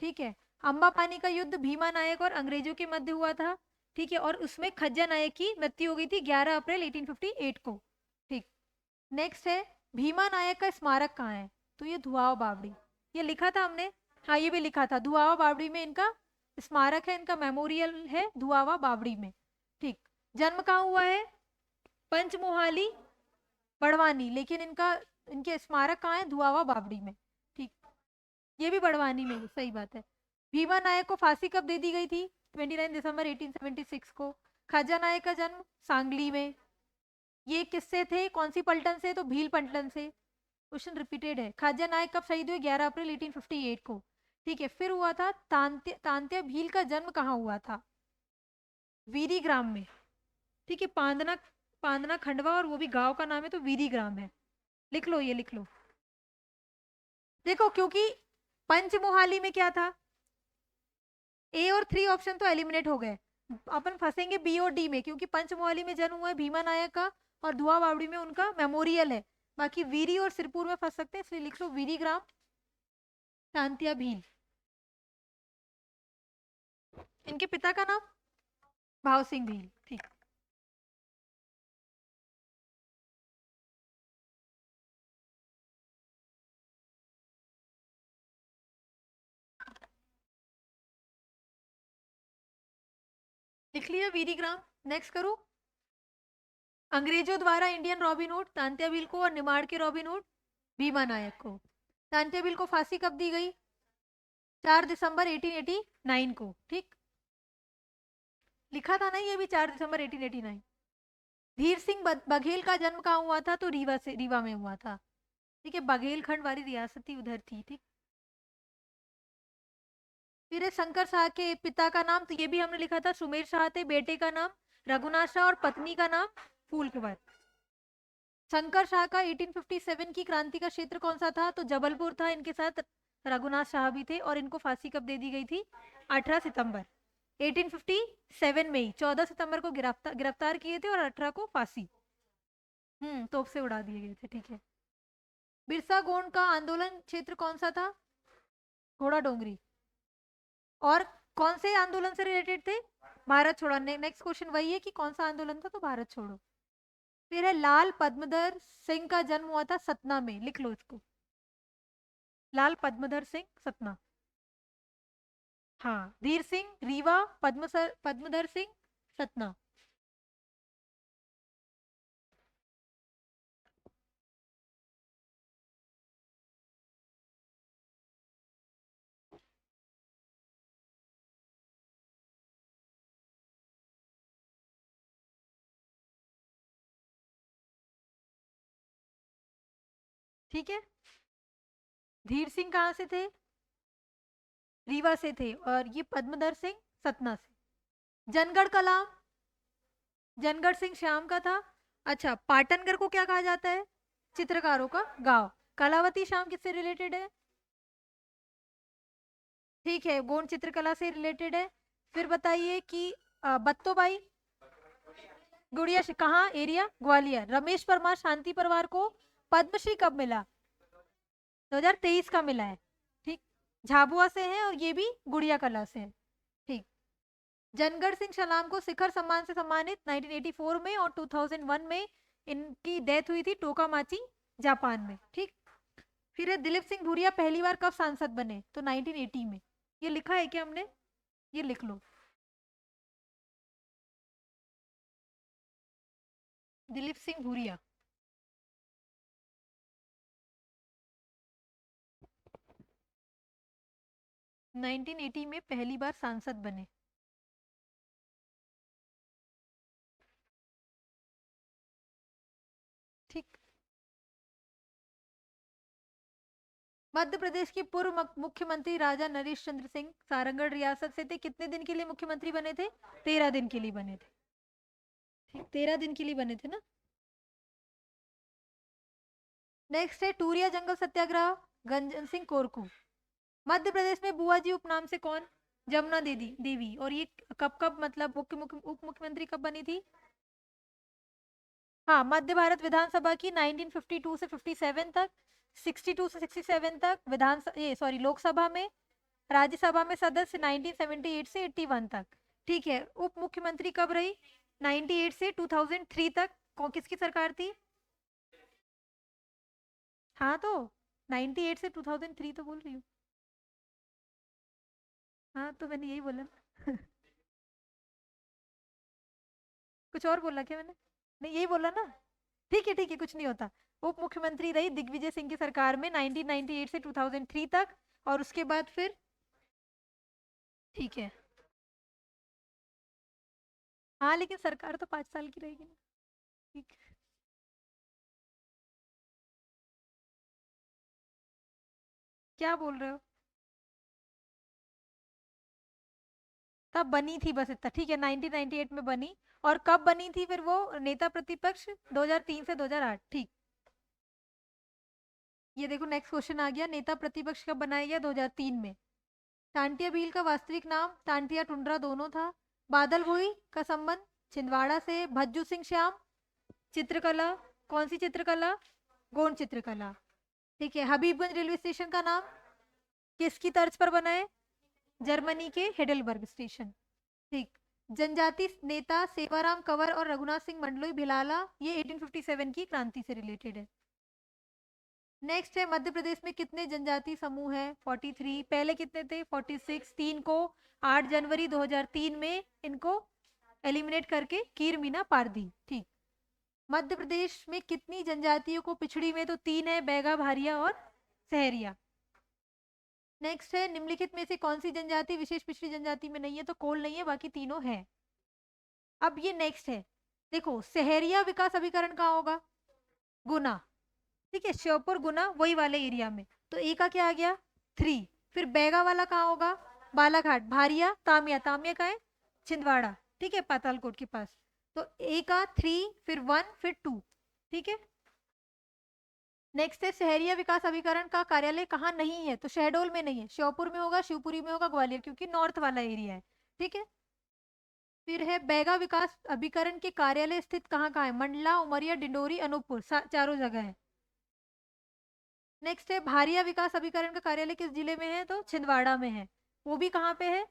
ठीक है, अम्बा पानी का युद्ध भीमा नायक और अंग्रेजों के मध्य हुआ था। ठीक है, और उसमें खज्जा नायक की मृत्यु हो गई थी 11 अप्रैल 1858 को। ठीक, नेक्स्ट है भीमा नायक का स्मारक कहाँ है? तो ये धुआव बावड़ी, ये लिखा था हमने। हाँ, ये भी लिखा था, धुआवा बावड़ी में इनका स्मारक है, इनका मेमोरियल है धुआवा बावड़ी में। ठीक, जन्म कहाँ हुआ है? पंचमोहाली बड़वानी, लेकिन इनके स्मारक कहाँ है? धुआवा बावड़ी में। ठीक, ये भी बड़वानी में, सही बात है। भीमा नायक को फांसी कब दे दी गई थी? 29 दिसंबर 1876 को। खाजा नायक का जन्म सांगली में। ये किससे थे, कौन सी पलटन से? तो भील पलटन से। क्वेश्चन रिपीटेड है। खाजा नायक कब शहीद हुए? 11 अप्रैल 1858 को। ठीक है, फिर हुआ था तांत्या भील का जन्म कहाँ हुआ था? वीरी ग्राम में। ठीक है, पांदना पांदना खंडवा, और वो भी गांव का नाम है, तो वीरी ग्राम है। लिख लो, ये लिख लो। देखो, क्योंकि पंचमोहाली में क्या था? ए और 3 ऑप्शन तो एलिमिनेट हो गए, अपन फंसेंगे बी और डी में, क्योंकि पंचमोहाली में जन्म हुआ है भीमा नायक का, और धुआ बावड़ी में उनका मेमोरियल है। बाकी वीरी और सिरपुर में फंस सकते हैं, इसलिए लिख लो वीरी ग्राम तांत्या भील। इनके पिता का नाम भाव सिंह भील। ठीक। लिख लिया वीरीग्राम। नेक्स्ट करो। अंग्रेजों द्वारा इंडियन रॉबिनहुड तांत्या भील को और निमाड़ के रॉबिनहुड भीमा नायक को। तांत्या भील को फांसी कब दी गई? 4 दिसंबर 1889 को। ठीक, लिखा था ना ये भी 4 दिसंबर 1889। धीर सिंह बघेल का जन्म कहाँ हुआ था? तो रीवा में हुआ था। ठीक है, बघेलखंड वाली रियासत ही उधर थी। ठीक, फिर है शंकर शाह के पिता का नाम, तो ये भी हमने लिखा था, सुमेर शाह थे। बेटे का नाम रघुनाथ शाह और पत्नी का नाम फूल कुंवर। शंकर शाह का 1857 की क्रांति का क्षेत्र कौन सा था? तो जबलपुर था। इनके साथ रघुनाथ शाह भी थे। और इनको फांसी कब दे दी गई थी? 18 सितंबर 1857 में ही। 14 सितंबर को गिरफ्तार किए थे और 18 को फांसी तोप से उड़ा दिए गए थे। ठीक है, बिरसा गोंड का आंदोलन क्षेत्र कौन सा था? घोड़ा डोंगरी। और कौन से आंदोलन से रिलेटेड थे? भारत छोड़ो। नेक्स्ट क्वेश्चन वही है कि कौन सा आंदोलन था, तो भारत छोड़ो। फिर है लाल पद्मधर सिंह का जन्म हुआ था सतना में। लिख लो इसको, लाल पद्मधर सिंह सतना। हाँ, धीर सिंह रीवा, पद्मधर सिंह सतना। ठीक है, धीर सिंह कहाँ से थे? रीवा से थे। और ये पद्मधर सिंह सतना से। जनगढ़ कला जनगढ़ सिंह श्याम का था। अच्छा, पाटनगर को क्या कहा जाता है? चित्रकारों का गांव। कलावती श्याम किससे रिलेटेड है? ठीक है, गोंड चित्रकला से रिलेटेड है। फिर बताइए कि बत्तोबाई गुड़िया कहाँ? एरिया ग्वालियर। रमेश परमार शांति परिवार को पद्मश्री कब मिला? 2023 का मिला है। ठीक, झाबुआ से है और ये भी गुड़िया कला से है। ठीक, जनगढ़ सिंह सलाम को शिखर सम्मान से सम्मानित 1984 में, और 2001 में इनकी डेथ हुई थी टोकामाची जापान में। ठीक, फिर है दिलीप सिंह भूरिया पहली बार कब सांसद बने? तो 1980 में। ये लिखा है क्या हमने? ये लिख लो, दिलीप सिंह भूरिया। 1980 में पहली बार सांसद बने। ठीक, मध्य प्रदेश के पूर्व मुख्यमंत्री राजा नरेश चंद्र सिंह सारंगढ़ रियासत से थे। कितने दिन के लिए मुख्यमंत्री बने थे? 13 दिन के लिए बने थे। ठीक, 13 दिन के लिए बने थे ना। नेक्स्ट है टूरिया जंगल सत्याग्रह, गंजन सिंह कोरकू। मध्य प्रदेश में बुआ जी उपनाम से कौन? जमुना देवी। और ये कब कब मतलब उप मुख्यमंत्री कब बनी थी? हाँ, मध्य भारत विधानसभा की 1952 से 57 तक, 62 से 67 तक विधान ये सॉरी लोकसभा में। राज्यसभा में सदस्य 1978 से 81 तक। ठीक है, उप मुख्यमंत्री कब रही? 98 से 2003 तक। किसकी सरकार थी? हाँ, तो 98 से 2003 तो बोल रही हूँ। हाँ, तो मैंने यही बोला। कुछ और बोला क्या मैंने? नहीं, यही बोला ना। ठीक है, ठीक है, कुछ नहीं होता। उप मुख्यमंत्री रही दिग्विजय सिंह की सरकार में 1998 से 2003 तक। और उसके बाद फिर ठीक है। हाँ, लेकिन सरकार तो 5 साल की रहेगी ना। ठीक, क्या बोल रहे हो? तब बनी थी बस इतना। ठीक है, 1998 में बनी। और कब बनी थी फिर वो नेता प्रतिपक्ष? 2003 से 2008। ठीक, ये देखो नेक्स्ट क्वेश्चन आ गया। नेता प्रतिपक्ष कब बनाया गया? 2003 में। टांटिया भील का वास्तविक नाम टांटिया टुंड्रा दोनों था। बादल भोई का संबंध छिंदवाड़ा से। भज्जू सिंह श्याम चित्रकला, कौन सी चित्रकला? गोंड चित्रकला। ठीक है, हबीबगंज रेलवे स्टेशन का नाम किसकी तर्ज पर बना है? जर्मनी के हेडेलबर्ग स्टेशन। ठीक, जनजाति नेता सेवाराम कंवर और रघुनाथ सिंह मंडलोई भिलाला, ये 1857 की क्रांति से रिलेटेड है। नेक्स्ट है मध्य प्रदेश में कितने जनजाति समूह है? 43। पहले कितने थे? 46। 3 को 8 जनवरी 2003 में इनको एलिमिनेट करके कीर मीना पारदी। ठीक। मध्य प्रदेश में कितनी जनजातियों को पिछड़ी में, तो 3 है, बैगा, भारिया और सहरिया। नेक्स्ट है, निम्नलिखित में से कौन सी जनजाति विशेष पिछड़ी जनजाति में नहीं है, तो कोल नहीं है, बाकी तीनों है। अब ये नेक्स्ट है, देखो सहरिया विकास अभिकरण कहाँ होगा, गुना। ठीक है, श्योपुर गुना वही वाले एरिया में, तो ए का क्या आ गया 3। फिर बैगा वाला कहाँ होगा, बालाघाट, भारिया, तामिया, तामिया का है छिंदवाड़ा, ठीक है, पातालकोट के पास। तो ए का 3, फिर 1, फिर 2। ठीक है। नेक्स्ट है, शहरिया विकास अभिकरण का कार्यालय कहाँ नहीं है, तो शहडोल में नहीं है, श्योपुर में होगा, शिवपुरी में होगा, ग्वालियर, क्योंकि नॉर्थ वाला एरिया है। ठीक है। फिर है, बैगा विकास अभिकरण के कार्यालय स्थित कहाँ कहाँ है, मंडला, उमरिया, डिंडोरी, अनूपपुर, चारों जगह है। नेक्स्ट है, भारिया विकास अभिकरण का कार्यालय किस जिले में है, तो छिंदवाड़ा में है। वो भी कहाँ पे है,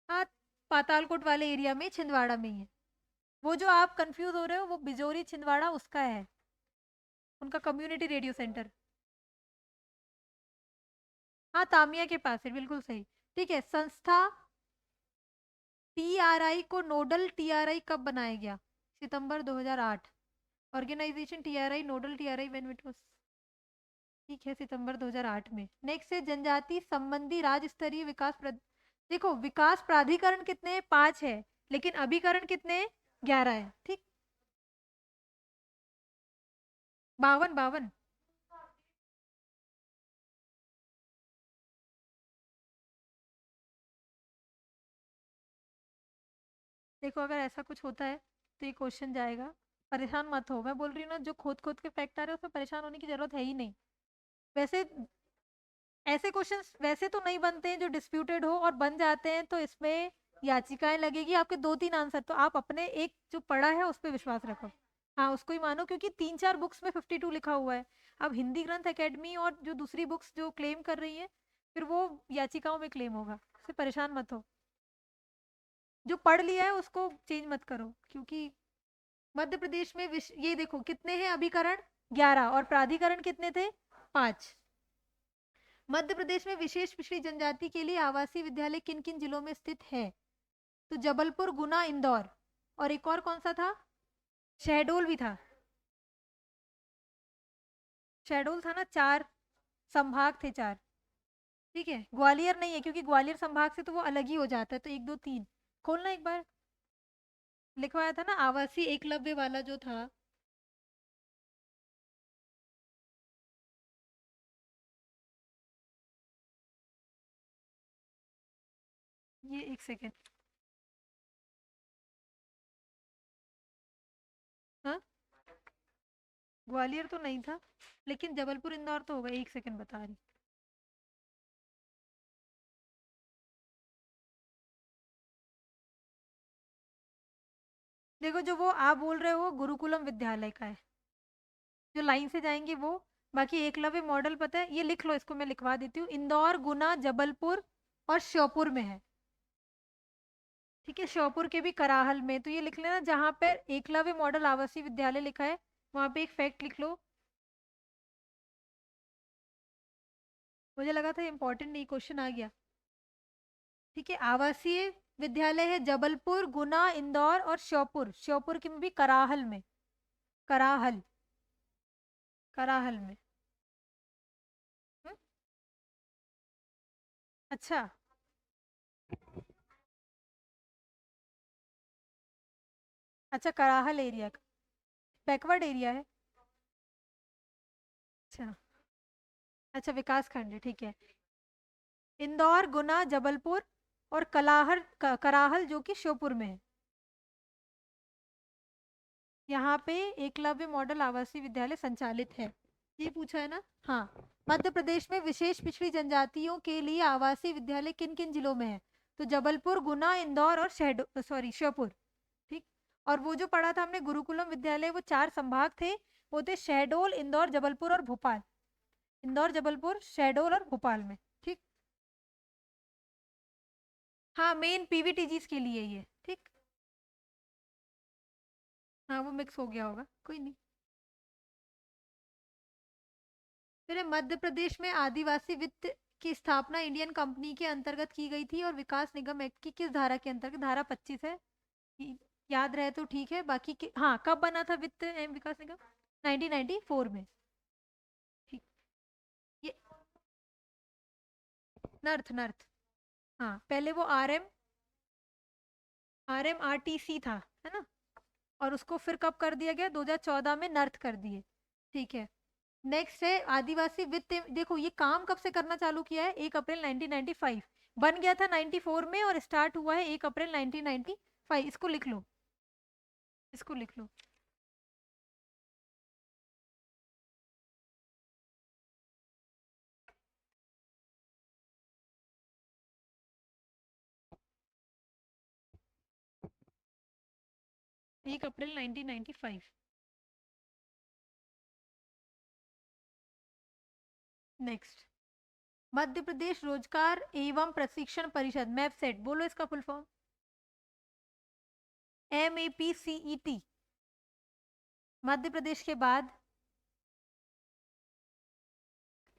हाँ, पातालकोट वाले एरिया में, छिंदवाड़ा में ही है। वो जो आप कंफ्यूज हो रहे हो, वो बिजोरी छिंदवाड़ा उसका है, उनका कम्युनिटी रेडियो सेंटर। हाँ, तामिया के पास है, बिल्कुल सही। ठीक है। संस्था टीआरआई को नोडल टीआरआई कब बनाया गया, सितंबर 2008। Organization TRI nodal TRI when it was, ठीक है, सितंबर 2008 में। नेक्स्ट है, जनजाति संबंधी राज्य स्तरीय देखो विकास प्राधिकरण कितने हैं, 5 है, लेकिन अभिकरण कितने हैं, 11 है। ठीक, 52 52। देखो अगर ऐसा कुछ होता है तो ये क्वेश्चन जाएगा, परेशान मत हो, मैं बोल रही हूँ ना, जो खोद खोद के फैक्ट आ रहे हैं उसमें परेशान होने की जरूरत है ही नहीं। वैसे ऐसे क्वेश्चंस वैसे तो नहीं बनते हैं जो डिस्प्यूटेड हो, और बन जाते हैं तो इसमें याचिकाएं लगेगी, आपके 2-3 आंसर, तो आप अपने एक जो पढ़ा है उस पर विश्वास रखो, हाँ उसको ही मानो, क्योंकि 3-4 बुक्स में 52 लिखा हुआ है। अब हिंदी ग्रंथ एकेडमी और जो दूसरी बुक्स जो क्लेम कर रही है, फिर वो याचिकाओं में क्लेम होगा, उससे परेशान मत हो। जो पढ़ लिया है उसको चेंज मत करो, क्योंकि मध्य प्रदेश में ये देखो कितने हैं अभिकरण, 11, और प्राधिकरण कितने थे, 5। मध्य प्रदेश में विशेष पिछड़ी जनजाति के लिए आवासीय विद्यालय किन किन जिलों में स्थित है, तो जबलपुर, गुना, इंदौर, और एक और कौन सा था, शहडोल भी था। शहडोल था ना, 4 संभाग थे, 4। ठीक है, ग्वालियर नहीं है, क्योंकि ग्वालियर संभाग से तो वो अलग ही हो जाता है, तो 1 2 3 खोलना एक बार, लिखवाया था ना आवासीय एकलव्य वाला जो था। ये एक सेकेंड, हाँ ग्वालियर तो नहीं था, लेकिन जबलपुर इंदौर तो होगा, एक सेकेंड बता रही। देखो जो वो आप बोल रहे हो गुरुकुलम विद्यालय का है, जो लाइन से जाएंगे वो। बाकी एकलव्य मॉडल पता है, ये लिख लो, इसको मैं लिखवा देती हूँ, इंदौर, गुना, जबलपुर और श्योपुर में है। ठीक है, श्योपुर के भी कराहल में, तो ये लिख लेना, जहाँ पे एकलव्य मॉडल आवासीय विद्यालय लिखा है वहां पे एक फैक्ट लिख लो। मुझे लगा था इंपॉर्टेंट नहीं, क्वेश्चन आ गया। ठीक है, आवासीय विद्यालय है जबलपुर, गुना, इंदौर और श्योपुर, श्योपुर के में भी कराहल में, कराहल, कराहल में। हम्म? अच्छा, अच्छा कराहल एरिया का बैकवर्ड एरिया है। अच्छा, अच्छा विकास खंड है, ठीक है। इंदौर, गुना, जबलपुर और कराहल जो कि श्योपुर में है। यहाँ पे एकलव्य मॉडल आवासीय विद्यालय संचालित है, ये पूछा है ना। हाँ, मध्य प्रदेश में विशेष पिछड़ी जनजातियों के लिए आवासीय विद्यालय किन किन जिलों में है, तो जबलपुर, गुना, इंदौर और श्योपुर। ठीक। और वो जो पढ़ा था हमने गुरुकुलम विद्यालय, वो 4 संभाग थे, वो थे शहडोल, इंदौर, जबलपुर और भोपाल। इंदौर, जबलपुर, शहडोल और भोपाल में। ठीक। हाँ, मेन पीवीटीजीस के लिए ये, ठीक। हाँ वो मिक्स हो गया होगा, कोई नहीं। फिर है, मध्य प्रदेश में आदिवासी वित्त की स्थापना इंडियन कंपनी के अंतर्गत की गई थी और विकास निगम एक्ट की किस धारा के अंतर्गत? धारा 25 है, याद रहे तो ठीक है, बाकी हाँ, कब बना था वित्त एवं विकास निगम? 1994 में। ठीक, ये नर्थ नर्थ, हाँ पहले वो RMRTC था, है ना, और उसको फिर कब कर दिया गया? 2014 में नर्थ कर दिए। ठीक है, नेक्स्ट है आदिवासी वित्त देखो ये काम कब से करना चालू किया है? 1 अप्रैल 1995, बन गया था 94 में और स्टार्ट हुआ है 1 अप्रैल 1995। इसको लिख लो, इसको लिख लो। एक अप्रैल 1995। नेक्स्ट, मध्य प्रदेश रोजगार एवं प्रशिक्षण परिषद, मैपसेट, बोलो इसका full form. MAPCET, Madhya Pradesh के बाद,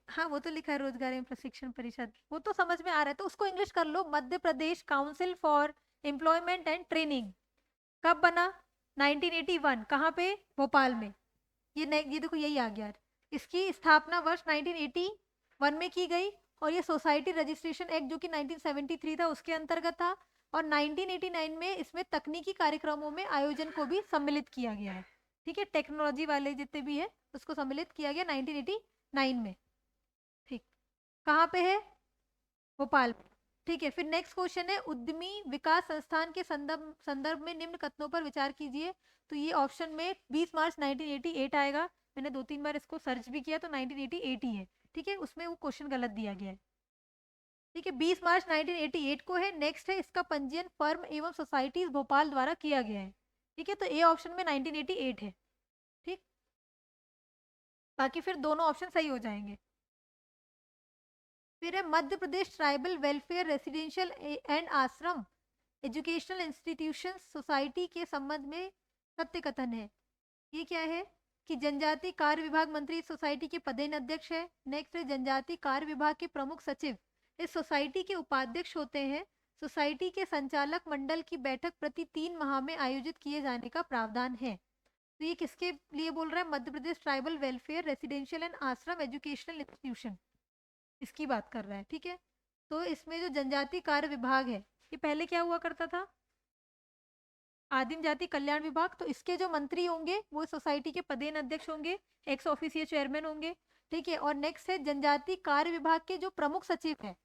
हाँ वो तो लिखा है रोजगार एवं प्रशिक्षण परिषद, वो तो समझ में आ रहा है, तो उसको इंग्लिश कर लो, Madhya Pradesh council for employment and training. कब बना? 1981, कहाँ पे? भोपाल में। ये देखो यही आ गया। इसकी स्थापना वर्ष 1981 में की गई और ये सोसाइटी रजिस्ट्रेशन एक्ट जो कि 1973 था उसके अंतर्गत था, और 1989 में इसमें तकनीकी कार्यक्रमों में आयोजन को भी सम्मिलित किया गया है। ठीक है, टेक्नोलॉजी वाले जितने भी है उसको सम्मिलित किया गया 1989 में। ठीक, कहाँ पे है? भोपाल। ठीक है, फिर नेक्स्ट क्वेश्चन है, उद्यमी विकास संस्थान के संदर्भ में निम्न कथनों पर विचार कीजिए। तो ये ऑप्शन में 20 मार्च 1988 आएगा, मैंने 2-3 बार इसको सर्च भी किया तो 1988 ही है। ठीक है, उसमें वो क्वेश्चन गलत दिया गया है। ठीक है, 20 मार्च 1988 को है। नेक्स्ट है, इसका पंजीयन फर्म एवं सोसाइटीज भोपाल द्वारा किया गया है। ठीक है, तो ए ऑप्शन में 1988 है। ठीक, बाकी फिर दोनों ऑप्शन सही हो जाएंगे। फिर है Madhya Pradesh tribal welfare residential and आश्रम एजुकेशनल इंस्टीट्यूशन सोसाइटी के संबंध में सत्य कथन है। ये क्या है कि जनजाति कार्य विभाग मंत्री इस सोसाइटी के पदेन अध्यक्ष है। नेक्स्ट है, जनजाति कार्य विभाग के प्रमुख सचिव इस सोसाइटी के उपाध्यक्ष होते हैं। सोसाइटी के संचालक मंडल की बैठक प्रति 3 माह में आयोजित किए जाने का प्रावधान है। तो ये किसके लिए बोल रहा है? Madhya Pradesh tribal welfare residential and आश्रम एजुकेशनल इंस्टीट्यूशन, इसकी बात कर रहा है। ठीक है, तो इसमें जो जनजाति कार्य विभाग है ये पहले क्या हुआ करता था? आदिम जाति कल्याण विभाग। तो इसके जो मंत्री होंगे वो सोसाइटी के पदेन अध्यक्ष होंगे, एक्स ऑफिसियल चेयरमैन होंगे। ठीक है, और नेक्स्ट है जनजाति कार्य विभाग के जो प्रमुख सचिव हैं,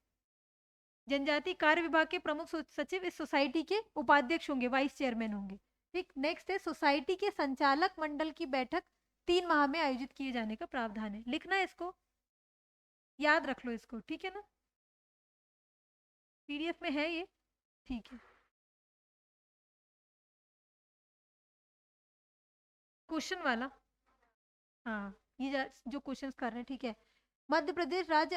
जनजाति कार्य विभाग के प्रमुख सचिव इस सोसाइटी के उपाध्यक्ष होंगे, वाइस चेयरमैन होंगे। ठीक, नेक्स्ट है, सोसाइटी के संचालक मंडल की बैठक 3 माह में आयोजित किए जाने का प्रावधान है। लिखना है इसको, याद रख लो इसको। ठीक है ना, PDF में है ये। ठीक है, क्वेश्चन वाला, हाँ ये जो क्वेश्चंस कर रहे हैं। ठीक है, मध्य प्रदेश राज्य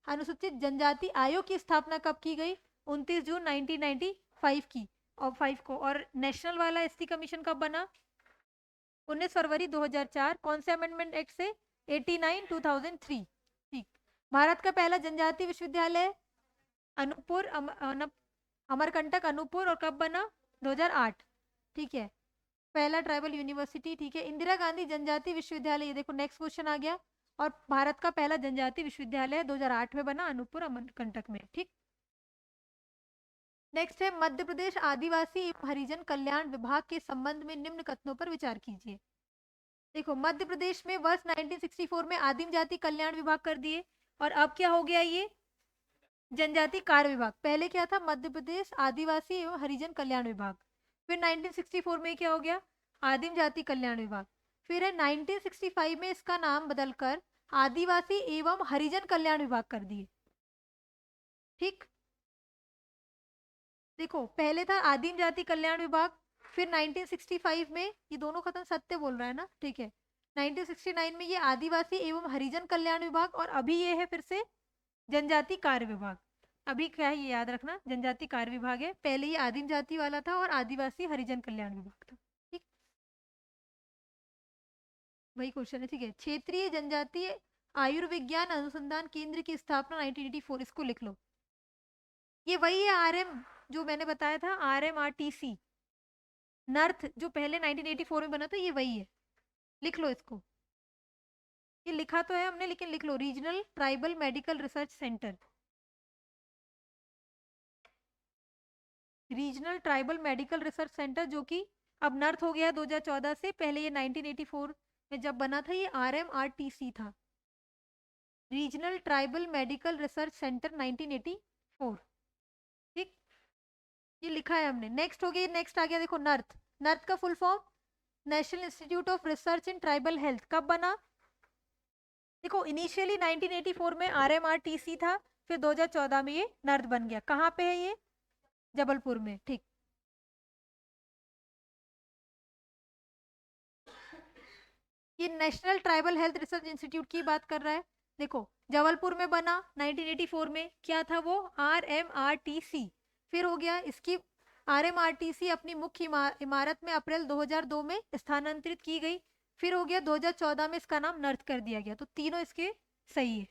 अनुसूचित जनजाति आयोग की स्थापना कब की गई? 29 जून 1995 की, और 5 को। और नेशनल वाला एसटी कमीशन कब बना? 19 फरवरी 2004। कौन से अमेंडमेंट एक्ट से? 89 2003। ठीक, भारत का पहला जनजाति विश्वविद्यालय अनूपपुर अमरकंटक अनूपपुर, और कब बना? 2008। ठीक है, पहला ट्राइबल यूनिवर्सिटी। ठीक है, इंदिरा गांधी जनजाति विश्वविद्यालय, ये देखो नेक्स्ट क्वेश्चन आ गया, और भारत का पहला जनजाति विश्वविद्यालय 2008 में बना, अनूपपुर अमरकंटक में। ठीक, नेक्स्ट है, मध्य प्रदेश आदिवासी एवं हरिजन कल्याण विभाग के संबंध में निम्न कथनों पर विचार कीजिए। देखो, मध्य प्रदेश में वर्ष 1964 में आदिम जाति कल्याण विभाग कर दिए, और अब क्या हो गया? ये जनजाति कार्य विभाग। पहले क्या था? मध्य प्रदेश आदिवासी एवं हरिजन कल्याण विभाग। फिर 1964 में क्या हो गया? आदिम जाति कल्याण विभाग। फिर है 1965 में इसका नाम बदलकर आदिवासी एवं हरिजन कल्याण विभाग कर दिए। ठीक, देखो पहले था आदिम जाति कल्याण विभाग, फिर 1965 में, ये दोनों खत्म, सत्य बोल रहा है ना। ठीक है, 1969 में ये आदिवासी एवं हरिजन कल्याण विभाग, और अभी ये है फिर से जनजाति कार्य विभाग। अभी क्या है ये याद रखना, जनजाति कार्य विभाग है, पहले ये आदिम जाति वाला था और आदिवासी हरिजन कल्याण विभाग था। ठीक, वही क्वेश्चन है। ठीक है, क्षेत्रीय जनजातीय आयुर्विज्ञान अनुसंधान केंद्र की स्थापना 1984, इसको लिख लो। ये वही है आरएम जो मैंने बताया था, RMRTC नर्थ, जो पहले 1984 में बना था, ये वही है। लिख लो इसको। ये लिखा तो है हमने, लेकिन लिख लो, regional tribal medical research centre. Regional tribal medical research centre, जो कि अब नर्थ हो गया 2014 से, पहले ये 1984 में जब बना था ये RMRTC था, regional tribal medical research centre 1984। ठीक, ये लिखा है हमने। नेक्स्ट हो गया, नेक्स्ट आ गया देखो नर्थ। नर्थ का full form national institute of research in tribal health. कब बना? देखो इनिशियली 1984 में RMRTC था, फिर 2014 में ये नर्थ बन गया। कहाँ पे है ये? जबलपुर में। ठीक, ये national tribal health research institute की बात कर रहा है। देखो जबलपुर में बना 1984 में, क्या था वो? RMRTC। फिर हो गया इसकी RMRTC अपनी मुख्य इमारत में अप्रैल 2002 में स्थानांतरित की गई। फिर हो गया 2014 में इसका नाम नर्थ कर दिया गया। तो तीनों इसके सही है।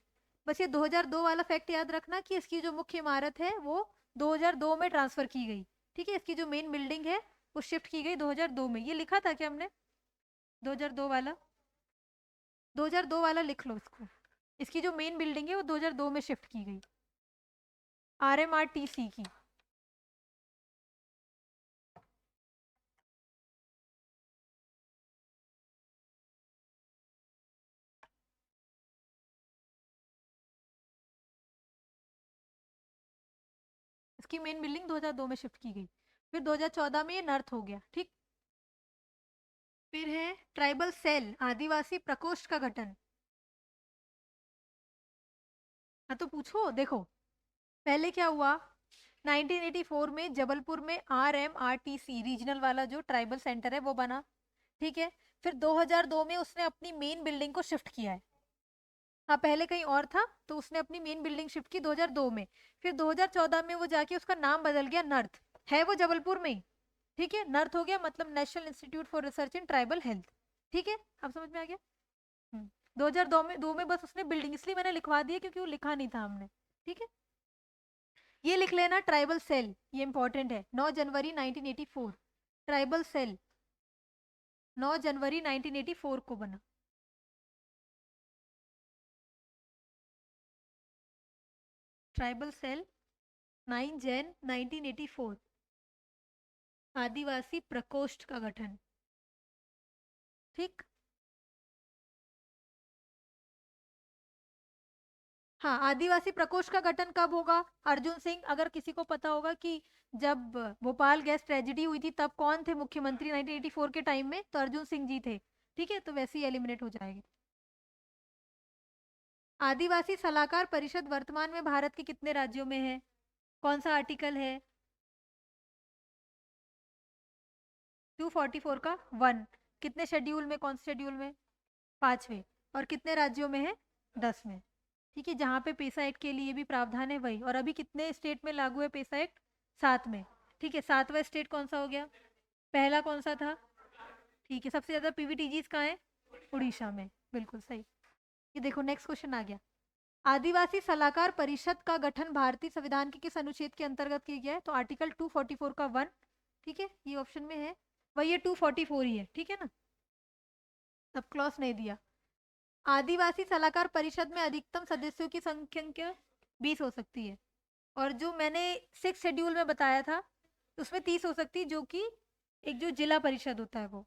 बस ये 2002 वाला फैक्ट याद रखना कि इसकी जो मुख्य इमारत है वो 2002 में ट्रांसफर की गई। ठीक है, इसकी जो मेन बिल्डिंग है वो शिफ्ट की गई 2002 में। ये लिखा था क्या हमने 2002 वाला? 2002 वाला लिख लो इसको। इसकी जो मेन बिल्डिंग है वो 2002 में शिफ्ट की गई, RMRTC की। इसकी मेन बिल्डिंग 2002 में शिफ्ट की गई, फिर 2014 में ये नर्थ हो गया। ठीक, फिर है ट्राइबल सेल, आदिवासी प्रकोष्ठ का गठन। हाँ तो पूछो। देखो पहले क्या हुआ, 1984 में जबलपुर में RMRTC रीजनल वाला जो ट्राइबल सेंटर है वो बना। ठीक है, फिर 2002 में उसने अपनी मेन बिल्डिंग को शिफ्ट किया है। हाँ पहले कहीं और था, तो उसने अपनी मेन बिल्डिंग शिफ्ट की 2002 में। फिर 2014 में वो जाके उसका नाम बदल गया नर्थ, है वो जबलपुर में ही। ठीक है, नर्थ हो गया, मतलब national institute for research in tribal health. ठीक है, अब समझ में आ गया। 2002 में बस उसने बिल्डिंग, इसलिए मैंने लिखवा दिया क्योंकि वो लिखा नहीं था हमने। ठीक है, ये लिख लेना ट्राइबल सेल, ये इंपॉर्टेंट है। 9 जनवरी 1984 ट्राइबल सेल 9 जनवरी 1984 को बना। ट्राइबल सेल 9 जैन 1984, आदिवासी प्रकोष्ठ का गठन। ठीक, हाँ आदिवासी प्रकोष्ठ का गठन कब होगा? अर्जुन सिंह, अगर किसी को पता होगा कि जब भोपाल गैस ट्रेजेडी हुई थी तब कौन थे मुख्यमंत्री 1984 के टाइम में, तो अर्जुन सिंह जी थे। ठीक है, तो वैसे ही एलिमिनेट हो जाएंगे। आदिवासी सलाहकार परिषद वर्तमान में भारत के कितने राज्यों में है? कौन सा आर्टिकल है? 244 का 1। कितने शेड्यूल में, कौन से शेड्यूल में? 5वें। और कितने राज्यों में है? 10 में। ठीक है, जहाँ पे पेसा एक्ट के लिए भी प्रावधान है वही। और अभी कितने स्टेट में लागू है पेसा एक्ट? 7 में। ठीक है, 7वां स्टेट कौन सा हो गया? पहला कौन सा था? ठीक है, सबसे ज्यादा पीवीटीजीज कहाँ है? उड़ीसा में, बिल्कुल सही। ये देखो नेक्स्ट क्वेश्चन आ गया। आदिवासी सलाहकार परिषद का गठन भारतीय संविधान के किस अनुच्छेद के अंतर्गत किया गया है? तो आर्टिकल 244 का 1। ठीक है, ये ऑप्शन में है, वही ये 244 ही है। ठीक है ना, सब क्लॉज नहीं दिया। आदिवासी सलाहकार परिषद में अधिकतम सदस्यों की संख्या 20 हो सकती है। और जो मैंने 6 शेड्यूल में बताया था उसमें 30 हो सकती है, जो कि एक जो जिला परिषद होता है वो।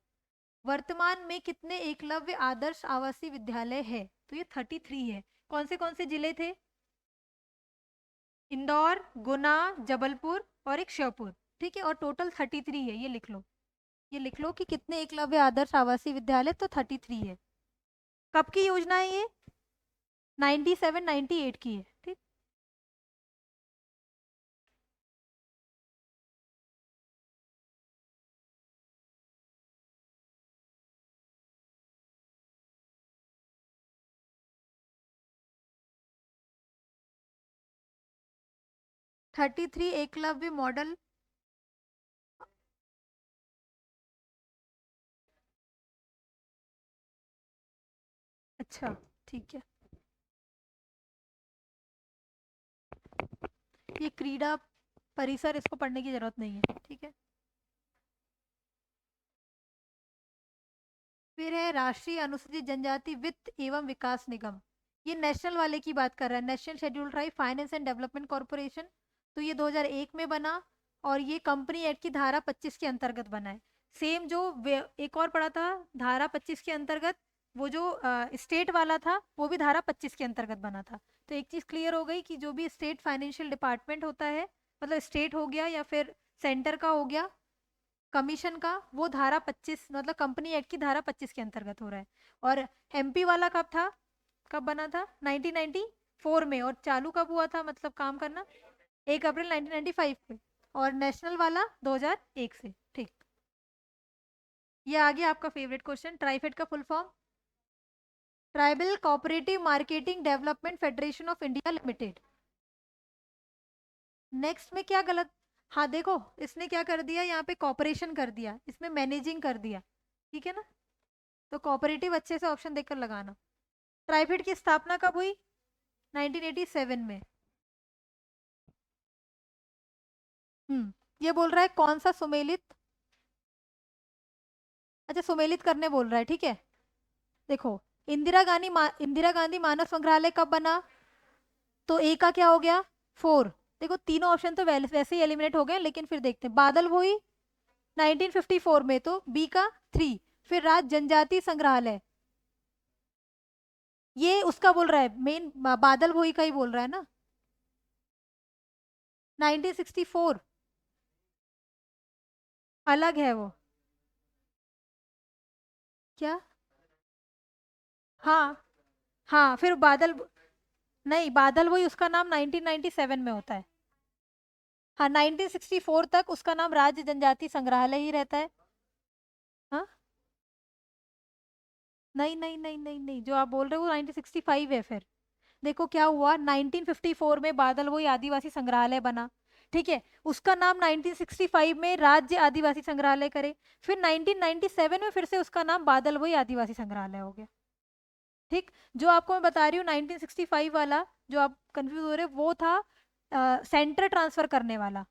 वर्तमान में कितने एकलव्य आदर्श आवासीय विद्यालय है? तो ये 33 है। कौन से जिले थे? इंदौर, गुना, जबलपुर और एक श्योपुर। ठीक है, और टोटल 33 है। ये लिख लो, ये लिख लो कि कितने एकलव्य आदर्श आवासीय विद्यालय, तो 33 है। कब की योजना है ये? 97 98 की है। ठीक, 33 एकलव्य मॉडल। अच्छा, ठीक है। ये क्रीड़ा परिसर, इसको पढ़ने की जरूरत नहीं है, ठीक है। फिर है राष्ट्रीय अनुसूचित जनजाति वित्त एवं विकास निगम। ये नेशनल वाले की बात कर रहा है, national schedule tribe finance and development corporation. तो ये 2001 में बना और ये कंपनी एक्ट की धारा 25 के अंतर्गत बना है। सेम जो एक और पढ़ा था धारा 25 के अंतर्गत, वो जो स्टेट वाला था वो भी धारा 25 के अंतर्गत बना था। तो एक चीज क्लियर हो गई कि जो भी स्टेट फाइनेंशियल डिपार्टमेंट होता है, मतलब स्टेट हो गया या फिर सेंटर का हो गया कमीशन का, वो धारा 25 मतलब कंपनी एक्ट की धारा 25 के अंतर्गत हो रहा है। और एमपी वाला कब था, कब बना था? 1994 में। और चालू कब हुआ था मतलब काम करना? 1 अप्रैल 1995 पे। और नेशनल वाला 2001 से, ठीक। ये आ गया आपका फेवरेट क्वेश्चन, ट्राइफेड का full form tribal cooperative marketing development federation of India limited. Next में क्या गलत? हाँ देखो, इसने क्या कर दिया, यहाँ पे कॉपरेशन कर दिया, इसमें मैनेजिंग कर दिया, ठीक है ना। तो कोऑपरेटिव अच्छे से ऑप्शन देखकर लगाना। ट्राइफेड की स्थापना कब हुई? 1987 में। ये बोल रहा है कौन सा सुमेलित, अच्छा सुमेलित करने बोल रहा है, ठीक है। देखो, इंदिरा गांधी मानव संग्रहालय कब बना? तो ए का क्या हो गया? 4। देखो तीनों ऑप्शन तो वैसे ही एलिमिनेट हो गए, लेकिन फिर देखते हैं। बादल हुई 1954 में, तो बी का 3। फिर राज्य जनजाति संग्रहालय, ये उसका बोल रहा है, मेन बादल भोई का ही बोल रहा है ना। 1964 अलग है वो। क्या? हाँ हाँ, फिर नहीं, बादल वही, उसका नाम 1997 में होता है। हाँ, 1964 तक उसका नाम राज्य जनजाति संग्रहालय ही रहता है। हाँ, नहीं नहीं नहीं नहीं नहीं, जो आप बोल रहे हो वो 1965 है। फिर देखो क्या हुआ, 1954 में बादल वही आदिवासी संग्रहालय बना, ठीक है। उसका नाम 1965 में राज्य आदिवासी संग्रहालय करे। फिर 1997 में फिर से उसका नाम बादल वही आदिवासी संग्रहालय हो गया, ठीक। जो आपको मैं बता रही हूँ 1965 वाला, जो आप कंफ्यूज हो रहे हो, वो था सेंटर ट्रांसफर करने वाला,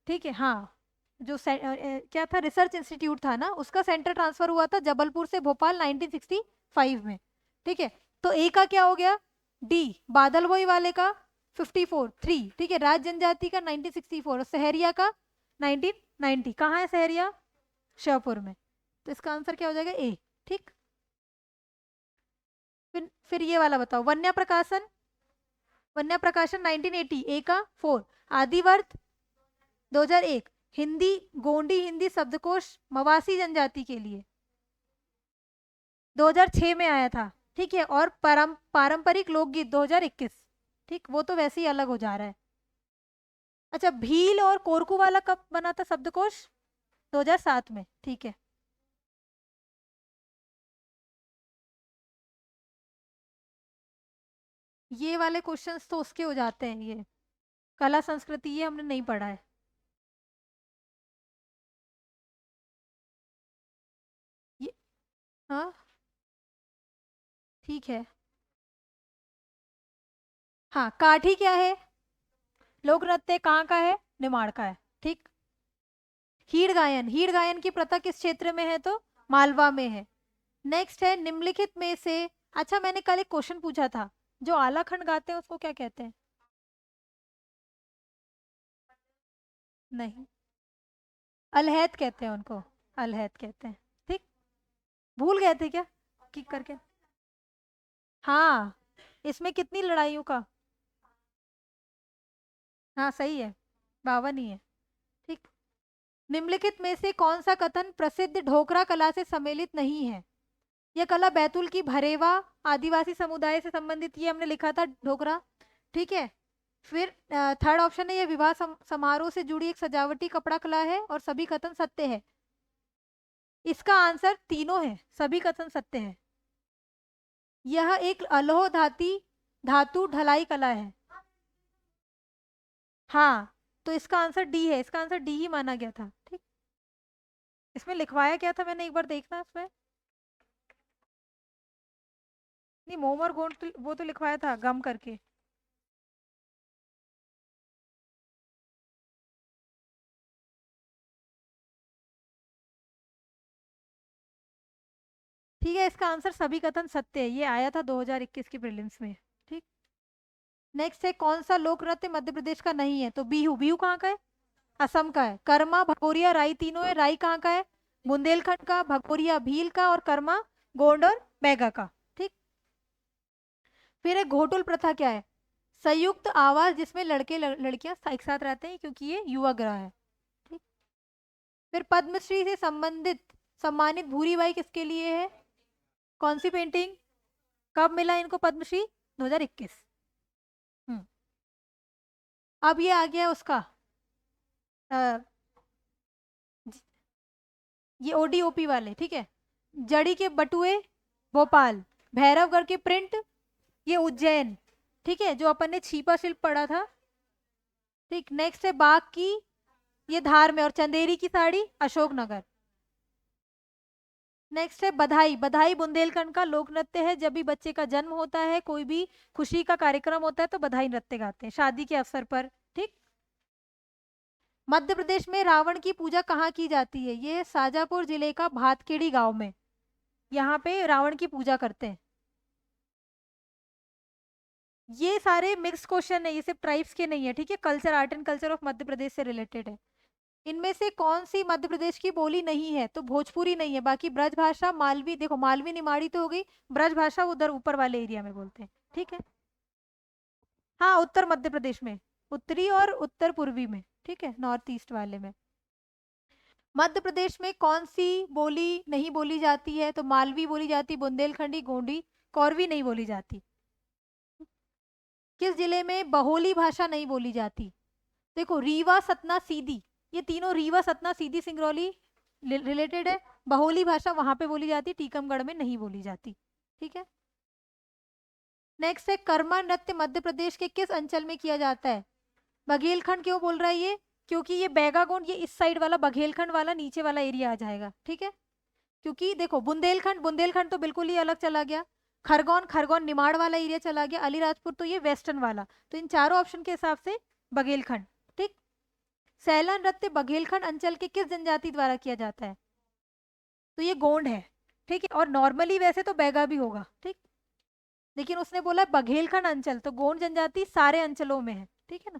ठीक है। हाँ, जो क्या था, रिसर्च इंस्टीट्यूट था ना, उसका सेंटर ट्रांसफर हुआ था जबलपुर से भोपाल 1965 में, ठीक है। तो ए का क्या हो गया? डी। बादल वही वाले का 54 3, ठीक है। राज जनजाति का 1964 और सहरिया का 1990। कहाँ है सहरिया? श्योपुर में। तो इसका आंसर क्या हो जाएगा? ए, ठीक। फिर ये वाला बताओ, वन्या प्रकाशन 1980, ए का 4। आदिवर्त 2001। हिंदी गोंडी हिंदी शब्दकोश मवासी जनजाति के लिए 2006 में आया था, ठीक है। और पारंपरिक लोकगीत 2021, ठीक। वो तो वैसे ही अलग हो जा रहा है। अच्छा, भील और कोरकू वाला कब बना था शब्दकोश? 2007 में, ठीक है। ये वाले क्वेश्चंस तो उसके हो जाते हैं, ये कला संस्कृति ये हमने नहीं पढ़ा है। ये, हाँ, ठीक है। हाँ, काठी क्या है? लोक नृत्य कहाँ का है? निमाड़ का है, ठीक। हीड़ गायन की प्रथा किस क्षेत्र में है? तो मालवा में है। नेक्स्ट है निम्नलिखित में से, अच्छा मैंने कल एक क्वेश्चन पूछा था, जो आलाखंड गाते हैं उसको क्या कहते हैं? नहीं, अलहैत कहते हैं उनको, अलहैत कहते हैं, ठीक। भूल गए थे क्या किक करके? हाँ, इसमें कितनी लड़ाइयों का? हाँ सही है, 52 ही है, ठीक। निम्नलिखित में से कौन सा कथन प्रसिद्ध ढोकरा कला से सम्मिलित नहीं है? यह कला बैतूल की भरेवा आदिवासी समुदाय से संबंधित, ये हमने लिखा था ढोकरा, ठीक है। फिर थर्ड ऑप्शन है, यह विवाह समारोह से जुड़ी एक सजावटी कपड़ा कला है और सभी कथन सत्य है। इसका आंसर तीनों है, सभी कथन सत्य है। यह एक अलोह धातु ढलाई कला है। हाँ, तो इसका आंसर डी है, इसका आंसर डी ही माना गया था, ठीक। इसमें लिखवाया क्या था, मैंने एक बार देखना इसमें। नहीं, मोम और गोंड वो तो लिखवाया था गम करके। ठीक है, इसका आंसर सभी कथन सत्य है, ये आया था 2021 की प्रीलिम्स में। ठीक, नेक्स्ट है कौन सा लोक नृत्य मध्य प्रदेश का नहीं है? तो बिहू, बिहू कहाँ का है? असम का है। कर्मा, भगोरिया, राई तीनों है। राई कहाँ का है? बुंदेलखंड का। भगोरिया भील का, और कर्मा गोंड और बैगा का। ठीक, फिर है घोटुल प्रथा क्या है? संयुक्त आवास जिसमें लड़के लड़कियां एक साथ रहते हैं, क्योंकि ये युवा ग्रह है। ठीक, फिर पद्मश्री से संबंधित सम्मानित भूरी बाई किसके लिए है? कौन सी पेंटिंग? कब मिला इनको पद्मश्री? 2021। हम्म, अब ये आ गया उसका अ, ये ओडीओपी वाले। ठीक है, जड़ी के बटुए भोपाल, भैरवगढ़ के प्रिंट ये उज्जैन। ठीक है, जो अपन ने छिपा शिल्प पढ़ा था। ठीक, नेक्स्ट है बाग की, ये धार में, और चंदेरी की साड़ी अशोकनगर। नेक्स्ट है बधाई, बधाई बुंदेलखंड का लोक नृत्य है। जब भी बच्चे का जन्म होता है, कोई भी खुशी का कार्यक्रम होता है, तो बधाई नृत्य गाते हैं शादी के अवसर पर। ठीक, मध्य प्रदेश में रावण की पूजा कहाँ की जाती है? ये शाजापुर जिले का भातखेड़ी गांव में, यहाँ पे रावण की पूजा करते हैं। ये सारे मिक्स क्वेश्चन है, ये सिर्फ ट्राइब्स के नहीं है। ठीक है, culture, art and culture of Madhya Pradesh से रिलेटेड है। इनमें से कौन सी मध्य प्रदेश की बोली नहीं है? तो भोजपुरी नहीं है, बाकी ब्रज भाषा, मालवी, देखो मालवी निमाड़ी तो हो गई, ब्रज भाषा उधर ऊपर वाले एरिया में बोलते हैं। ठीक है, हाँ उत्तर मध्य प्रदेश में, उत्तरी और उत्तर पूर्वी में। ठीक है, नॉर्थ ईस्ट वाले में। मध्य प्रदेश में कौन सी बोली नहीं बोली जाती है? तो मालवी बोली जाती, बुंदेलखंडी, गोंडी, कौरवी नहीं बोली जाती। किस जिले में बहोली भाषा नहीं बोली जाती? देखो रीवा, सतना, सीधी, ये तीनों, रीवा, सतना, सीधी, सिंगरौली रिलेटेड है। बहोली भाषा वहां पे बोली जाती, टीकमगढ़ में नहीं बोली जाती। ठीक है, नेक्स्ट है कर्मा नृत्य मध्य प्रदेश के किस अंचल में किया जाता है? बघेलखंड क्यों बोल रहा है ये? क्योंकि ये बैगागोंड, ये इस साइड वाला, बघेलखंड वाला नीचे वाला एरिया आ जाएगा। ठीक है, क्योंकि देखो बुंदेलखंड, बुंदेलखंड तो बिल्कुल ही अलग चला गया। खरगोन, खरगोन निमाड़ वाला एरिया चला गया। अलीराजपुर तो ये वेस्टर्न वाला। तो इन चारों ऑप्शन के हिसाब से बघेलखंड। ठीक, सैला नृत्य बघेलखंड अंचल के किस जनजाति द्वारा किया जाता है? तो ये गोंड है। ठीक है, और नॉर्मली वैसे तो बैगा भी होगा। ठीक, लेकिन उसने बोला बघेलखंड अंचल, तो गोंड जनजाति सारे अंचलों में है। ठीक है ना।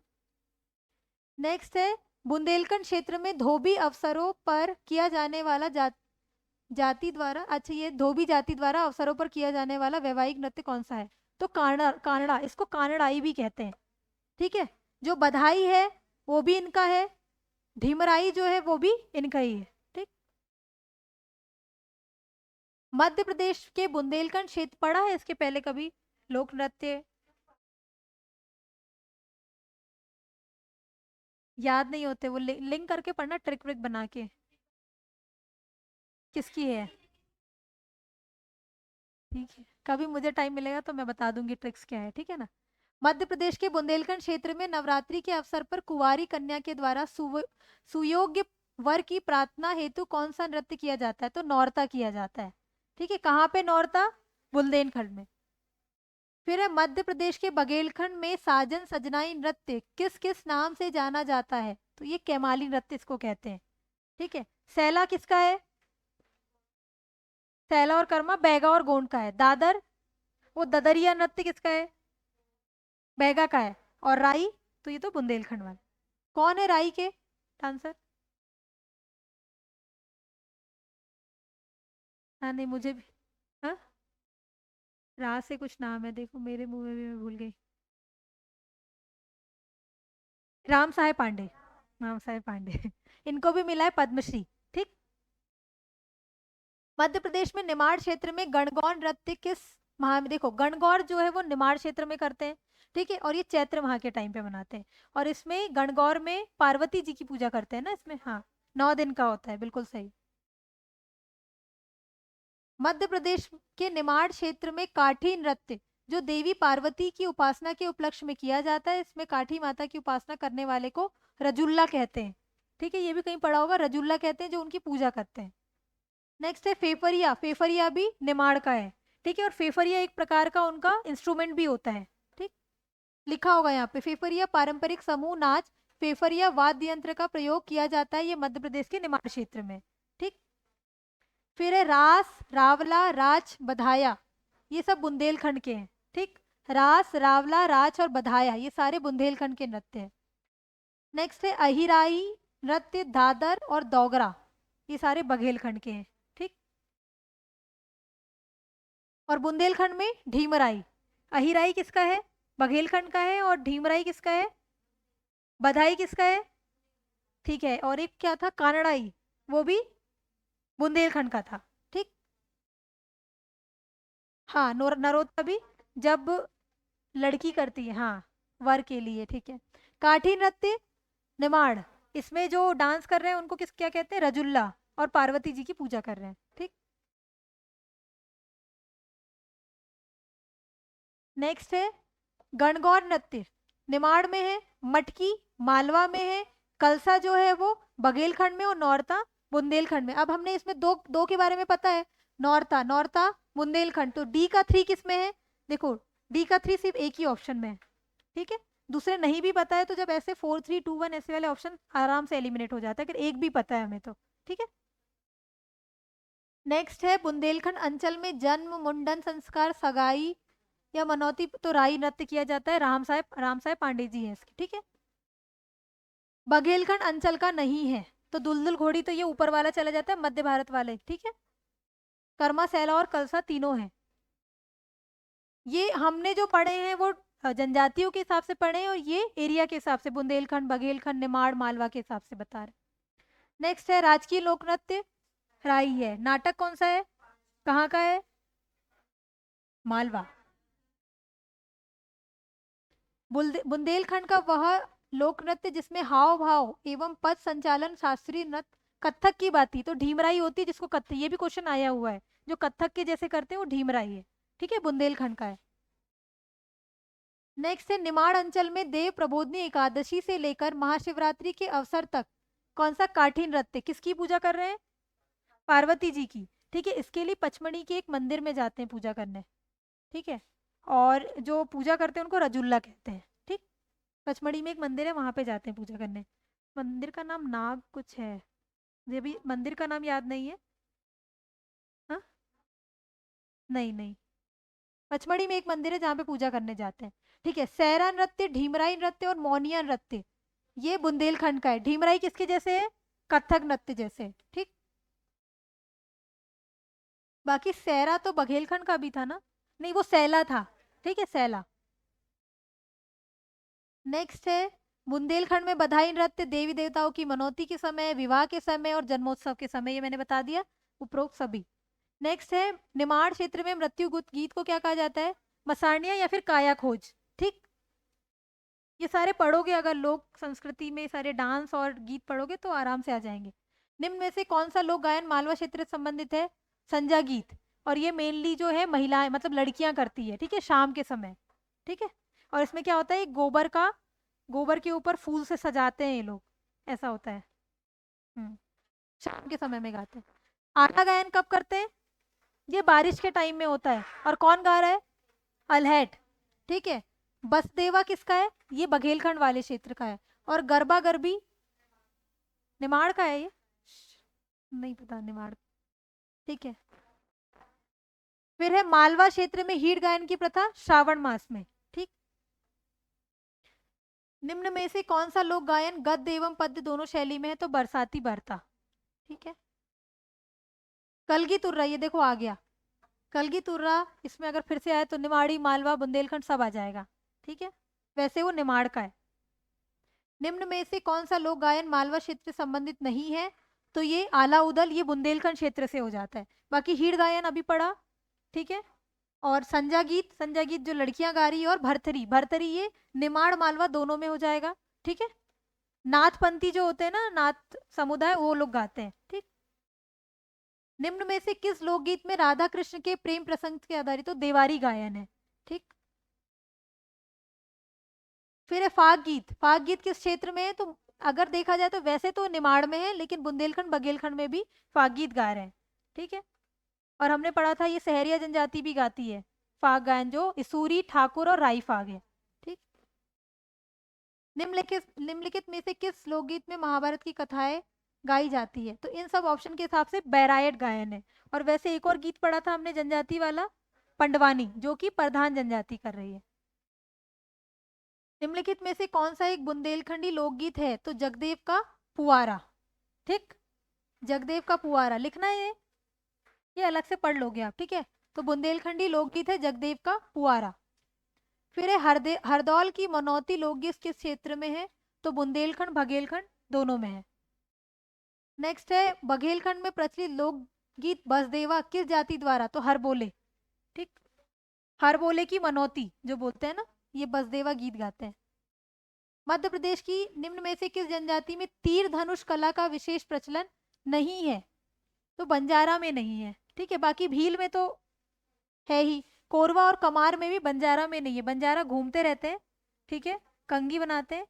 नेक्स्ट है बुंदेलखंड क्षेत्र में धोबी अवसरों पर किया जाने वाला जाति द्वारा, अच्छा ये धोबी जाति द्वारा अवसरों पर किया जाने वाला वैवाहिक नृत्य कौन सा है? तो कानड़ा, कानड़ा, इसको कानड़ाई भी कहते हैं। ठीक है, जो बधाई है वो भी इनका है, ढीमराई जो है वो भी इनका ही है। ठीक, मध्य प्रदेश के बुंदेलखंड क्षेत्र पढ़ा है इसके पहले कभी लोक नृत्य? याद नहीं होते वो, लिंक करके पढ़ना, ट्रिक व्रिक बना के। किसकी है? ठीक है, कभी मुझे टाइम मिलेगा तो मैं बता दूंगी ट्रिक्स क्या है। ठीक है ना। मध्य प्रदेश के बुंदेलखंड क्षेत्र में नवरात्रि के अवसर पर कुंवारी कन्या के द्वारा सुयोग्य वर की प्रार्थना हेतु कौन सा नृत्य किया जाता है? तो नौरता किया जाता है। ठीक है, कहाँ पे नौरता? बुंदेलखंड में। फिर है मध्य प्रदेश के बघेलखंड में साजन सजनाई नृत्य किस किस नाम से जाना जाता है? तो ये कैमाली नृत्य इसको कहते हैं। ठीक है, सैला किसका है? सैला और कर्मा बैगा और गोंड का है। दादर, वो ददरिया नृत्य किसका है? बैगा का है। और राई, तो ये तो बुंदेलखंड वाला। कौन है राई के? आंसर, हाँ नहीं मुझे भी, हाँ रा से कुछ नाम है, देखो मेरे मुंह में भी मैं भूल गई। राम साहेब पांडे, राम साहेब पांडे इनको भी मिला है पद्मश्री। ठीक, मध्य प्रदेश में निमाड़ क्षेत्र में गणगौर नृत्य किस माह में? देखो गणगौर जो है वो निमाड़ क्षेत्र में करते हैं। ठीक है, और ये चैत्र माह के टाइम पे मनाते हैं। और इसमें गणगौर में पार्वती जी की पूजा करते हैं ना इसमें। हाँ, 9 दिन का होता है, बिल्कुल सही। मध्य प्रदेश के निमाड़ क्षेत्र में काठी नृत्य जो देवी पार्वती की उपासना के उपलक्ष्य में किया जाता है, इसमें काठी माता की उपासना करने वाले को रजुल्ला कहते हैं। ठीक है, ये भी कहीं पढ़ा होगा, रजुल्ला कहते हैं जो उनकी पूजा करते हैं। नेक्स्ट है फेफरिया, फेफरिया भी निमाड़ का है। ठीक है, और फेफरिया एक प्रकार का उनका इंस्ट्रूमेंट भी होता है। ठीक, लिखा होगा यहाँ पे, फेफरिया पारंपरिक समूह नाच, फेफरिया वाद्य यंत्र का प्रयोग किया जाता है, ये मध्य प्रदेश के निमाड़ क्षेत्र में। ठीक, फिर है रास, रावला, राच, बधाया, ये सब बुंदेलखंड के हैं। ठीक, रास, रावला, राच और बधाया ये सारे बुंदेलखंड के नृत्य हैं। नेक्स्ट है अहिराई नृत्य, दादर और दोगरा, ये सारे बघेलखंड के हैं। ठीक, और बुंदेलखंड में ढीमराई, अहिराई किसका है, बघेलखंड का है, और ढीमराई किसका है, बधाई किसका है, ठीक है, और एक क्या था कानड़ाई, वो भी बुंदेलखंड का था। ठीक, हाँ नरोत्ता भी जब लड़की करती है, हाँ वर के लिए। ठीक है, काठी नृत्य, निमाड़, इसमें जो डांस कर रहे हैं उनको किस क्या कहते हैं, रजुल्ला, और पार्वती जी की पूजा कर रहे हैं। ठीक, नेक्स्ट है गणगौर नृत्य, निमाड़ में है, मटकी मालवा में है, कलसा जो है वो बघेलखंड में, और नौरता बुंदेलखंड में। अब हमने इसमें दो दो के बारे में पता है, नौरता, नौरता बुंदेलखंड, तो डी का 3 किस में है, देखो डी का 3 सिर्फ एक ही ऑप्शन में है। ठीक है, दूसरे नहीं भी पता है तो जब ऐसे 4 3 2 1 ऐसे वाले ऑप्शन आराम से एलिमिनेट हो जाता है, अगर एक भी पता है हमें तो। ठीक है, नेक्स्ट है बुंदेलखंड अंचल में जन्म, मुंडन संस्कार, सगाई या मनौती तो राई नृत्य किया जाता है, राम साहेब पांडे जी हैं इसके। ठीक है, बघेलखंड अंचल का नहीं है, तो दुलदुल घोड़ी तो ये ऊपर वाला चला जाता है, मध्य भारत वाले। ठीक है, कर्मा, सैला और कलसा तीनों हैं। ये हमने जो पढ़े हैं वो जनजातियों के हिसाब से पढ़े हैं, और ये एरिया के हिसाब से बुंदेलखंड, बघेलखंड, निमाड़, मालवा के हिसाब से बता रहे। नेक्स्ट है राजकीय लोक नृत्य, राई है। नाटक कौन सा है, कहाँ का है, मालवा। बुंदेलखंड का वह लोक नृत्य जिसमें हाव भाव एवं पद संचालन शास्त्रीय नृत्य कथक की बात थी, तो ढीमराई होती है जिसको कथक, ये भी क्वेश्चन आया हुआ है, जो कथक के जैसे करते हैं वो ढीमराई है। ठीक है, बुंदेलखंड का है। नेक्स्ट है निमाड़ अंचल में देव प्रबोधनी एकादशी से लेकर महाशिवरात्रि के अवसर तक कौन सा काठी नृत्य, किसकी पूजा कर रहे हैं, पार्वती जी की। ठीक है, इसके लिए पचमढ़ी के एक मंदिर में जाते हैं पूजा करने। ठीक है, और जो पूजा करते हैं उनको रजुल्ला कहते हैं। ठीक, पचमढ़ी में एक मंदिर है, वहां पे जाते हैं पूजा करने। मंदिर का नाम नाग कुछ है, मुझे भी मंदिर का नाम याद नहीं है। हाँ, नहीं नहीं, पचमढ़ी में एक मंदिर है जहाँ पे पूजा करने जाते हैं। ठीक है, सैरा नृत्य, ढीमराई नृत्य और मोनिया नृत्य ये बुंदेलखंड का है। ढीमराई किसके जैसे है, कथक नृत्य जैसे। ठीक, बाकी सैरा तो बघेलखंड का भी था ना, नहीं वो सैला था। ठीक है, सैला। नेक्स्ट है बुंदेलखंड में बधाई नृत्य देवी देवताओं की मनौती के समय, विवाह के समय और जन्मोत्सव के समय, ये मैंने बता दिया उपरोक्त सभी। नेक्स्ट है निमाड़ क्षेत्र में मृत्यु गीत को क्या कहा जाता है, मसाणिया या फिर काया खोज। ठीक, ये सारे पढ़ोगे अगर लोक संस्कृति में सारे डांस और गीत पढ़ोगे तो आराम से आ जाएंगे। निम्न में से कौन सा लोक गायन मालवा क्षेत्र से संबंधित है, संजा गीत, और ये मेनली जो है महिलाएं मतलब लड़कियां करती है। ठीक है, शाम के समय। ठीक है, और इसमें क्या होता है, गोबर के ऊपर फूल से सजाते हैं ये लोग, ऐसा होता है। हम्म, शाम के समय में गाते हैं। आटा गायन कब करते हैं, ये बारिश के टाइम में होता है, और कौन गा रहा है, अल्हैट। ठीक है, बसदेवा किसका है, ये बघेलखंड वाले क्षेत्र का है, और गरबा गरबी निमाड़ का है ये, नहीं पता निमाड़। ठीक है, फिर है मालवा क्षेत्र में हीड़ गायन की प्रथा श्रावण मास में। ठीक, निम्न में से कौन सा लोक गायन गद्य एवं पद्य दोनों शैली में है, तो बरसाती बरता। ठीक है, कलगी तुर्रा, ये देखो आ गया कलगी तुर्रा, इसमें अगर फिर से आए तो निमाड़ी, मालवा, बुंदेलखंड सब आ जाएगा। ठीक है, वैसे वो निमाड़ का है। निम्न में से कौन सा लोक गायन मालवा क्षेत्र से संबंधित नहीं है, तो ये आला उदल, ये बुंदेलखंड क्षेत्र से हो जाता है। बाकी हीड़ गायन अभी पढ़ा। ठीक है, और संजा गीत जो लड़कियां गा रही है, और भरथरी, भरथरी ये निमाड़ मालवा दोनों में हो जाएगा। ठीक है, नाथपंथी जो होते हैं ना, नाथ समुदाय, वो लोग गाते हैं। ठीक, निम्न में से किस लोकगीत में राधा कृष्ण के प्रेम प्रसंग के आधारित तो देवारी गायन है। ठीक, फिर है फाग गीत किस क्षेत्र में है, तो अगर देखा जाए तो वैसे तो निमाड़ में है, लेकिन बुंदेलखंड बघेलखंड में भी फाग गीत गा रहे हैं। ठीक है, और हमने पढ़ा था ये सहरिया जनजाति भी गाती है फाग गायन, जो इसूरी, ठाकुर और राई फाग है। ठीक, निम्नलिखित में से किस लोकगीत में महाभारत की कथाएं गाई जाती है। तो इन सब ऑप्शन के हिसाब से बैरायत गायन है। और वैसे एक और गीत पढ़ा था हमने जनजाति वाला, पंडवानी, जो कि प्रधान जनजाति कर रही है। निम्नलिखित में से कौन सा एक बुंदेलखंडी लोकगीत है? तो जगदेव का पुआरा। ठीक, जगदेव का पुआरा लिखना है, ये अलग से पढ़ लोगे आप, ठीक है। तो बुंदेलखंडी लोकगीत है जगदेव का पुआरा। फिर है हरदौल की मनौती लोकगीत किस क्षेत्र में है? तो बुंदेलखंड बघेलखंड दोनों में है। नेक्स्ट है बघेलखंड में प्रचलित लोकगीत बसदेवा किस जाति द्वारा? तो हर बोले। ठीक, हर बोले की मनौती जो बोलते हैं ना, ये बसदेवा गीत गाते हैं। मध्य प्रदेश की निम्न में से किस जनजाति में तीर धनुष कला का विशेष प्रचलन नहीं है? तो बंजारा में नहीं है, ठीक है। बाकी भील में तो है ही, कोरवा और कमार में भी, बंजारा में नहीं है। बंजारा घूमते रहते हैं, ठीक है, कंगी बनाते हैं।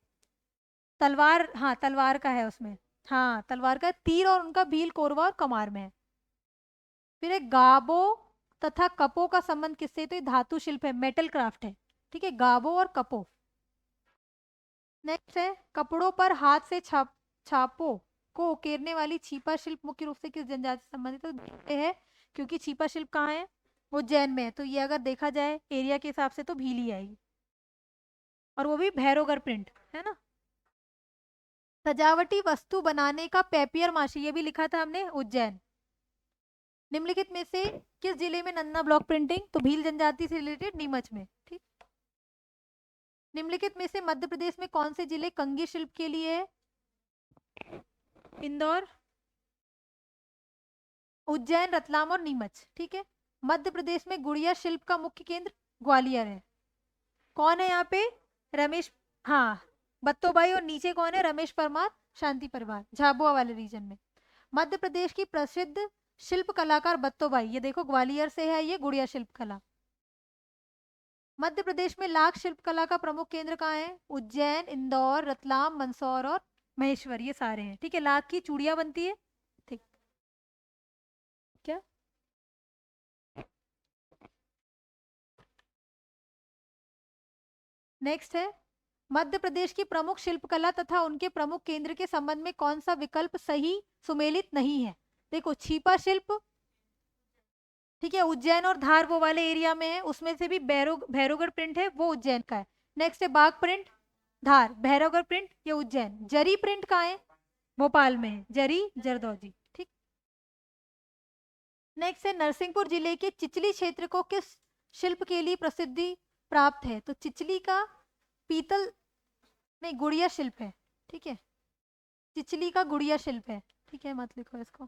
तलवार, हाँ तलवार का है उसमें, हाँ तलवार का। तीर और उनका भील कोरवा और कमार में है। फिर एक गाबो तथा कपो का संबंध किससे? तो ये धातु शिल्प है, मेटल क्राफ्ट है, ठीक है, गाबो और कपो। नेक्स्ट है कपड़ों पर हाथ से छापों को उकेरने वाली छीपा शिल्प मुख्य रूप से किस जनजाति से संबंधित है? क्योंकि छीपा शिल्प कहाँ है? उज्जैन में है, तो ये अगर देखा जाए एरिया के हिसाब से तो भील ही आएगी, और वो भी भैरवगढ़ प्रिंट है ना। सजावटी वस्तु बनाने का पेपियर माशी, ये भी लिखा था हमने, उज्जैन। निम्नलिखित में से किस जिले में नन्ना ब्लॉक प्रिंटिंग? तो भील जनजाति से रिलेटेड, नीमच में, ठीक। निम्नलिखित में से मध्य प्रदेश में कौन से जिले कंगी शिल्प के लिए है? इंदौर, उज्जैन, रतलाम और नीमच, ठीक है। मध्य प्रदेश में गुड़िया शिल्प का मुख्य केंद्र ग्वालियर है। कौन है यहाँ पे? रमेश, हाँ बत्तोबाई, और नीचे कौन है? रमेश परमार, शांति परिवार, झाबुआ वाले रीजन में। मध्य प्रदेश की प्रसिद्ध शिल्प कलाकार बत्तोबाई, ये देखो ग्वालियर से है ये गुड़िया शिल्प कला। मध्य प्रदेश में लाख शिल्प कला का प्रमुख केंद्र कहाँ है? उज्जैन, इंदौर, रतलाम, मंदसौर और महेश्वर, ये सारे हैं, ठीक है। लाख की चूड़ियां बनती है, ठीक। क्या? नेक्स्ट है मध्य प्रदेश की प्रमुख शिल्पकला तथा उनके प्रमुख केंद्र के संबंध में कौन सा विकल्प सही सुमेलित नहीं है? देखो छीपा शिल्प, ठीक है, उज्जैन और धार वो वाले एरिया में है, उसमें से भी भैरवगढ़ प्रिंट है, वो उज्जैन का है। नेक्स्ट है बाघ प्रिंट, धार, भैरवगढ़ प्रिंट, ये उज्जैन। जरी प्रिंट कहाँ है? भोपाल में है, जरी जरदौजी, ठीक। नेक्स्ट है नरसिंहपुर जिले के चिचली क्षेत्र को किस शिल्प के लिए प्रसिद्धि प्राप्त है? तो चिचली का पीतल, नहीं गुड़िया शिल्प है, ठीक है, चिचली का गुड़िया शिल्प है, ठीक है, मत लिखो इसको।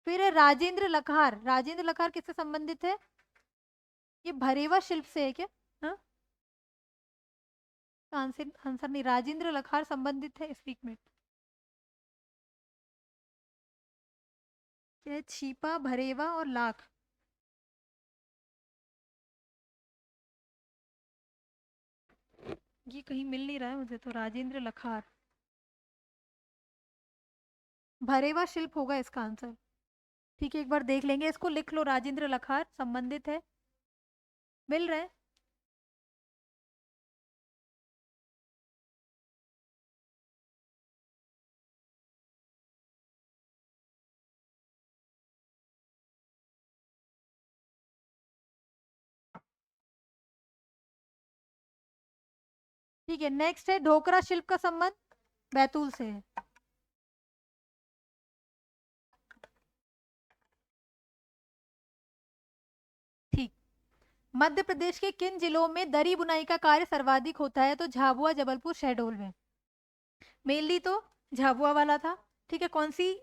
फिर है राजेंद्र लखार, राजेंद्र लखार किससे संबंधित है? ये भरेवा शिल्प से है क्या? हाँ, आंसर आंसर नहीं, राजेंद्र लखार संबंधित है, स्पीक मिनट। क्या है? छीपा, भरेवा और लाख। ये कहीं मिल नहीं रहा है मुझे, तो राजेंद्र लखार, भरेवा शिल्प होगा इसका आंसर, ठीक है। एक बार देख लेंगे, इसको लिख लो, राजेंद्र लखार संबंधित है, मिल रहा है। ठीक है, नेक्स्ट है ढोकरा शिल्प का संबंध बैतूल से है। ठीक, मध्य प्रदेश के किन जिलों में दरी बुनाई का कार्य सर्वाधिक होता है? तो झाबुआ, जबलपुर, शहडोल में। मेनली तो झाबुआ वाला था, ठीक है। कौन सी?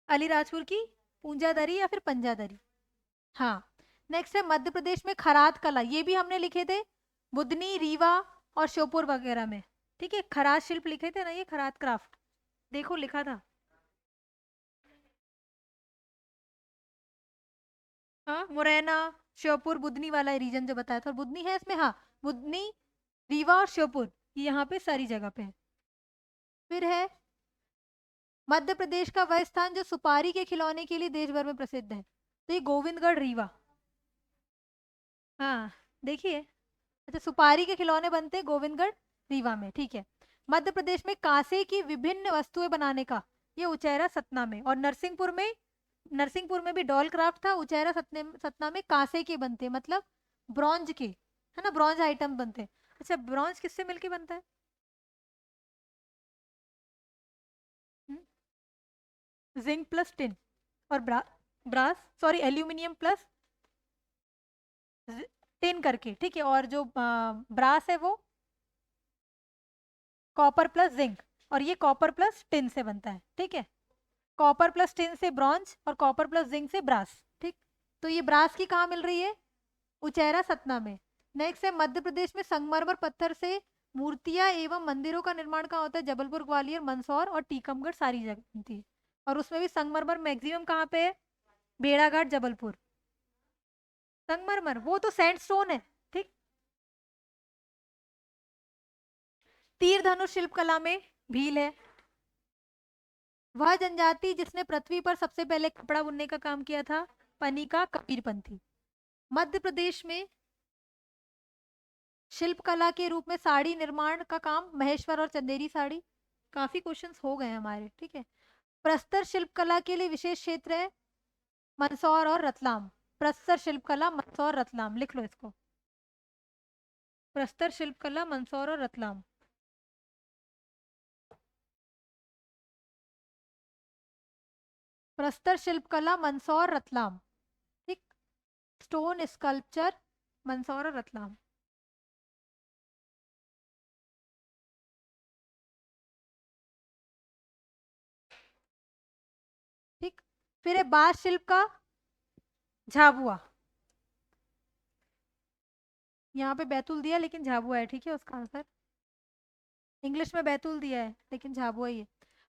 अलीराजपुर की पूंजा दरी या फिर पंजा दरी, हाँ। नेक्स्ट है मध्य प्रदेश में खरात कला, ये भी हमने लिखे थे बुधनी, रीवा और श्योपुर वगैरह में, ठीक है। खरात शिल्प लिखे थे ना, ये खरात क्राफ्ट, देखो लिखा था, हाँ। मुरैना, श्योपुर, बुधनी वाला रीजन जो बताया था, और बुधनी है इसमें, हाँ, बुधनी, रीवा और श्योपुर, ये यहाँ पे सारी जगह पे है। फिर है मध्य प्रदेश का वह स्थान जो सुपारी के खिलौने के लिए देश भर में प्रसिद्ध है? तो ये गोविंदगढ़, रीवा, हाँ देखिए। अच्छा, सुपारी के खिलौने बनते हैं गोविंदगढ़, रीवा में, ठीक है। मध्य प्रदेश में कांसे की विभिन्न वस्तुएं बनाने का ये उचैरा सतना में। और नरसिंहपुर में भी डॉल क्राफ्ट था। उचैरा सतना में कांसे के बनते, मतलब ब्रॉन्ज के, है ना, ब्रॉन्ज आइटम बनते हैं। अच्छा, ब्रॉन्ज किससे मिलके बनता है? जिंक प्लस टिन और brass, sorry aluminium plus tin करके, ठीक है। और जो ब्रास है वो कॉपर प्लस जिंक, और ये कॉपर प्लस टिन से बनता है, ठीक है। कॉपर प्लस टिन से ब्रॉन्ज और कॉपर प्लस जिंक से ब्रास, ठीक। तो ये ब्रास की कहाँ मिल रही है? उचैरा सतना में। नेक्स्ट है मध्य प्रदेश में संगमरमर पत्थर से मूर्तियां एवं मंदिरों का निर्माण कहाँ होता है? जबलपुर, ग्वालियर, मंदसौर और टीकमगढ़ सारी जगह बनती है। और उसमें भी संगमरमर मैक्सिमम कहाँ पे है? भेड़ाघाट, जबलपुर। संगमरमर वो तो सैंडस्टोन है, ठीक। तीर धनुष शिल्पकला में भील है। वह जनजाति जिसने पृथ्वी पर सबसे पहले कपड़ा बुनने का काम किया था, पनिका कबीरपंथी। मध्य प्रदेश में शिल्पकला के रूप में साड़ी निर्माण का काम महेश्वर और चंदेरी साड़ी। काफी क्वेश्चंस हो गए हमारे, ठीक है। प्रस्तर शिल्पकला के लिए विशेष क्षेत्र है मंदसौर और रतलाम। प्रस्तर शिल्पकला मंदसौर, रतलाम, लिख लो इसको। प्रस्तर शिल्पकला मंदसौर और रतलाम। प्रस्तर शिल्पकला मंदसौर, रतलाम, ठीक। स्टोन स्कल्पचर मंदसौर और रतलाम। ठीक। फिर है बांस शिल्प का झाबुआ। यहाँ पे बैतूल दिया लेकिन झाबुआ है, ठीक है उसका आंसर। इंग्लिश में बैतूल दिया है लेकिन झाबुआ ही है।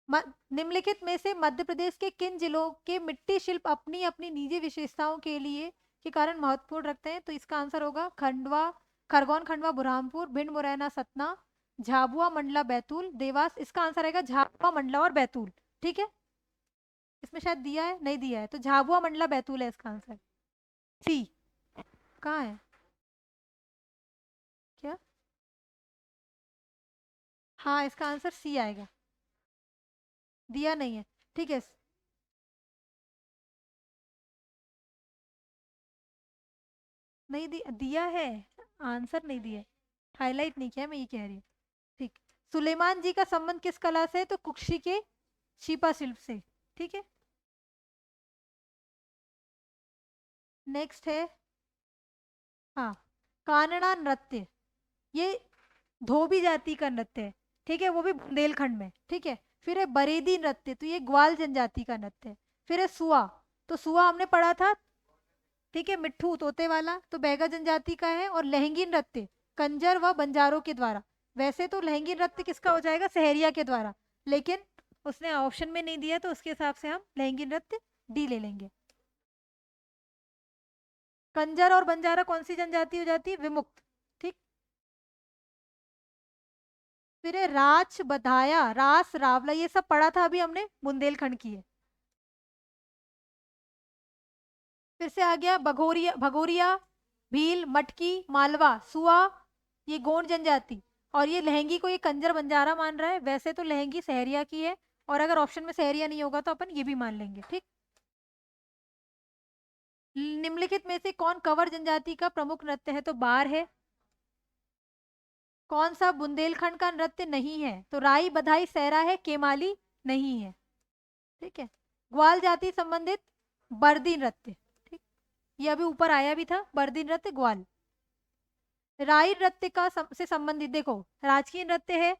निम्नलिखित में से मध्य प्रदेश के किन जिलों के मिट्टी शिल्प अपनी अपनी निजी विशेषताओं के लिए के कारण महत्वपूर्ण रखते हैं? तो इसका आंसर होगा खंडवा, खरगोन, खंडवा, बुरहानपुर, भिंड, मुरैना, सतना, झाबुआ, मंडला, बैतूल, देवास। इसका आंसर आएगा झाबुआ, मंडला और बैतूल, ठीक है। इसमें शायद दिया है, नहीं दिया है, तो झाबुआ, मंडला, बैतूल है इसका आंसर। सी कहाँ है? क्या? हाँ, इसका आंसर सी आएगा। दिया नहीं है, ठीक है। नहीं दिया है, आंसर नहीं दिया है, हाईलाइट नहीं किया, मैं ये कह रही हूँ, ठीक। सुलेमान जी का संबंध किस कला से? तो कुक्षी के शिल्पा शिल्प से, ठीक है। नेक्स्ट है, हाँ, कानड़ा नृत्य। ये धोबी जाति का नृत्य है, ठीक है, वो भी बुंदेलखंड में, ठीक है। फिर है बरेदी नृत्य, तो ये ग्वाल जनजाति का नृत्य है। फिर है सुआ, तो सुआ हमने पढ़ा था, ठीक है, मिट्ठू तोते वाला, तो बैगा जनजाति का है। और लहंगी नृत्य कंजर व बंजारों के द्वारा। वैसे तो लहंगी नृत्य किसका हो जाएगा? सहरिया के द्वारा, लेकिन उसने ऑप्शन में नहीं दिया तो उसके हिसाब से हम लहंगी नृत्य डी ले लेंगे। कंजर और बंजारा कौन सी जनजाति हो जाती है? विमुक्त, ठीक। फिर है राच, बधाया, रास, रावला, ये सब पढ़ा था अभी हमने, बुंदेलखंड की है। फिर से आ गया भगोरिया, भगोरिया, भील, मटकी, मालवा, सुआ, ये गोंड जनजाति। और ये लहंगी को ये कंजर बंजारा मान रहा है, वैसे तो लहंगी सहरिया की है, और अगर ऑप्शन में सहरिया नहीं होगा तो अपन ये भी मान लेंगे, ठीक। निम्नलिखित में से कौन कंवर जनजाति का प्रमुख नृत्य है? तो बार है। कौन सा बुंदेलखंड का नृत्य नहीं है? तो राई, बधाई, सहरा है, केमाली नहीं है, ठीक है। ग्वाल जाति संबंधित बर्दी नृत्य, ठीक, ये अभी ऊपर आया भी था, बर्दी नृत्य ग्वाल। राई नृत्य का से संबंधित देखो, राजकीय नृत्य है,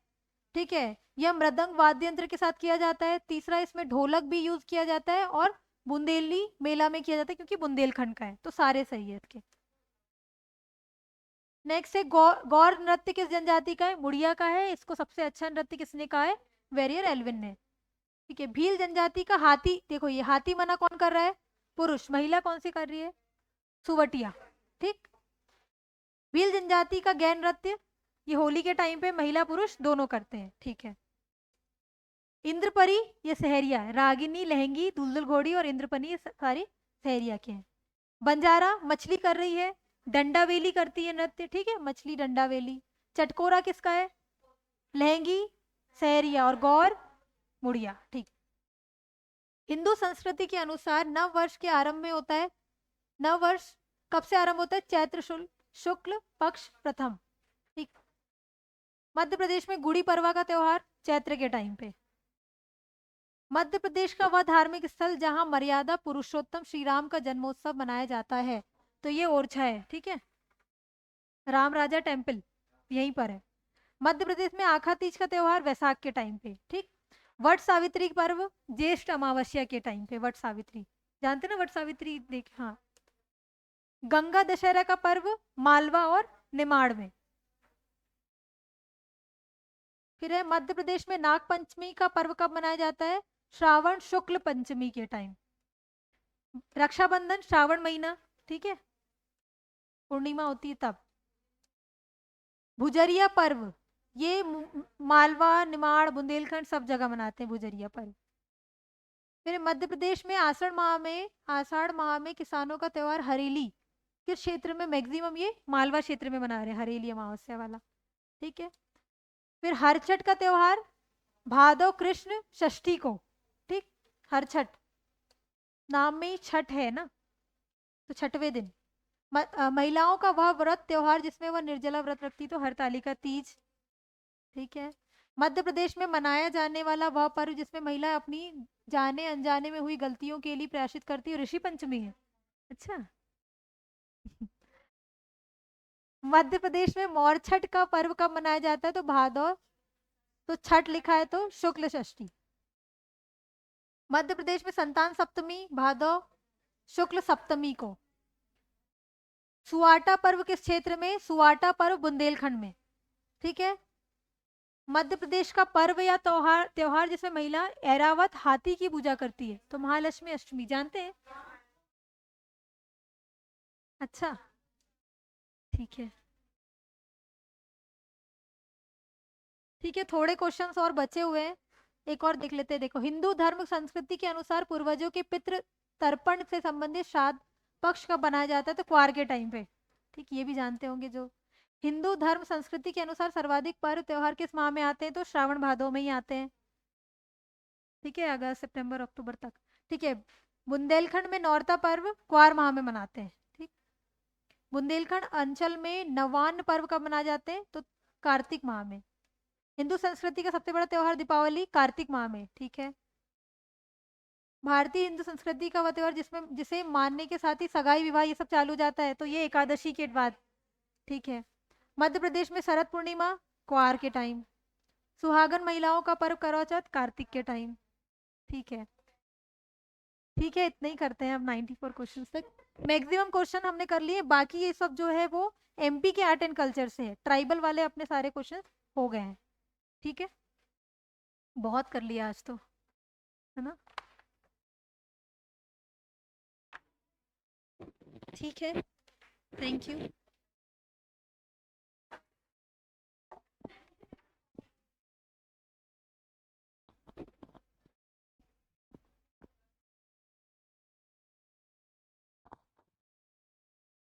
ठीक है। यह मृदंग वाद्य यंत्र के साथ किया जाता है। तीसरा, इसमें ढोलक भी यूज किया जाता है, और बुंदेली मेला में किया जाता है क्योंकि बुंदेलखंड का है, तो सारे सही है इसके। नेक्स्ट है गौर नृत्य किस जनजाति का है? मुड़िया का है। इसको सबसे अच्छा नृत्य किसने कहा है? वेरियर एल्विन ने, ठीक है। भील जनजाति का हाथी, देखो ये हाथी मना कौन कर रहा है? पुरुष। महिला कौन सी कर रही है? सुवटिया, ठीक। भील जनजाति का गैर नृत्य, ये होली के टाइम पे महिला पुरुष दोनों करते हैं, ठीक है। इंद्रपरी, ये सहरिया है। रागिनी, लहंगी, दुलदुल घोड़ी और इंद्रपनी, ये सारी सहरिया के हैं। बंजारा मछली कर रही है, डंडावेली करती है नृत्य, ठीक है, मछली डंडावेली। चटकोरा किसका है? लहंगी, सहरिया, और गौर मुड़िया, ठीक। हिंदू संस्कृति के अनुसार नव वर्ष के आरंभ में होता है, नव वर्ष कब से आरंभ होता है? चैत्र शुक्ल पक्ष प्रथम। ठीक। मध्य प्रदेश में गुड़ी पड़वा का त्योहार चैत्र के टाइम पे। मध्य प्रदेश का वह धार्मिक स्थल जहां मर्यादा पुरुषोत्तम श्री राम का जन्मोत्सव मनाया जाता है, तो ये ओरछा है। ठीक है, राम राजा टेम्पल यहीं पर है। मध्य प्रदेश में आखा तीज का त्योहार वैसाख के टाइम पे। ठीक। वट सावित्री पर्व ज्येष्ठ अमावस्या के टाइम पे। वट सावित्री जानते ना, वट सावित्री देख, हाँ। गंगा दशहरा का पर्व मालवा और निमाड़ में। फिर है मध्य प्रदेश में नाग पंचमी का पर्व कब मनाया जाता है? श्रावण शुक्ल पंचमी के टाइम। रक्षाबंधन श्रावण महीना, ठीक है, पूर्णिमा होती है तब। भुजरिया पर्व ये मालवा निमाड़ बुंदेलखंड सब जगह मनाते हैं भुजरिया पर्व। फिर मध्य प्रदेश में आषाढ़ माह में किसानों का त्योहार हरेली किस क्षेत्र में? मैक्सिमम ये मालवा क्षेत्र में मना रहे हैं, हरेली अमावस्या वाला। ठीक है। फिर हरछठ का त्योहार भादव कृष्ण षष्ठी को। ठीक, हरछठ नाम में ही छठ है ना, तो छठवें दिन। महिलाओं का वह व्रत त्योहार जिसमें वह निर्जला व्रत रखती, तो हरतालिका तीज। ठीक है। मध्य प्रदेश में मनाया जाने वाला वह पर्व जिसमें महिला अपनी जाने अनजाने में हुई गलतियों के लिए प्रायश्चित करती है, ऋषि पंचमी है। अच्छा। मध्य प्रदेश में मोर छठ का पर्व कब मनाया जाता है? तो भादौ, तो छठ लिखा है तो शुक्ल षष्ठी। मध्य प्रदेश में संतान सप्तमी भादौ शुक्ल सप्तमी को। सुवाटा पर्व किस क्षेत्र में? सुवाटा पर्व बुंदेलखंड में। ठीक है। मध्य प्रदेश का पर्व या त्योहार जिसमें महिला ऐरावत हाथी की पूजा करती है, तो महालक्ष्मी अष्टमी जानते हैं? अच्छा, ठीक है। ठीक है, थोड़े क्वेश्चंस और बचे हुए हैं, एक और देख लेते हैं। देखो, हिंदू धर्म संस्कृति के अनुसार पूर्वजों के पितृ तर्पण से संबंधित श्राद्ध पक्ष कब बनाया जाता है? तो क्वार के टाइम पे। ठीक, ये भी जानते होंगे जो। हिंदू धर्म संस्कृति के अनुसार सर्वाधिक पर्व त्योहार किस माह में आते हैं? तो श्रावण भादौ में ही आते हैं। ठीक है, अगस्त सितंबर अक्टूबर तक। ठीक है। बुंदेलखंड में नौरता पर्व क्वार माह में मनाते हैं। ठीक। बुंदेलखंड अंचल में नवान्न पर्व कब मनाए जाते हैं? तो कार्तिक माह में। हिंदू संस्कृति का सबसे बड़ा त्योहार दीपावली कार्तिक माह में। ठीक है। भारतीय हिंदू संस्कृति का वह त्योहार जिसे मानने के साथ ही सगाई विवाह ये सब चालू जाता है, तो ये एकादशी के बाद। ठीक है। मध्य प्रदेश में शरद पूर्णिमा क्वार के टाइम। सुहागन महिलाओं का पर्व करवा चौथ कार्तिक के टाइम। ठीक है। ठीक है, इतना ही करते हैं अब 94 क्वेश्चन तक। मैक्सिमम क्वेश्चन हमने कर लिए, बाकी ये सब जो है वो एमपी के आर्ट एंड कल्चर से है। ट्राइबल वाले अपने सारे क्वेश्चन हो गए हैं। ठीक है, बहुत कर लिया आज तो, है ना? ठीक है, थैंक यू।